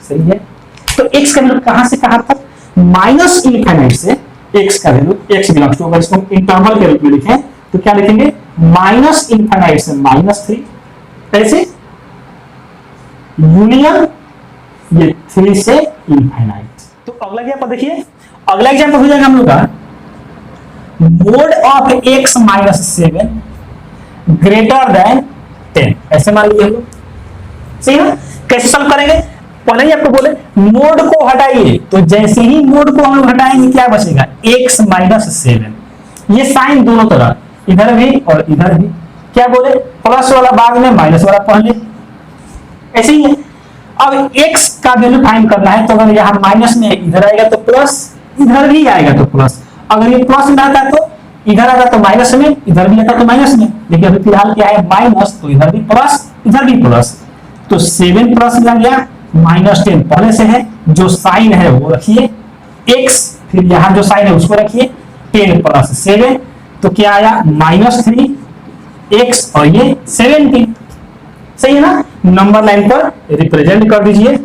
सही है। तो x का वैल्यू कहां से कहां तक, माइनस इनफिनिट से x का वैल्यू, x बिलोंग्स टू, अगर इसको इंटरवल के रूप में लिखें तो क्या लिखेंगे माइनस इनफिनिट से -3, ऐसे यूनियन ये 3 से इनफिनिट। तो अगला एग्जांपल देखिए, अगला एग्जांपल हो जाएगा हम लोग का mode of x -7 greater then 10, ऐसे मान लीजिए हम लोग, सही है। कैसे सॉल्व करेंगे, पहले ही आपको बोले मोड को हटाइए, तो जैसे ही मोड को हम लोग हटाएंगे क्या बचेगा x -7, ये साइन दोनों तरफ इधर भी और इधर भी, क्या बोले प्लस वाला बाद में माइनस वाला पहले, ऐसे ही है। अब x का वैल्यू फाइंड करना है, तो अगर यहाँ माइनस में इधर आएगा तो प्लस, इधर भी आएगा तो प्लस, अगर ये प्लस में आता तो इधर आता तो माइनस में, इधर भी आता तो माइनस में, देखिए अभी फिलहाल क्या है माइनस, तो इधर भी प्लस इधर भी प्लस, तो 7 प्लस लग गया -10 पहले से है, जो साइन है वो रखिए x, फिर यहां जो साइन है उसको रखिए 10 + 7, तो क्या आया -3 x और ये 17, सही है ना। नंबर लाइन पर रिप्रेजेंट कर दीजिए,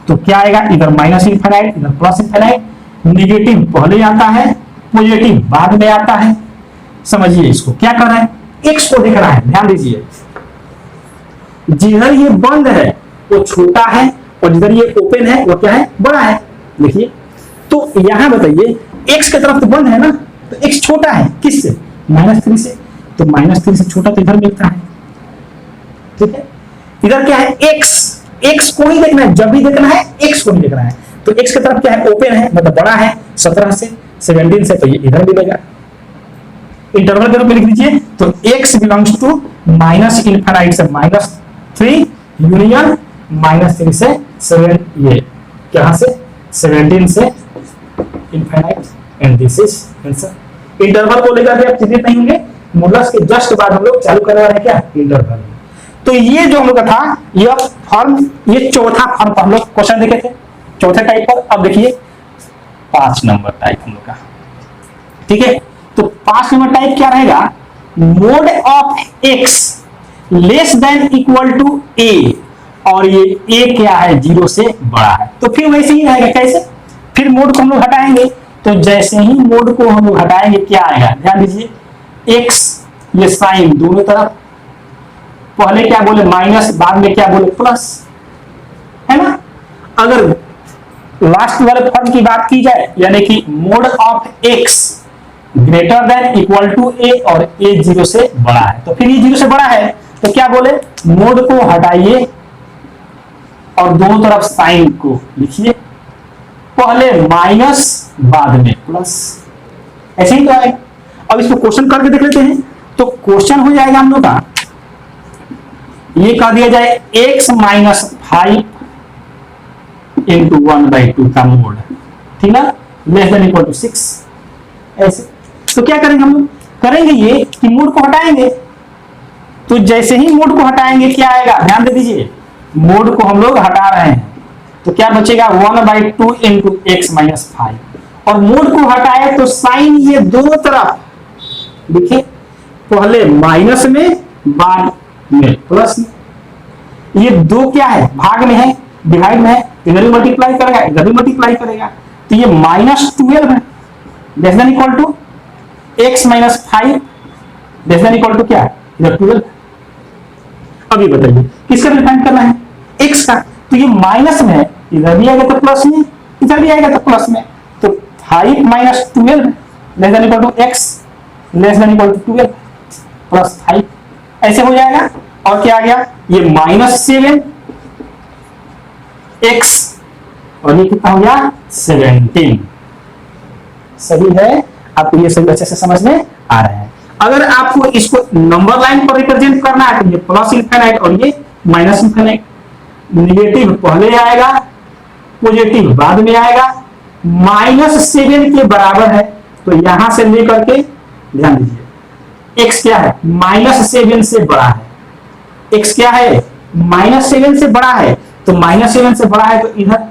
तो क्या आएगा इधर माइनस इनफिनिट इधर प्लस इनफिनिट, नेगेटिव पहले आता है पॉजिटिव बाद में आता है। समझिए इसको क्या कर रहा है, x को देख रहा है, ध्यान दीजिए जिधर ये बंद है वो छोटा है और जिधर ये ओपन है वो क्या है बड़ा है। देखिए तो यहां बताइए x की तरफ तो बंद है ना, तो x छोटा है किससे -3 से, तो -3 से छोटा तो इधर मिलता है, ठीक है। इधर क्या है x को ही देखना है, जब भी देखना है x को ही देखना है, तो x की तरफ क्या है ओपन है मतलब बड़ा है 17 से 17 से, तो ये इधर मिलेगा इंटरवल के रूप में लिख दीजिए, तो x belongs to minus infinite से -3 यूनियन -3 से 7, ये कहां से 17 से infinite, and this is answer. Interval को लेकर के आप चिंतित नहीं होंगे, मॉडुलस के जस्ट बाद हम लोग चालू करने वाले हैं क्या, इंटरवल। तो ये जो हम लोग का था, यह फॉर्म, ये चौथा फॉर्म पर हम लोग क्वेश्चन देखे थे, चौथे टाइप पर। अब देखिए 5 नंबर टाइप हम लोग का, ठीक है। तो 5 नंबर टाइप क्या रहेगा, mod of x less than equal to a, और ये a क्या है, 0 से बड़ा है। तो फिर वैसे ही रहेगा, कैसे, फिर मोड को हम लोग हटाएंगे, तो जैसे ही मोड को हम लोग हटाएंगे क्या आएगा, ध्यान दीजिए, x ये साइन दोनों तरफ, पहले क्या बोले माइनस, बाद में क्या बोले प्लस, है ना। अगर लास्ट वाले फॉर्म की बात की जाए, यानी कि mod of x greater than equal to a और a 0 से बड़ा है, तो फिर ये 0 से बड़ा है, तो क्या बोले, मोड को हटाइए और दोनों तरफ साइन को लिखिए, पहले माइनस बाद में प्लस, ऐसे ही तो आएगा। अब इसको क्वेश्चन करके देख लेते हैं। तो क्वेश्चन हो जाएगा हम लोग का, ये कह दिया जाए x माइनस 5 इंटू 1/2 का मोड, ठीक ना, लेस देन इक्वल टू 6, ऐसे। तो क्या करेंगे हम लोग, करेंगे ये कि मोड को हटाएंगे, तो जैसे ही मोड को हटाएंगे क्या आएगा, ध्यान दे दीजिए, मोड को हम लोग हटा रहे हैं, तो क्या बचेगा 1/2 इंटू x माइनस 5, और मोड को हटाए तो साइन ये दोनों तरफ देखिए, पहले माइनस में बाद में प्लस में, ये दो क्या है, भाग में है, डिवाइड में है, इधर भी मल्टीप्लाई करेगा, इधर भी मल्टीप्लाई करेगा, तो ये -12 है, less than equal to x minus 5 less than equal to क्या है, इधर 12। अब ये बताइए किसका डिफाइन करना है, x का, तो ये माइनस में है, इधर भी आएगा तो प्लस में, इधर भी आएगा तो प्लस में, तो 5 minus 12 less than equal to x less than equal to 12 plus 5, ऐसे हो जाएगा। और क्या आ गया, ये -7 x और ये कितना हो गया 17, सही है, आपको ये सभी अच्छे से समझ में आ रहा है। अगर आपको इसको नंबर लाइन पर रिप्रेजेंट करना है, तो ये प्लस इनफिनिट और ये माइनस इनफिनिट, निगेटिव पहले आएगा, पॉजिटिव बाद में आएगा, -7 के बराबर है, तो यहां से लेकर के ध्यान दीजिए, x क्या है, -7 से बड़ा है, x क्या है, -7 से बड़ा है, तो -7 से बड़ा है तो इधर,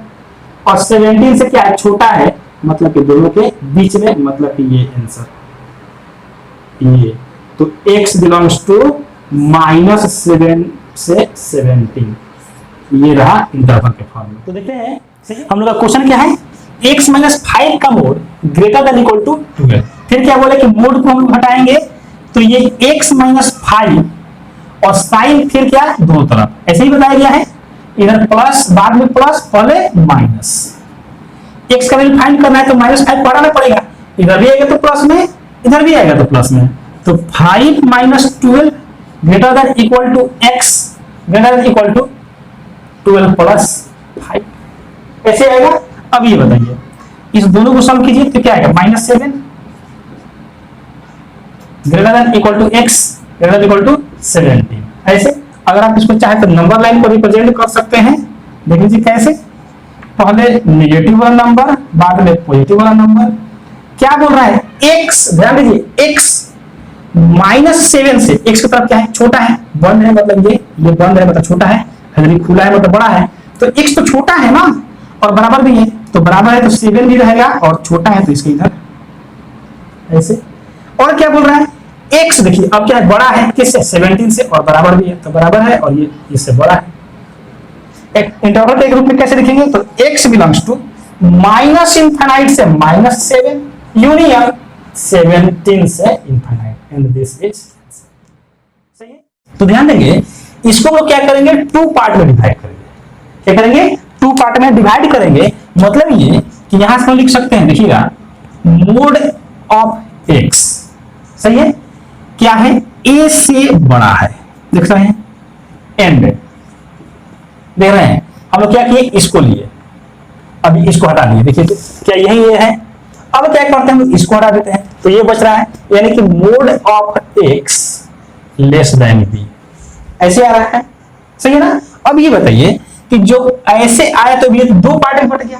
और 17 से क्या है, छोटा है, मतलब कि दोनों के बीच में, मतलब कि ये आंसर ये, तो x बिलोंग्स टू -7 से 17, ये रहा इंटरवल के फॉर्म में। तो देखते हैं हम लोग का क्वेश्चन क्या है, x माइनस 5 का mod greater than equal to 12, फिर क्या बोले कि मोड को हम लोग हटाएंगे, तो ये x माइनस 5 और साइन फिर क्या, दोनों तरफ, ऐसे ही बताया गया है, इधर प्लस बाद में प्लस, पहले माइनस, x का वैल्यू फाइंड करना है तो -5 बढ़ाना पड़ेगा, इधर भी आएगा तो प्लस में, इधर भी आएगा तो प्लस में, तो 5 minus 12 greater than equal to x greater than equal to 12 plus 5, कैसे आएगा। अब ये बताइए, इस दोनों को सॉल्व कीजिए तो क्या आएगा, -7 greater than equal to x greater than equal to 17, ऐसे। अगर आप इसको चाहे तो नंबर लाइन को रिप्रेजेंट कर सकते हैं, देख लीजिए कैसे, पहले नेगेटिव वाला नंबर बाद में पॉजिटिव वाला नंबर, क्या बोल रहा है, x, ध्यान दीजिए, x -7 से, x की तरफ क्या है, छोटा है, बंद है, मतलब ये बंद है मतलब छोटा है, यदि खुला है मतलब बड़ा है, तो x तो छोटा है ना, और बराबर भी है, तो बराबर है तो 7 भी रहेगा, और छोटा है तो इसके इधर ऐसे। और क्या बोल रहा है, x देखिए अब क्या है, बड़ा है किससे, 17 से, और बराबर भी है, तो बराबर है, और ये इससे बड़ा है। एक इंटरवल के ग्रुप में कैसे लिखेंगे, तो x belongs to minus infinite से -7 यूनियन 17 से इनफिनिट, एंड दिस इज सही है। तो ध्यान देंगे, इसको हम क्या करेंगे, 2 पार्ट में डिवाइड करेंगे, क्या करेंगे, 2 पार्ट में डिवाइड करेंगे, मतलब ये कि यहां से हम लिख सकते हैं, देखिएगा, मोड ऑफ x, सही है, क्या है, a से बड़ा है, देख रहे हैं, एंड देख रहे हैं, हम लोग क्या किए, इसको लिए, अभी इसको हटा दिए, देखिए क्या यही ये है। अब क्या करते हैं, हम इसको हटा देते हैं तो ये बच रहा है, यानी कि mod of x less then b, ऐसे आ रहा है, सही है ना। अब ये बताइए कि जो ऐसे आया तो ये दो पार्ट में बट गया,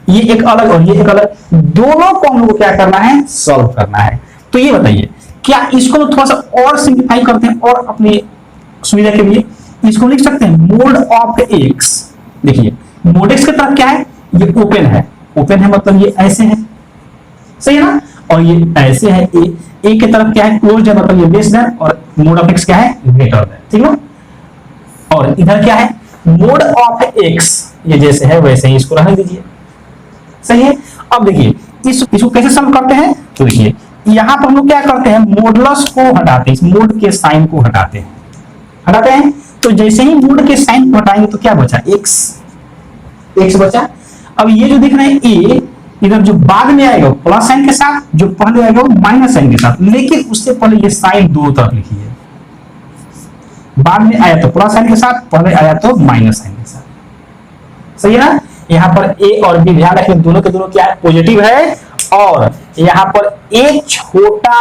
ये एक अलग और ये एक अलग, दोनों को हम लोग को क्या करना है, सॉल्व करना है। तो ये बताइए क्या इसको थोड़ा सा और सिंप्लीफाई करते हैं और अपनी सुविधा के लिए इसको लिख सकते हैं मोड ऑफ x। देखिए मोड x की तरफ क्या है, ये ओपन है, ओपन है मतलब ये ऐसे है, सही है ना, और ये ऐसे है ए की तरफ क्या है, क्लोज्ड है मतलब ये लेस देन, और मोड ऑफ x क्या है, ग्रेटर देन, ठीक है। और इधर क्या है, मोड ऑफ x ये जैसे है वैसे ही इसको रहने दीजिए, सही है। अब देखिए इसको कैसे सम करते हैं, तो देखिए यहां पर हम लोग क्या करते हैं, मोडलस को हटाते हैं, इस मोड के साइन को हटाते हैं, तो जैसे ही मोड के साइन को हटाएंगे तो क्या बचा, x बचा। अब ये जो दिख रहा है a, इधर जो बाद में आएगा प्लस साइन के साथ, जो पहले आएगा वो माइनस साइन के साथ, लेकिन उससे पहले ये साइन दो तरफ लिखिए, बाद में आया तो प्लस साइन के साथ, पहले आया तो माइनस साइन के साथ, सही है ना। यहाँ पर a और b ध्यान रखें दोनों के दोनों क्या है, पॉजिटिव है, और यहाँ पर a छोटा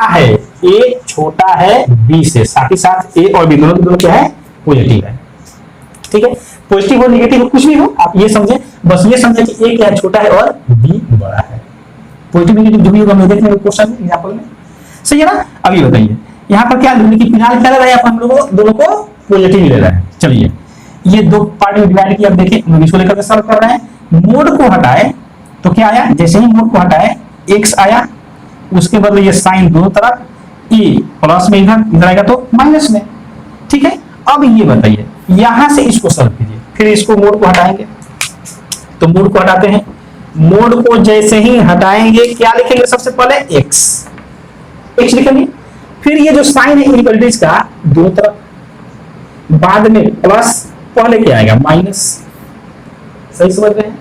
है b से, साथ ही साथ a और b दोनों के दोनों क्या है, पॉजिटिव है, ठीक है। पॉजिटिव हो नेगेटिव कुछ भी हो आप ये समझे, बस ये समझे कि a क्या है, छोटा है और b बड़ा है, पॉजिटिव नेगेटिव जो भी होगा हम देखने में क्वेश्चन में एग्जांपल में, सही है ना। अब ये बताइए यहाँ पर क्या लिखने की फिलहाल क्या ले रहा है, हम लोग दोनों को पॉजिटिव ले रहा है। चलिए ये दो पार्ट में डिवाइड किया, अब देखिए हम इसको लेकर सॉल्व कर रहे हैं, मोड को हटाए तो क्या आया, जैसे ही मोड को हटाए x आया, उसके बदले ये साइन दोनों तरफ, e प्लस में इधर आएगा तो माइनस में, ठीक है। अब ये बताइए यहां से इसको सॉल्व कीजिए, फिर इसको मोड को हटाएंगे, तो मोड को हटाते हैं, मोड को जैसे ही हटाएंगे क्या लिखेंगे, सबसे पहले x लिखेंगे, फिर ये जो साइन है इनइक्वालिटीज का दोनों तरफ, बाद में प्लस, पहले क्या आएगा माइनस, सही समझ रहे हैं।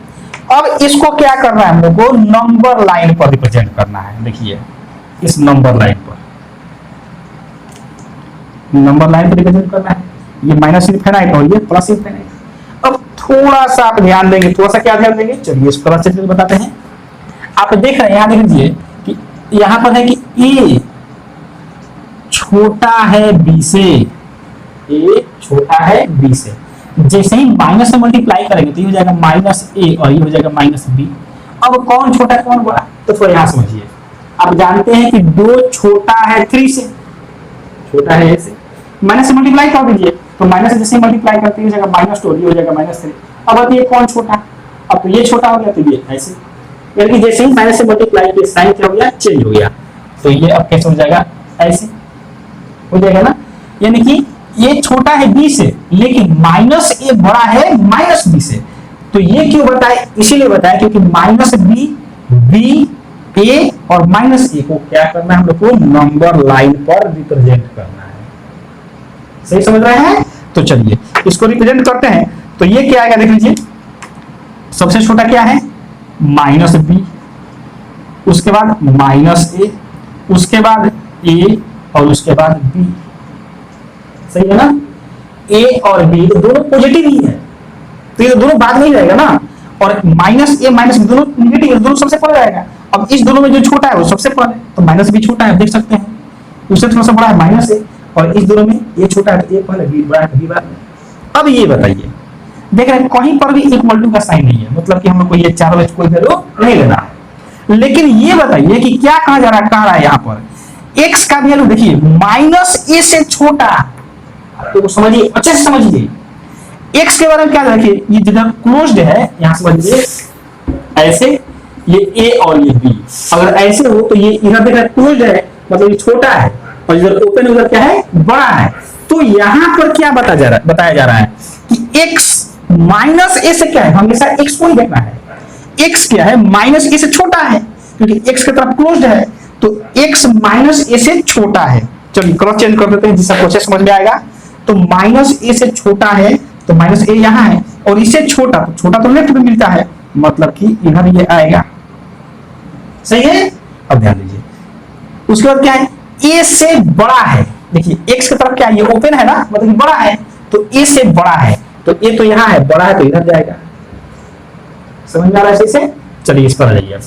अब इसको क्या करना है, हम लोग को नंबर लाइन पर रिप्रेजेंट करना है। देखिए इस नंबर लाइन पर रिप्रेजेंट करना है, ये माइनस इनफिनिट और ये प्लस इनफिनिट। अब थोड़ा सा आप ध्यान देंगे, थोड़ा सा क्या ध्यान देंगे, चलिए इसको अच्छे से बताते हैं। आप देख रहे हैं, यहां देख लीजिए कि यहां पर है कि a छोटा है b से, a छोटा है b से, जैसे ही माइनस से मल्टीप्लाई करेंगे तो ये हो जाएगा माइनस a और ये हो जाएगा माइनस b। अब कौन छोटा है कौन बड़ा, तो थोड़ा यहां समझिए, आप जानते हैं कि 2 छोटा है 3 से, छोटा है a से, माइनस से मल्टीप्लाई कर दीजिए तो माइनस से जैसे मल्टीप्लाई करते हो जाएगा -2, ये हो जाएगा -3। अब ये कौन छोटा, अब तो ये छोटा हो गया तो ये ऐसे, यानी कि जैसे ही माइनस से मल्टीप्लाई किया साइन क्या हो गया, चेंज हो गया, तो ये अब कैसे हो जाएगा, ऐसे हो जाएगा ना। यानी कि ये छोटा है b से, लेकिन माइनस a बड़ा है माइनस b से, तो ये क्यों बताए, इसीलिए बताया क्योंकि माइनस b a और माइनस a को क्या करना है, हम लोग को नंबर लाइन पर रिप्रेजेंट करना है, सही समझ रहे हैं। तो चलिए इसको रिप्रेजेंट करते हैं, तो ये क्या आएगा देख लीजिए, सबसे छोटा क्या है -b, उसके बाद -a, उसके बाद a और उसके बाद b, सही है ना। a और b तो दोनों पॉजिटिव ही है, तो ये दोनों बाद में ही रहेगा ना, और -a -b दोनों नेगेटिव, दोनों सबसे पहले रहेगा। अब इस दोनों में जो छोटा है वो सबसे पहले, तो -b छोटा है, देख सकते हैं, उससे थोड़ा सा बड़ा है -a, और इस दोनों में ये छोटा है तो a पहले, b बड़ा है b बाद में। अब ये बताइए, देख रहे हैं कहीं पर भी इक्वल टू का साइन नहीं है, मतलब कि हम लोग को ये चारों कोई वैल्यू नहीं लेना है। लेकिन ये बताइए कि क्या कहा जा रहा है, कह रहा है यहाँ पर x का वैल्यू देखिए -a से छोटा, तो समझिए अच्छे से समझिए, x के बारे में क्या देखिए, ये जिधर क्लोज्ड है यहां समझिए ऐसे, ये a और ये b, अगर ऐसे हो तो ये इधर देखा क्लोज्ड है मतलब ये छोटा है, और इधर ओपन है उधर क्या है, बड़ा है। तो यहां पर क्या बताया जा रहा है कि x -a से क्या है, हमेशा x को ही देखना है, x क्या है -a से छोटा है, क्योंकि x की तरफ क्लोज्ड है, तो x -a से छोटा है। चलिए क्रॉस चेंज कर देते हैं जिससे प्रोसेस समझ में आएगा। तो -a से छोटा है तो -a यहाँ है, और इससे छोटा तो लेफ्ट में मिलता है, मतलब कि इधर ये आएगा, सही है। अब ध्यान दीजिए, उसके बाद क्या है, a से बड़ा है, देखिए x की तरफ क्या है, ये ओपन है ना, मतलब बड़ा है, तो a से बड़ा है, तो a तो यहाँ है, बड़ा है तो इधर जाएगा, समझ में आ रहा है इसे। चलिए इस पर आ जाइए,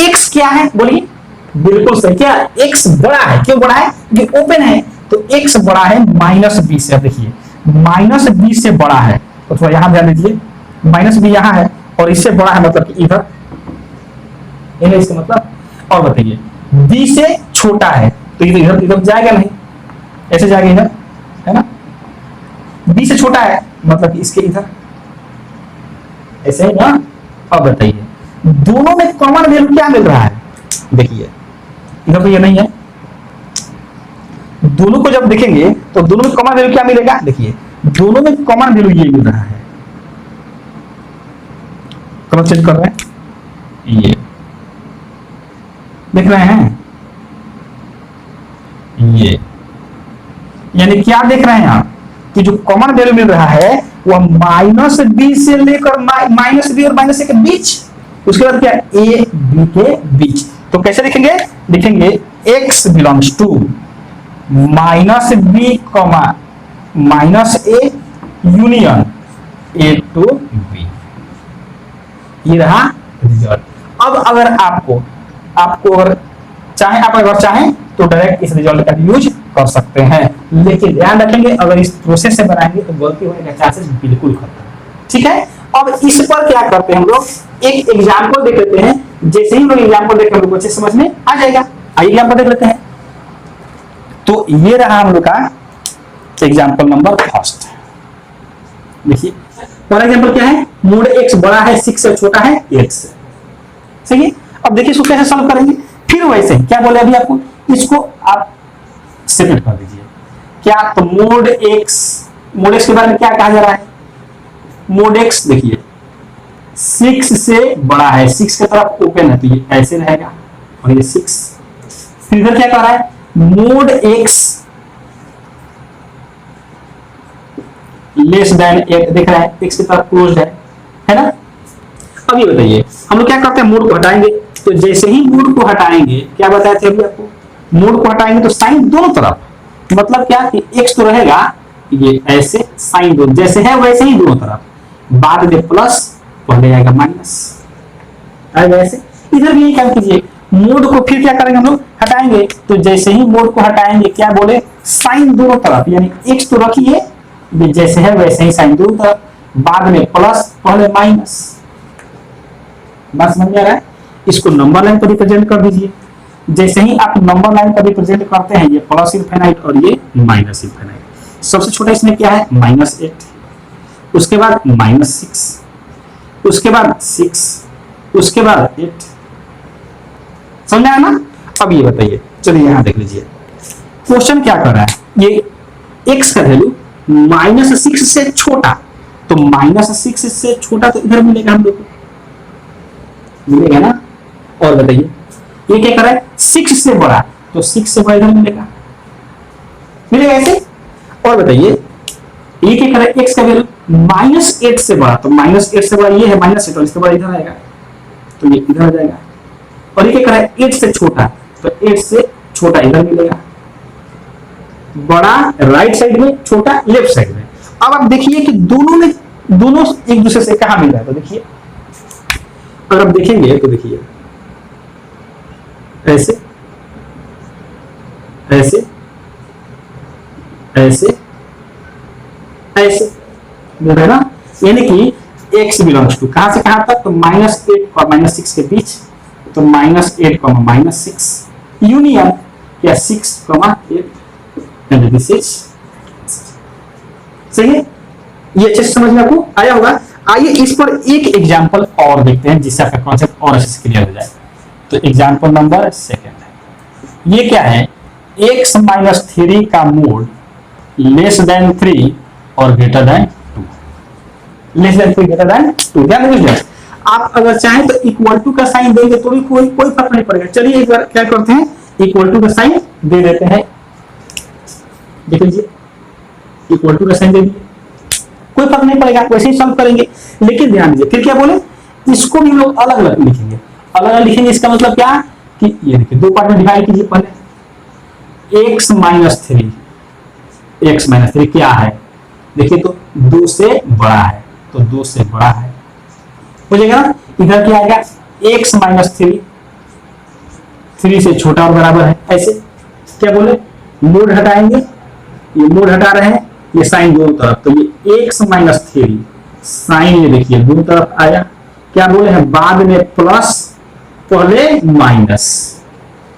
x क्या है बोलिए, बिल्कुल सही, क्या x बड़ा है, क्यों बड़ा है, ये ओपन है, तो x बड़ा है -b से। देखिए -b से बड़ा है, तो थोड़ा यहां ध्यान दीजिए, -b यहां है और इससे बड़ा है, मतलब कि इधर, ये है इसका मतलब। और बताइए b से छोटा है, तो इधर इधर जाएगा नहीं, ऐसे जाएगा इधर, है ना, b से छोटा है मतलब कि इसके इधर, ऐसे ही ना। अब बताइए दोनों में कॉमन वैल्यू क्या मिल रहा है, देखिए इधर तो ये नहीं है, दोनों को जब देखेंगे तो दोनों में कॉमन वैल्यू क्या मिलेगा, देखिए दोनों में कॉमन वैल्यू ये मिल रहा है, कलर चेंज कर रहे हैं, ये देख रहे हैं, ये यानी क्या देख रहे हैं आप कि जो कॉमन वैल्यू मिल रहा है वह -b से लेकर -b और -a के बीच, उसके बाद क्या a b के बीच। तो कैसे लिखेंगे, लिखेंगे x belongs to -b, -a union a to b, ये रहा रिजल्ट। अब अगर आपको अगर चाहे, आप अगर चाहें तो डायरेक्ट इस रिजल्ट का यूज कर सकते हैं, लेकिन ध्यान रखेंगे अगर इस प्रोसेस से बनाएंगे तो गलती होने का चांसेस बिल्कुल खत्म। ठीक है, अब इस पर क्या करते हैं हम लोग, एक एग्जांपल देख लेते हैं, जैसे ही हम लोग एग्जांपल देख हम लोग अच्छे समझ में आ जाएगा। आइए एग्जांपल देख लेते हैं। तो ये रहा हम लोग का एग्जांपल नंबर फर्स्ट। देखिए पहला एग्जांपल क्या है, मोड x बड़ा है 6 से, छोटा है 8 से। सही है, अब देखिए इसको कैसे सॉल्व करेंगे, फिर वैसे क्या बोले अभी आपको, इसको आप सेपरेट कर दीजिए। क्या, तो मोड x के बारे में क्या कहा जा रहा है, मोड x देखिए 6 से बड़ा है, 6 की तरफ ओपन है, तो ये ऐसे रहेगा और ये 6। फिर इधर क्या कह रहा है, मोड x लेस देन 8, देख रहा है x की तरफ क्लोज्ड है ना। अब ये बताइए हम लोग क्या करते हैं, मोड को हटाएंगे, तो जैसे ही मोड को हटाएंगे, क्या बताए थे अभी आपको, मोड को हटाएंगे तो साइन दोनों तरफ, मतलब क्या कि x तो रहेगा ये ऐसे, साइन दोनों जैसे है वैसे ही दोनों तरफ, बाद में प्लस, पहले आएगा माइनस, आएगा ऐसे। इधर भी यही काम कीजिए, मोड को फिर क्या करेंगे हम लोग, हटाएंगे, तो जैसे ही मोड को हटाएंगे क्या बोले, साइन दोनों तरफ, यानी x तो रखिए जैसे है वैसे ही साइन दोनों तरफ, बाद में प्लस, पहले माइनस। बात समझ में आ रहा है, इसको नंबर लाइन पर रिप्रेजेंट कर दीजिए। जैसे ही आप नंबर लाइन पर रिप्रेजेंट करते हैं, ये प्लस इनफिनिट और ये माइनस इनफिनिट। सबसे छोटा इसमें क्या है, -8, उसके बाद -6, उसके बाद 6, उसके बाद 8। समझ आया ना। अब ये बताइए, चलिए यहां देख लीजिए क्वेश्चन क्या कर रहा है, ये x का वैल्यू -6 से छोटा, तो -6 से छोटा तो इधर मिलेगा हम लोग को, मिलेगा ना। और बताइए ये क्या कर रहा है, 6 से बड़ा, तो 6 से बड़ा इधर मिलेगा, मिलेगा ऐसे। और बताइए ये क्या कर रहा है, x का वैल्यू -8 से बड़ा, तो -8 से बड़ा ये है -8, इसके बाद इधर आएगा, तो ये इधर आ जाएगा। और ये क्या कर रहा है, 8 से छोटा, तो 8 से छोटा इधर मिलेगा, बड़ा राइट साइड में, छोटा लेफ्ट साइड में। अब आप देखिए कि दोनों एक दूसरे से कहां मिल रहा है, तो देखिए अगर आप देखेंगे तो देखिए ऐसे ऐसे ऐसे ऐसे मिल रहा है ना, यानी कि x बिलोंग्स टू कहां से कहां तक, तो -8 और -6 के बीच, तो -8, -6 यूनियन या 6, 8 एंड दिस इज। सही है, ये अच्छे से समझ में आपको आया होगा। आइए इस पर एक एग्जांपल और देखते हैं जिससे आपका कॉन्सेप्ट और अच्छे से क्लियर हो जाए। तो एग्जांपल नंबर सेकंड है, ये क्या है, x - 3 का मोड लेस देन 3 और greater than 2, less then 3 greater then 2। ध्यान दीजिए, आप अगर चाहें तो इक्वल टू का साइन देंगे तो भी कोई फर्क नहीं पड़ेगा। चलिए एक बार क्या करते हैं, इक्वल टू का साइन दे देते हैं, देख लीजिए इक्वल टू का साइन दे दीजिए, कोई फर्क नहीं पड़ेगा, वैसे ही सॉल्व करेंगे। लेकिन ध्यान दीजिए फिर क्या बोले, इसको भी लोग अलग अलग लिखेंगे, अलग अलग लिखेंगे। इसका मतलब क्या कि ये देखिए दो पार्ट में डिवाइड कीजिए, पहले x - 3 क्या है, देखिए तो 2 से बड़ा है, तो 2 से बड़ा है हो जाएगा ना। इधर क्या आएगा, x - 3 3 से छोटा और बराबर है। ऐसे क्या बोले, मोड हटाएंगे, ये मोड हटा रहे हैं, ये साइन दोनों तरफ, तो ये x माइनस 3 साइन, ये देखिए दोनों तरफ आया। क्या बोले हैं, बाद में प्लस पहले माइनस,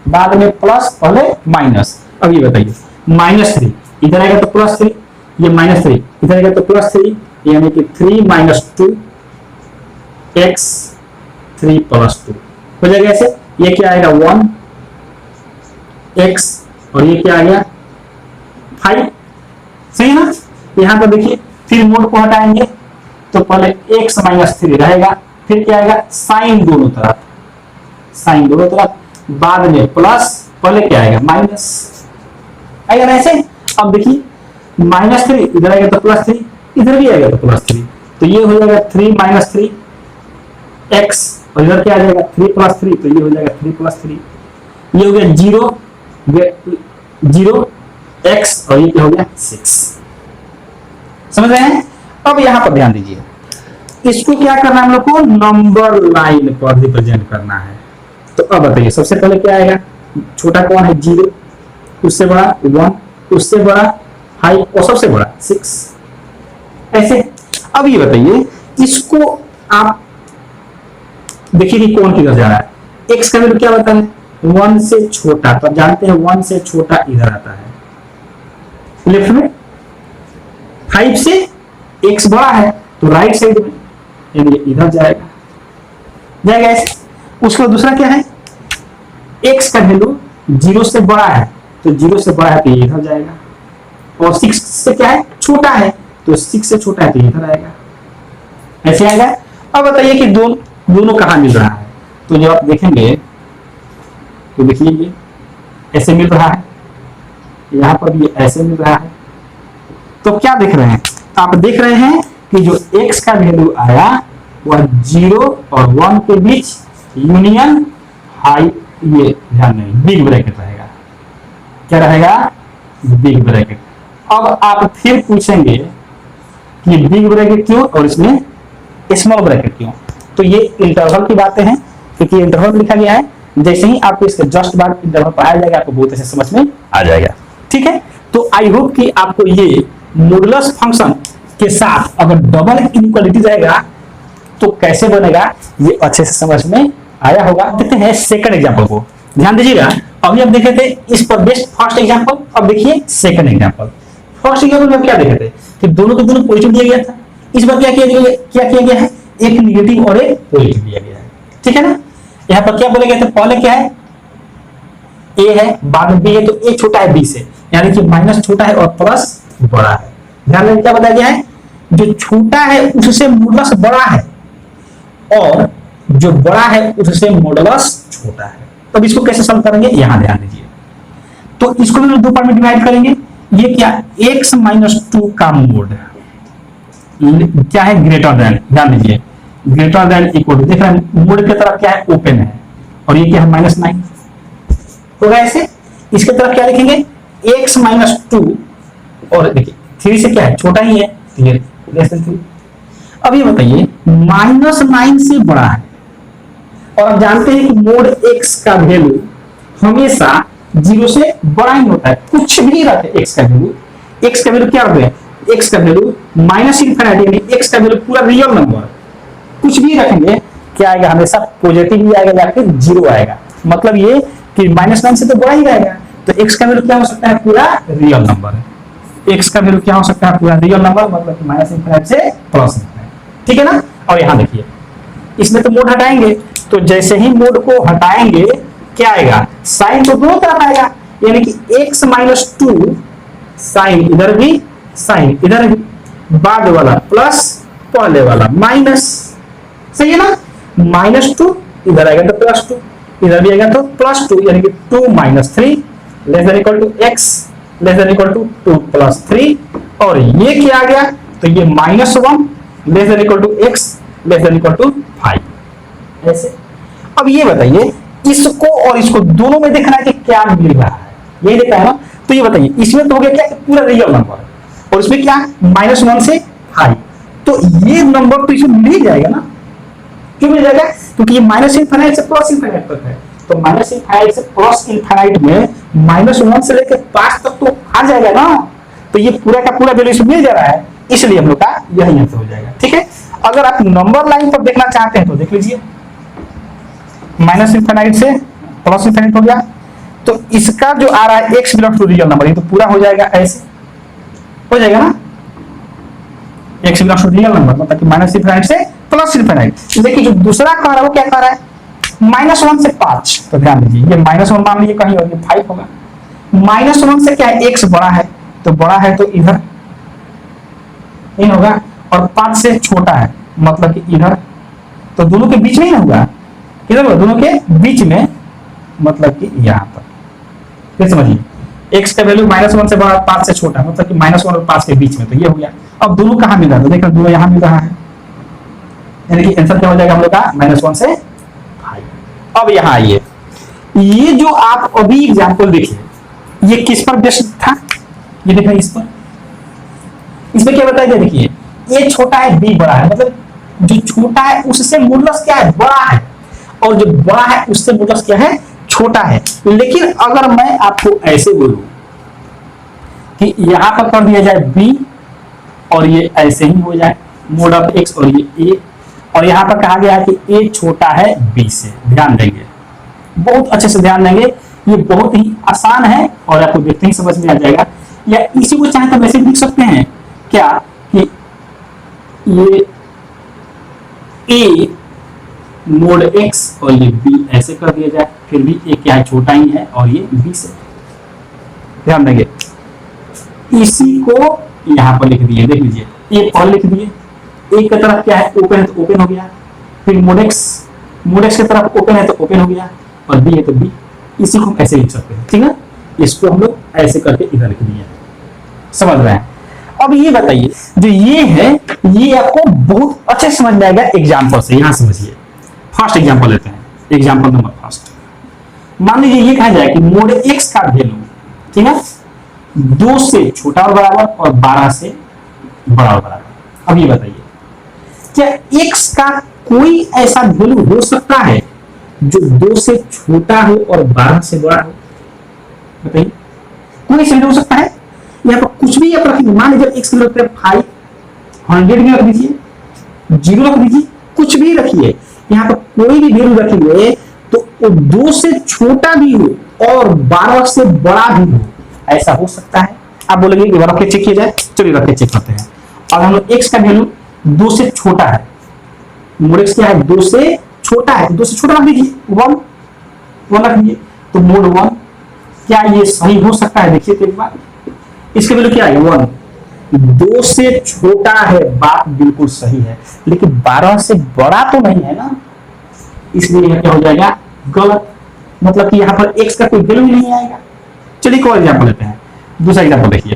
बाद में प्लस पहले माइनस। अब ये बताइए -3 इधर आएगा तो +3, ये -3 इधर आएगा तो +3, यानी कि 3 माइनस 2 x 3 प्लस 2 हो जाएगा ऐसे। ये क्या आएगा 1 x और ये क्या आ गया 5, सही है ना। यहां पर देखिए फिर मोड को हटाएंगे तो पहले x माइनस 3 रहेगा, फिर क्या आएगा साइन दोनों तरफ, साइन दोनों तरफ, बाद में प्लस, पहले क्या आएगा माइनस आएगा ना ऐसे। अब देखिए -3 इधर आएगा तो +3, इधर भी आएगा तो +3, तो ये हो जाएगा 3 माइनस 3 x और इधर क्या आ जाएगा 3 प्लस 3, तो ये हो जाएगा 3 प्लस 3, ये हो गया 0 x और ये क्या हो गया 6। समझ रहे हैं। अब यहां पर ध्यान दीजिए, इसको क्या करना है हम लोग को, नंबर लाइन पर रिप्रेजेंट करना है। तो अब बताइए सबसे पहले क्या आएगा, छोटा कौन है 0, उससे बड़ा 1, उससे बड़ा 5 और सबसे बड़ा 6 ऐसे। अब ये बताइए इसको आप देखिए कि कौन किधर जा रहा है, x का वैल्यू क्या होता है 1 से छोटा, तो आप जानते हैं 1 से छोटा इधर आता है लेफ्ट में, 5 से x बड़ा है तो राइट साइड में, यानी इधर जाएगा जाएगा ऐसे। उसके बाद दूसरा क्या है, x का वैल्यू 0 से बड़ा है, तो 0 से बड़ा है तो ये इधर जाएगा, और 6 से क्या है छोटा है, तो 6 से छोटा है तो इधर आएगा, ऐसे आएगा। अब बताइए कि दोनों कहाँ मिल रहा है, तो जब आप देखेंगे तो देखिए ये ऐसे मिल रहा है, यहाँ पर भी ऐसे मिल रहा है। तो क्या देख रहे हैं, आप देख रहे हैं कि जो x का वैल्यू आया वह 0 और 1 के बीच यूनियन हाई, ये ध्यान नहीं बिग ब्रैकेट रहेगा, क्या रहेगा बिग ब्रैकेट। अब आप फिर पूछेंगे कि बिग ब्रैकेट क्यों और इसमें स्मॉल ब्रैकेट क्यों, तो ये इंटरवल की बातें हैं, क्योंकि इंटरवल लिखा गया है, जैसे ही आपको इसके जस्ट बाद इंटरवल पढ़ाया जाएगा आपको बहुत अच्छे समझ में आ जाएगा। ठीक है, तो आई होप कि आपको ये मॉडुलस फंक्शन के साथ अगर डबल इनइक्वालिटी जाएगा तो कैसे बनेगा ये अच्छे से समझ में आया होगा। देखते हैं सेकंड एग्जांपल को, ध्यान दीजिएगा। अभी हम देखे थे इस पर बेस्ट फर्स्ट एग्जांपल, अब देखिए सेकंड एग्जांपल। फर्स्ट एग्जांपल में क्या देखे थे कि दोनों के दोनों पॉजिटिव दिया गया था, इस बार क्या किया गया है, एक नेगेटिव और एक पॉजिटिव दिया गया है। ठीक है ना, यहाँ पर क्या बोले गए थे, पहले क्या है a है, बाद में b है, तो a छोटा है b से, यानी कि माइनस छोटा है और प्लस बड़ा है। ध्यान दें क्या बताया गया है, जो छोटा है उससे मॉडुलस बड़ा है और जो बड़ा है उससे मॉडुलस छोटा है। तब इसको कैसे सॉल्व करेंगे, यहां ध्यान दीजिए। तो इसको भी दो पार्ट में डिवाइड करेंगे। ये क्या x माइनस 2 का मोड क्या है, ग्रेटर देन, ध्यान दीजिए ग्रेटर देन इक्वल टू, देख रहे हैं मोड की तरफ क्या है ओपन है और ये क्या है -9 होगा ऐसे। इसके तरफ क्या लिखेंगे x माइनस 2 और देखिए 3 से क्या है छोटा ही है, तो ये लेस देन 3। अब ये बताइए -9 से बड़ा है और आप जानते हैं कि मोड x का वैल्यू हमेशा 0 से बड़ा ही होता है, कुछ भी रखे x का वैल्यू, x का वैल्यू क्या होता है, x का वैल्यू -∞, यानी x का वैल्यू पूरा रियल नंबर कुछ भी रखेंगे क्या आएगा, हमेशा पॉजिटिव ही आएगा या फिर 0 आएगा। मतलब ये कि -9 से तो बड़ा ही रहेगा, तो x का वैल्यू क्या हो सकता है, पूरा रियल नंबर है। x का वैल्यू क्या हो सकता है, पूरा रियल नंबर, मतलब -∞ से +∞। ठीक है ना। और यहाँ देखिए इसमें तो मोड हटाएंगे, तो जैसे ही मोड को हटाएंगे क्या आएगा, साइन तो दोनों तरफ आएगा, यानी कि x माइनस 2 साइन इधर भी साइन इधर भी, बाद वाला प्लस पहले वाला माइनस, सही है ना। -2 इधर आएगा तो +2, इधर भी आएगा तो +2, यानी कि 2 - 3 less than equal to x less than equal to 2 + 3, और ये क्या आ गया, तो ये -1 less than equal to x less than equal to 5 ऐसे। अब ये बताइए इसको और इसको दोनों में देखना है कि क्या मिल रहा है, यही देखा है ना। तो ये बताइए इसमें तो हो गया क्या, पूरा रियल नंबर, और इसमें क्या -1 से 5, तो ये नंबर तो इसमें मिल ही जाएगा ना। क्यों मिल जाएगा, क्योंकि ये -∞ से +∞ तक है, तो माइनस इनफाइनाइट से प्लस इनफाइनाइट में -1 से लेकर 5 तक तो आ जाएगा ना, तो ये पूरा का पूरा वैल्यू मिल जा रहा है, इसलिए हम लोग का यही आंसर हो जाएगा। ठीक है, अगर आप नंबर लाइन पर देखना चाहते हैं तो देख लीजिए, माइनस इनफाइनाइट से प्लस इनफाइनाइट हो गया, तो इसका जो आ रहा है x belongs to real number, ये तो पूरा हो जाएगा, ऐसे हो जाएगा ना, x belongs to real number, मतलब कि माइनस इनफाइनाइट से प्लस इनफाइनाइट। देखिए जो दूसरा कह रहा है वो क्या कह रहा है, -1 से 5, तो ध्यान दीजिए ये -1 मान लीजिए कहीं और, ये 5 होगा। -1 से क्या है, x बड़ा है, तो बड़ा है तो इधर इन होगा, और 5 से छोटा है मतलब कि इधर, तो दोनों के बीच में ही ना होगा, किधर होगा, दोनों के बीच में, मतलब कि यहाँ पर। फिर समझिए, x का वैल्यू -1 से बड़ा, 5 से छोटा, मतलब कि -1 और 5 के बीच में, तो ये हो गया। अब दोनों कहाँ मिल रहा है, देखो दोनों यहाँ मिल रहा है, यानी कि आंसर क्या हो जाएगा हम लोग का, -1 से 5। अब यहाँ आइए, ये जो आप अभी एग्जाम्पल देखिए, ये किस पर बेस्ड था, ये देखा इस पर, इसमें क्या बताया गया, देखिए ए छोटा है बी बड़ा है, मतलब जो छोटा है उससे मॉडुलस क्या है, बड़ा है, और जो बड़ा है उससे मॉडुलस क्या है, छोटा है। लेकिन अगर मैं आपको ऐसे बोलूं कि यहां पर कर दिया जाए b और ये ऐसे ही हो जाए मोड ऑफ x, और ये a, और यहां पर कहा गया है कि a छोटा है b से, ध्यान देंगे, बहुत अच्छे से ध्यान देंगे, ये बहुत ही आसान है और आपको देखते ही समझ में आ जाएगा। या इसी को चाहे तो वैसे लिख सकते हैं क्या, कि ये a मोड x और ये b ऐसे कर दिया जाए, फिर भी a क्या है, छोटा ही है, और ये b से, ध्यान देंगे। इसी को यहां पर लिख दिए, देख लीजिए, a पर लिख दिए, a की तरफ क्या है, ओपन है तो ओपन हो गया, फिर मोड x की तरफ ओपन है तो ओपन हो गया, और b है तो b, इसी को हम ऐसे लिख सकते हैं। ठीक है, इसको हम लोग ऐसे करके इधर लिख दिए, समझ रहे हैं। अब ये बताइए, जो ये है ये आपको बहुत अच्छे समझ में आएगा एग्जाम्पल से, यहां समझिए। फर्स्ट एग्जाम्पल लेते हैं, एग्जाम्पल नंबर फर्स्ट। मान लीजिए ये कहा जाए कि मोड x का वैल्यू, ठीक है, 2 से छोटा और बराबर और 12 से बड़ा और बराबर। अब ये बताइए, क्या x का कोई ऐसा वैल्यू हो सकता है जो 2 से छोटा हो और 12 से बड़ा हो, बताइए, कोई ऐसा हो सकता है? यहाँ पर कुछ भी आप रखिए, मान लीजिए x की वैल्यू 5, 100 में रख दीजिए, 0 रख दीजिए, कुछ भी रखिए, यहाँ पर कोई भी वैल्यू रखिए तो 2 से छोटा भी हो और 12 से बड़ा भी हो, ऐसा हो सकता है? आप बोलेंगे कि रख के चेक किया जाए, चलिए रख के चेक करते हैं। और हम लोग x का वैल्यू 2 से छोटा है, मोड x क्या है, 2 से छोटा है, 2 से छोटा रख दीजिए, 1 रख दीजिए, तो मोड 1 क्या ये सही हो सकता है? देखिए तो एक बार, इसके वैल्यू क्या है, 1, 2 से छोटा है, बात बिल्कुल सही है, लेकिन 12 से बड़ा तो नहीं है ना, इसलिए यह क्या हो जाएगा, गलत, मतलब कि यहाँ पर x का कोई वैल्यू नहीं आएगा। चलिए कोई एग्जांपल लेते हैं, दूसरा एग्जांपल देखिए,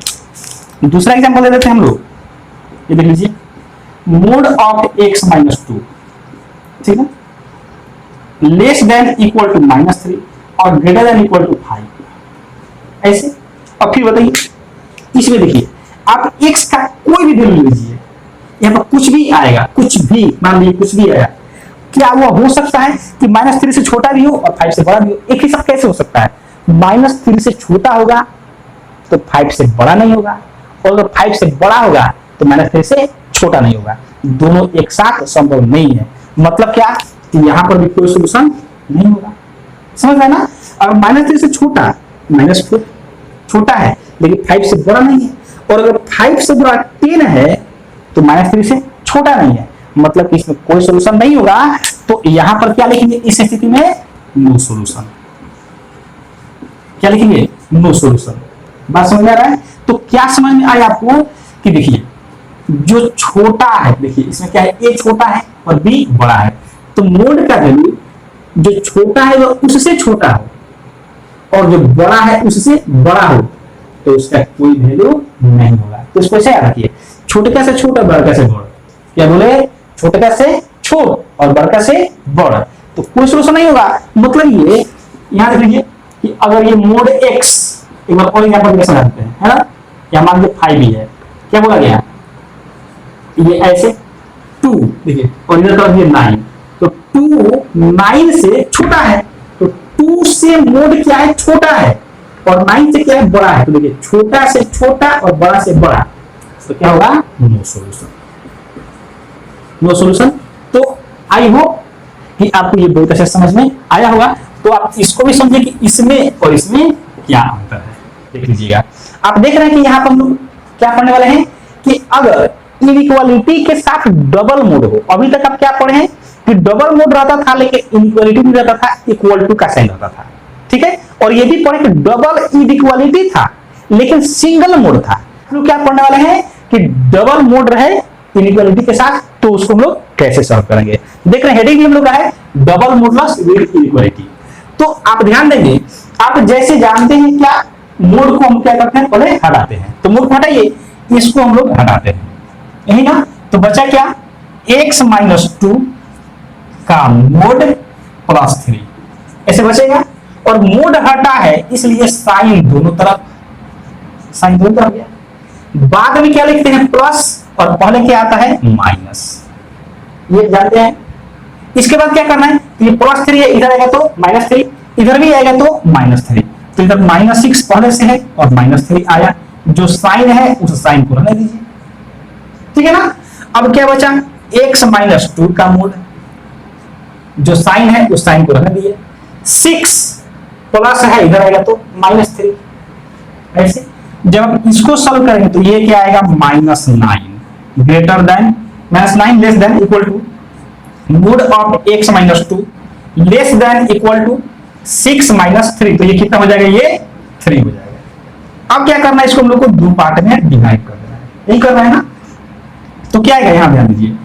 दूसरा एग्जांपल ले लेते हैं हम लोग, ये देख लीजिए, मोड ऑफ x -2, ठीक है, लेस देन इक्वल टू -3 और ग्रेटर देन इक्वल टू 5, ऐसे। अब फिर बताइए, इसमें देखिए आप x का कोई भी वैल्यू लीजिए, यहाँ पर कुछ भी आएगा, कुछ भी, मान लीजिए कुछ भी आएगा, क्या वो हो सकता है कि -3 से छोटा भी हो और 5 से बड़ा भी हो? एक ही सब कैसे हो सकता है? -3 से छोटा होगा तो 5 से बड़ा नहीं होगा, और अगर 5 से बड़ा होगा तो -3 से छोटा नहीं होगा, दोनों एक साथ संभव नहीं है। मतलब क्या कि यहाँ पर भी कोई सोल्यूशन नहीं होगा, समझ रहे ना? अगर -3 से छोटा, -4 छोटा है लेकिन 5 से बड़ा नहीं है, और अगर 5 से बड़ा 10 है तो -3 से छोटा नहीं है, मतलब कि इसमें कोई सोल्यूशन नहीं होगा। तो यहां पर क्या लिखेंगे इस स्थिति में? No solution. क्या लिखेंगे? No solution. बात समझ में आ रहा है? तो क्या समझ में आया आपको कि देखिए जो छोटा है, देखिए इसमें क्या है, ए छोटा है और बी बड़ा है, तो मोड का वैल्यू जो छोटा है वो उससे छोटा हो और जो बड़ा है उससे बड़ा हो, तो उसका कोई वैल्यू नहीं होगा। तो इसको ऐसे याद रखिए, छोटे से छोटा, बड़का से बड़ा। क्या बोले? छोटे से छोट और बड़का से बड़ा, तो कोई सोल्यूशन नहीं होगा। मतलब ये यहां देख लीजिए कि अगर ये मोड x, एक बार और यहां पर समझाते हैं, है ना, यहां मान लीजिए 5 ही है, क्या बोला गया, ये ऐसे 2, देखिए और इधर तरफ ये 9, तो 2 9 से छोटा है, तो 2 से मोड क्या है, छोटा है, और 9 से क्या है, बड़ा है। तो देखिए छोटा से छोटा और बड़ा से बड़ा, तो क्या होगा, नो सॉल्यूशन, नो सॉल्यूशन। तो आई होप कि आपको ये बहुत अच्छे समझ में आया होगा। तो आप इसको भी समझे कि इसमें और इसमें क्या अंतर है। देख लीजिएगा, आप देख रहे हैं कि यहाँ पर हम लोग क्या पढ़ने वाले हैं कि अगर इनइक्वालिटी के साथ डबल मोड हो, अभी तक आप क्या पढ़े हैं कि डबल मोड रहता था लेकिन इनइक्वालिटी भी रहता था, इक्वल टू का साइन रहता था, ठीक है। और ये भी पढ़े कि डबल इनइक्वालिटी था लेकिन सिंगल मोड था। हम लोग क्या पढ़ने वाले हैं कि डबल मोड रहे इनइक्वालिटी के साथ, तो उसको हम लोग कैसे सॉल्व करेंगे। देख रहे हैं हेडिंग भी हम लोग का है डबल मोडलेस विद इनइक्वालिटी। तो आप ध्यान देंगे, आप जैसे जानते हैं क्या, मोड को हम क्या करते हैं, पहले हटाते हैं। तो मोड को हटाइए, इसको हम लोग हटाते हैं, यही ना। तो बचा क्या, x माइनस 2 का मोड प्लस 3 ऐसे बचेगा। और मोड हटा है इसलिए साइन दोनों तरफ, साइन दोनों तरफ गया। बाद में क्या लिखते हैं, प्लस, और पहले क्या आता है, माइनस, ये जानते हैं। इसके बाद क्या करना है, ये प्लस 3 है, इधर आएगा तो माइनस 3, इधर भी आएगा तो माइनस 3। तो इधर -6 पहले से है और -3 आया, जो साइन है उस साइन को रहने दीजिए, ठीक है ना। अब क्या बचा, x माइनस 2 का मोड, जो साइन है उस साइन को रहने दीजिए। 6 प्लस है, इधर आएगा तो -3। ऐसे जब हम इसको सॉल्व करेंगे तो ये क्या आएगा, -9 greater than, -9 less than equal to mod of x minus 2 less than equal to 6 minus 3। तो ये कितना हो जाएगा, ये 3 हो जाएगा। अब क्या करना है, इसको हम लोग को दो पार्ट में डिवाइड कर देना है, यही करना है ना। तो क्या आएगा, यहां ध्यान दीजिए,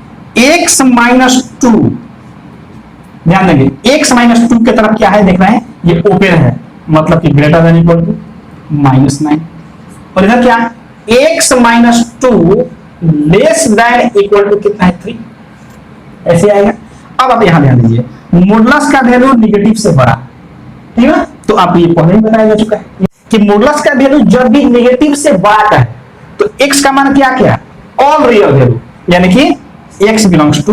x माइनस 2, ध्यान देंगे x माइनस 2 की तरफ क्या है, देख रहे हैं ये ओपन है, मतलब कि ग्रेटर देन इक्वल टू -9। और इधर क्या, x minus 2 less than equal to कितना है, 3 ऐसे आएगा। अब आप यहां ध्यान दीजिए, मॉडुलस का वैल्यू निगेटिव से बड़ा, ठीक है। तो आप ये पहले ही बताया जा चुका है कि मॉडुलस का वैल्यू जब भी निगेटिव से बड़ा का है तो x का मान क्या क्या, ऑल रियल वैल्यू, यानी कि x बिलोंग्स टू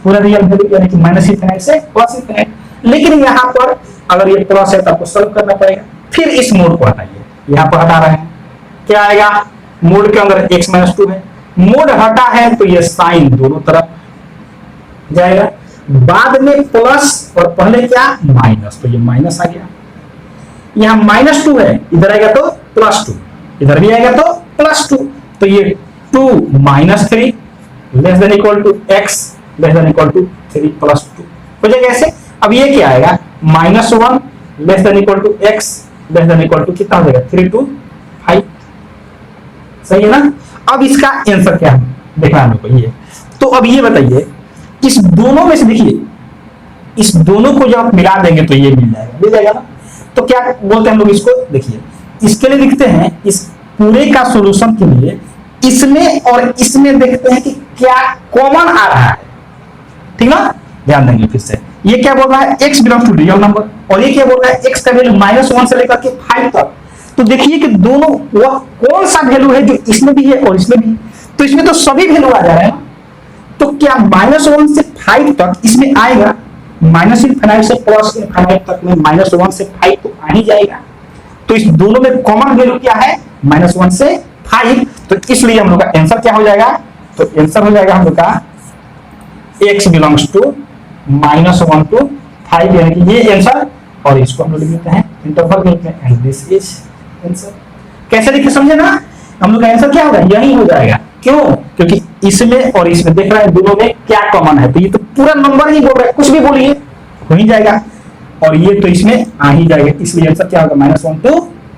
पूरा रियल वैल्यू, यानी कि -∞ से +∞। लेकिन यहाँ पर अगर ये प्लस है तो आपको सॉल्व करना पड़ेगा। फिर इस मोड को हटाइए, यहाँ पर हटा रहे हैं, क्या आएगा, मोड के अंदर x माइनस 2 है, मोड हटा है तो ये साइन दोनों तरफ जाएगा, बाद में प्लस और पहले क्या, माइनस, तो ये माइनस आ गया। यहाँ -2 है, इधर आएगा तो +2, इधर भी आएगा तो +2। तो ये 2 -3 less than equal to x less than equal to 3 + 2 हो जाएगा ऐसे। अब ये क्या आएगा, -1 less than equal to x less than equal to कितना हो जाएगा, 3 to 5, सही है ना। अब इसका आंसर क्या है देखना हम लोग को ये। तो अब ये बताइए, इस दोनों में से देखिए, इस दोनों को जब आप मिला देंगे तो ये मिल जाएगा ना। तो क्या बोलते हैं हम लोग इसको, देखिए इसके लिए लिखते हैं, इस पूरे का सॉल्यूशन के लिए इसमें और इसमें देखते हैं कि क्या कॉमन आ रहा है, ठीक ना। ध्यान देंगे फिर से, ये क्या बोल रहा है, x belongs to real number, और ये क्या बोल रहा है, x का वैल्यू -1 से लेकर के 5 तक। तो देखिए कि दोनों वह कौन सा वैल्यू है जो इसमें भी है और इसमें भी, तो इसमें तो सभी वैल्यू आ जा रहे हैं। तो क्या -1 से 5 तक इसमें आएगा, -∞ से +∞ तक में -1 से 5 तो आ ही जाएगा। तो इस दोनों में कॉमन वैल्यू क्या है, -1 से 5। तो इसलिए हम लोग का आंसर क्या हो जाएगा, तो आंसर हो जाएगा हम लोग का x बिलोंग्स टू -1 to 5, यानी कि ये आंसर, और इसको हम लोग लिख देते हैं इंटरवल में, एंड दिस इज आंसर। कैसे लिखे समझे ना, हम लोग का आंसर क्या होगा, यही हो जाएगा। क्यों, क्योंकि इसमें और इसमें देख रहा है दोनों में क्या कॉमन है, तो ये तो पूरा नंबर ही बोल रहा है, कुछ भी बोलिए हो ही जाएगा, और ये तो इसमें आ ही जाएगा। इसलिए आंसर क्या होगा, -1 to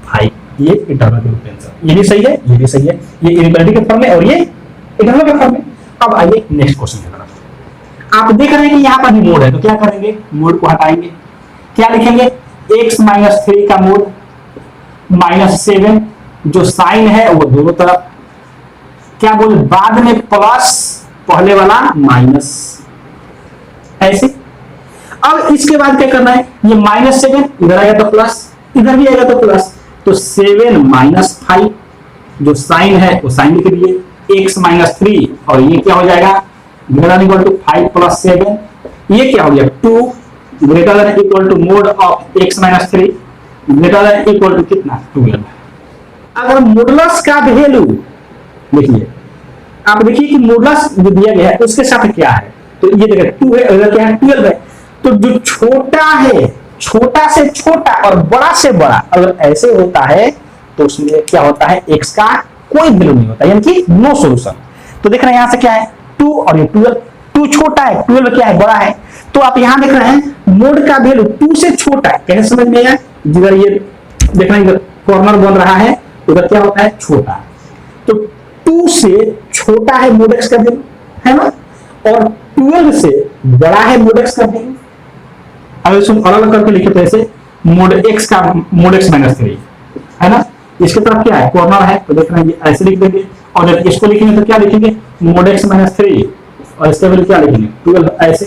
5, ये इंटरवल के आंसर। ये भी सही है, ये भी सही है, ये इनइक्वालिटी के फॉर्म में और ये इंटरवल के फॉर्म में। अब आइए नेक्स्ट क्वेश्चन की तरफ। आप देख रहे हैं कि यहाँ पर भी मोड है, तो क्या करेंगे, मोड को हटाएंगे, क्या लिखेंगे, x माइनस 3 का मोड -7, जो साइन है वो दोनों तरफ, क्या बोले, बाद में प्लस, पहले वाला माइनस, ऐसे। अब इसके बाद क्या करना है, ये -7 इधर आएगा तो प्लस, इधर भी आएगा तो प्लस, तो 7 - 5, जो साइन है वो साइन लिख दिए, x माइनस 3, और ये क्या हो जाएगा, ग्रेटर इक्वल टू 5 + 7, ये क्या हो गया 2, greater than equal to mod of x minus 3 greater than equal to कितना 12। अगर मॉडुलस का वैल्यू देखिए, आप देखिए कि मॉडुलस जो दिया गया है उसके साथ क्या है, तो ये देखिए 2 है, अगर क्या है 12 है, तो जो छोटा है, छोटा से छोटा और बड़ा से बड़ा अगर ऐसे होता है तो उसमें क्या होता है, x का कोई वैल्यू नहीं होता, यानी कि नो सॉल्यूशन। तो देख रहे हैं यहां से क्या है 2 और ये 12, 2 छोटा है, 12 क्या है बड़ा है। तो आप यहां देख रहे हैं मोड का वैल्यू 2 से छोटा है, कैसे समझ में आया, जिधर ये देख रहे हैं कॉर्नर बन रहा है उधर क्या होता है छोटा, तो 2 से छोटा है मोड x का वैल्यू है ना, और 12 से बड़ा है मोड x का वैल्यू। अगर इसको अलग करके लिखे तो ऐसे मोड x का मोड x माइनस 3 है ना, इसके तरफ क्या है कॉर्नर है, तो देख रहे हैं ऐसे लिख देंगे, और जब इसको लिखेंगे तो क्या लिखेंगे मोड x माइनस 3 और इसका वैल्यू क्या लिखेंगे 12, ऐसे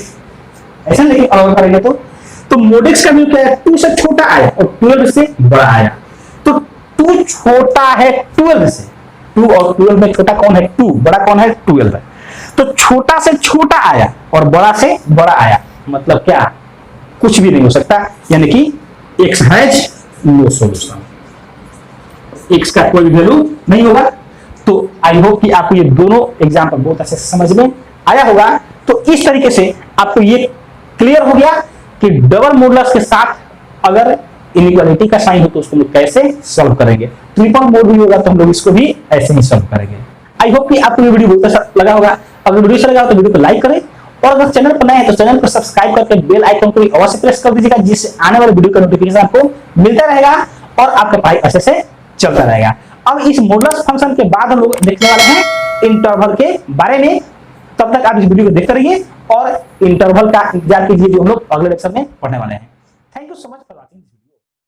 ऐसे लिखेंगे अलग करेंगे तो मोड x का वैल्यू क्या है 2 से छोटा आया और 12 से बड़ा आया, तो 2 छोटा है 12 से, 2 और 12 में छोटा कौन है 2, बड़ा कौन है 12 है, तो छोटा से छोटा आया और बड़ा से बड़ा आया, मतलब क्या कुछ भी नहीं हो सकता, यानी कि x has no solution, x का कोई वैल्यू नहीं होगा। तो आई होप कि आपको ये दोनों एग्जांपल बहुत अच्छे से समझ में आया होगा। तो इस तरीके से आपको ये क्लियर हो गया कि डबल मॉडुलस के साथ अगर इनइक्वालिटी का साइन हो तो उसको लोग कैसे सॉल्व करेंगे, ट्रिपल मोड भी होगा तो हम लोग इसको भी ऐसे ही सॉल्व करेंगे। आई होप कि आपको ये वीडियो बहुत अच्छा लगा होगा। अगर वीडियो अच्छा लगा हो तो वीडियो को लाइक करें, और अगर चैनल पर नए हैं तो चैनल को सब्सक्राइब करके बेल आइकन को भी अवश्य प्रेस कर दीजिएगा, जिससे आने वाले वीडियो का नोटिफिकेशन आपको मिलता रहेगा और आपका पढ़ाई अच्छे से चलता रहेगा। अब इस मॉडुलस फंक्शन के बाद हम लोग देखने वाले हैं इंटरवल के बारे में। तब तक आप इस वीडियो को देखते रहिए और इंटरवल का इंतजार कीजिए जो हम लोग अगले लेक्चर में पढ़ने वाले हैं। Thank you so much.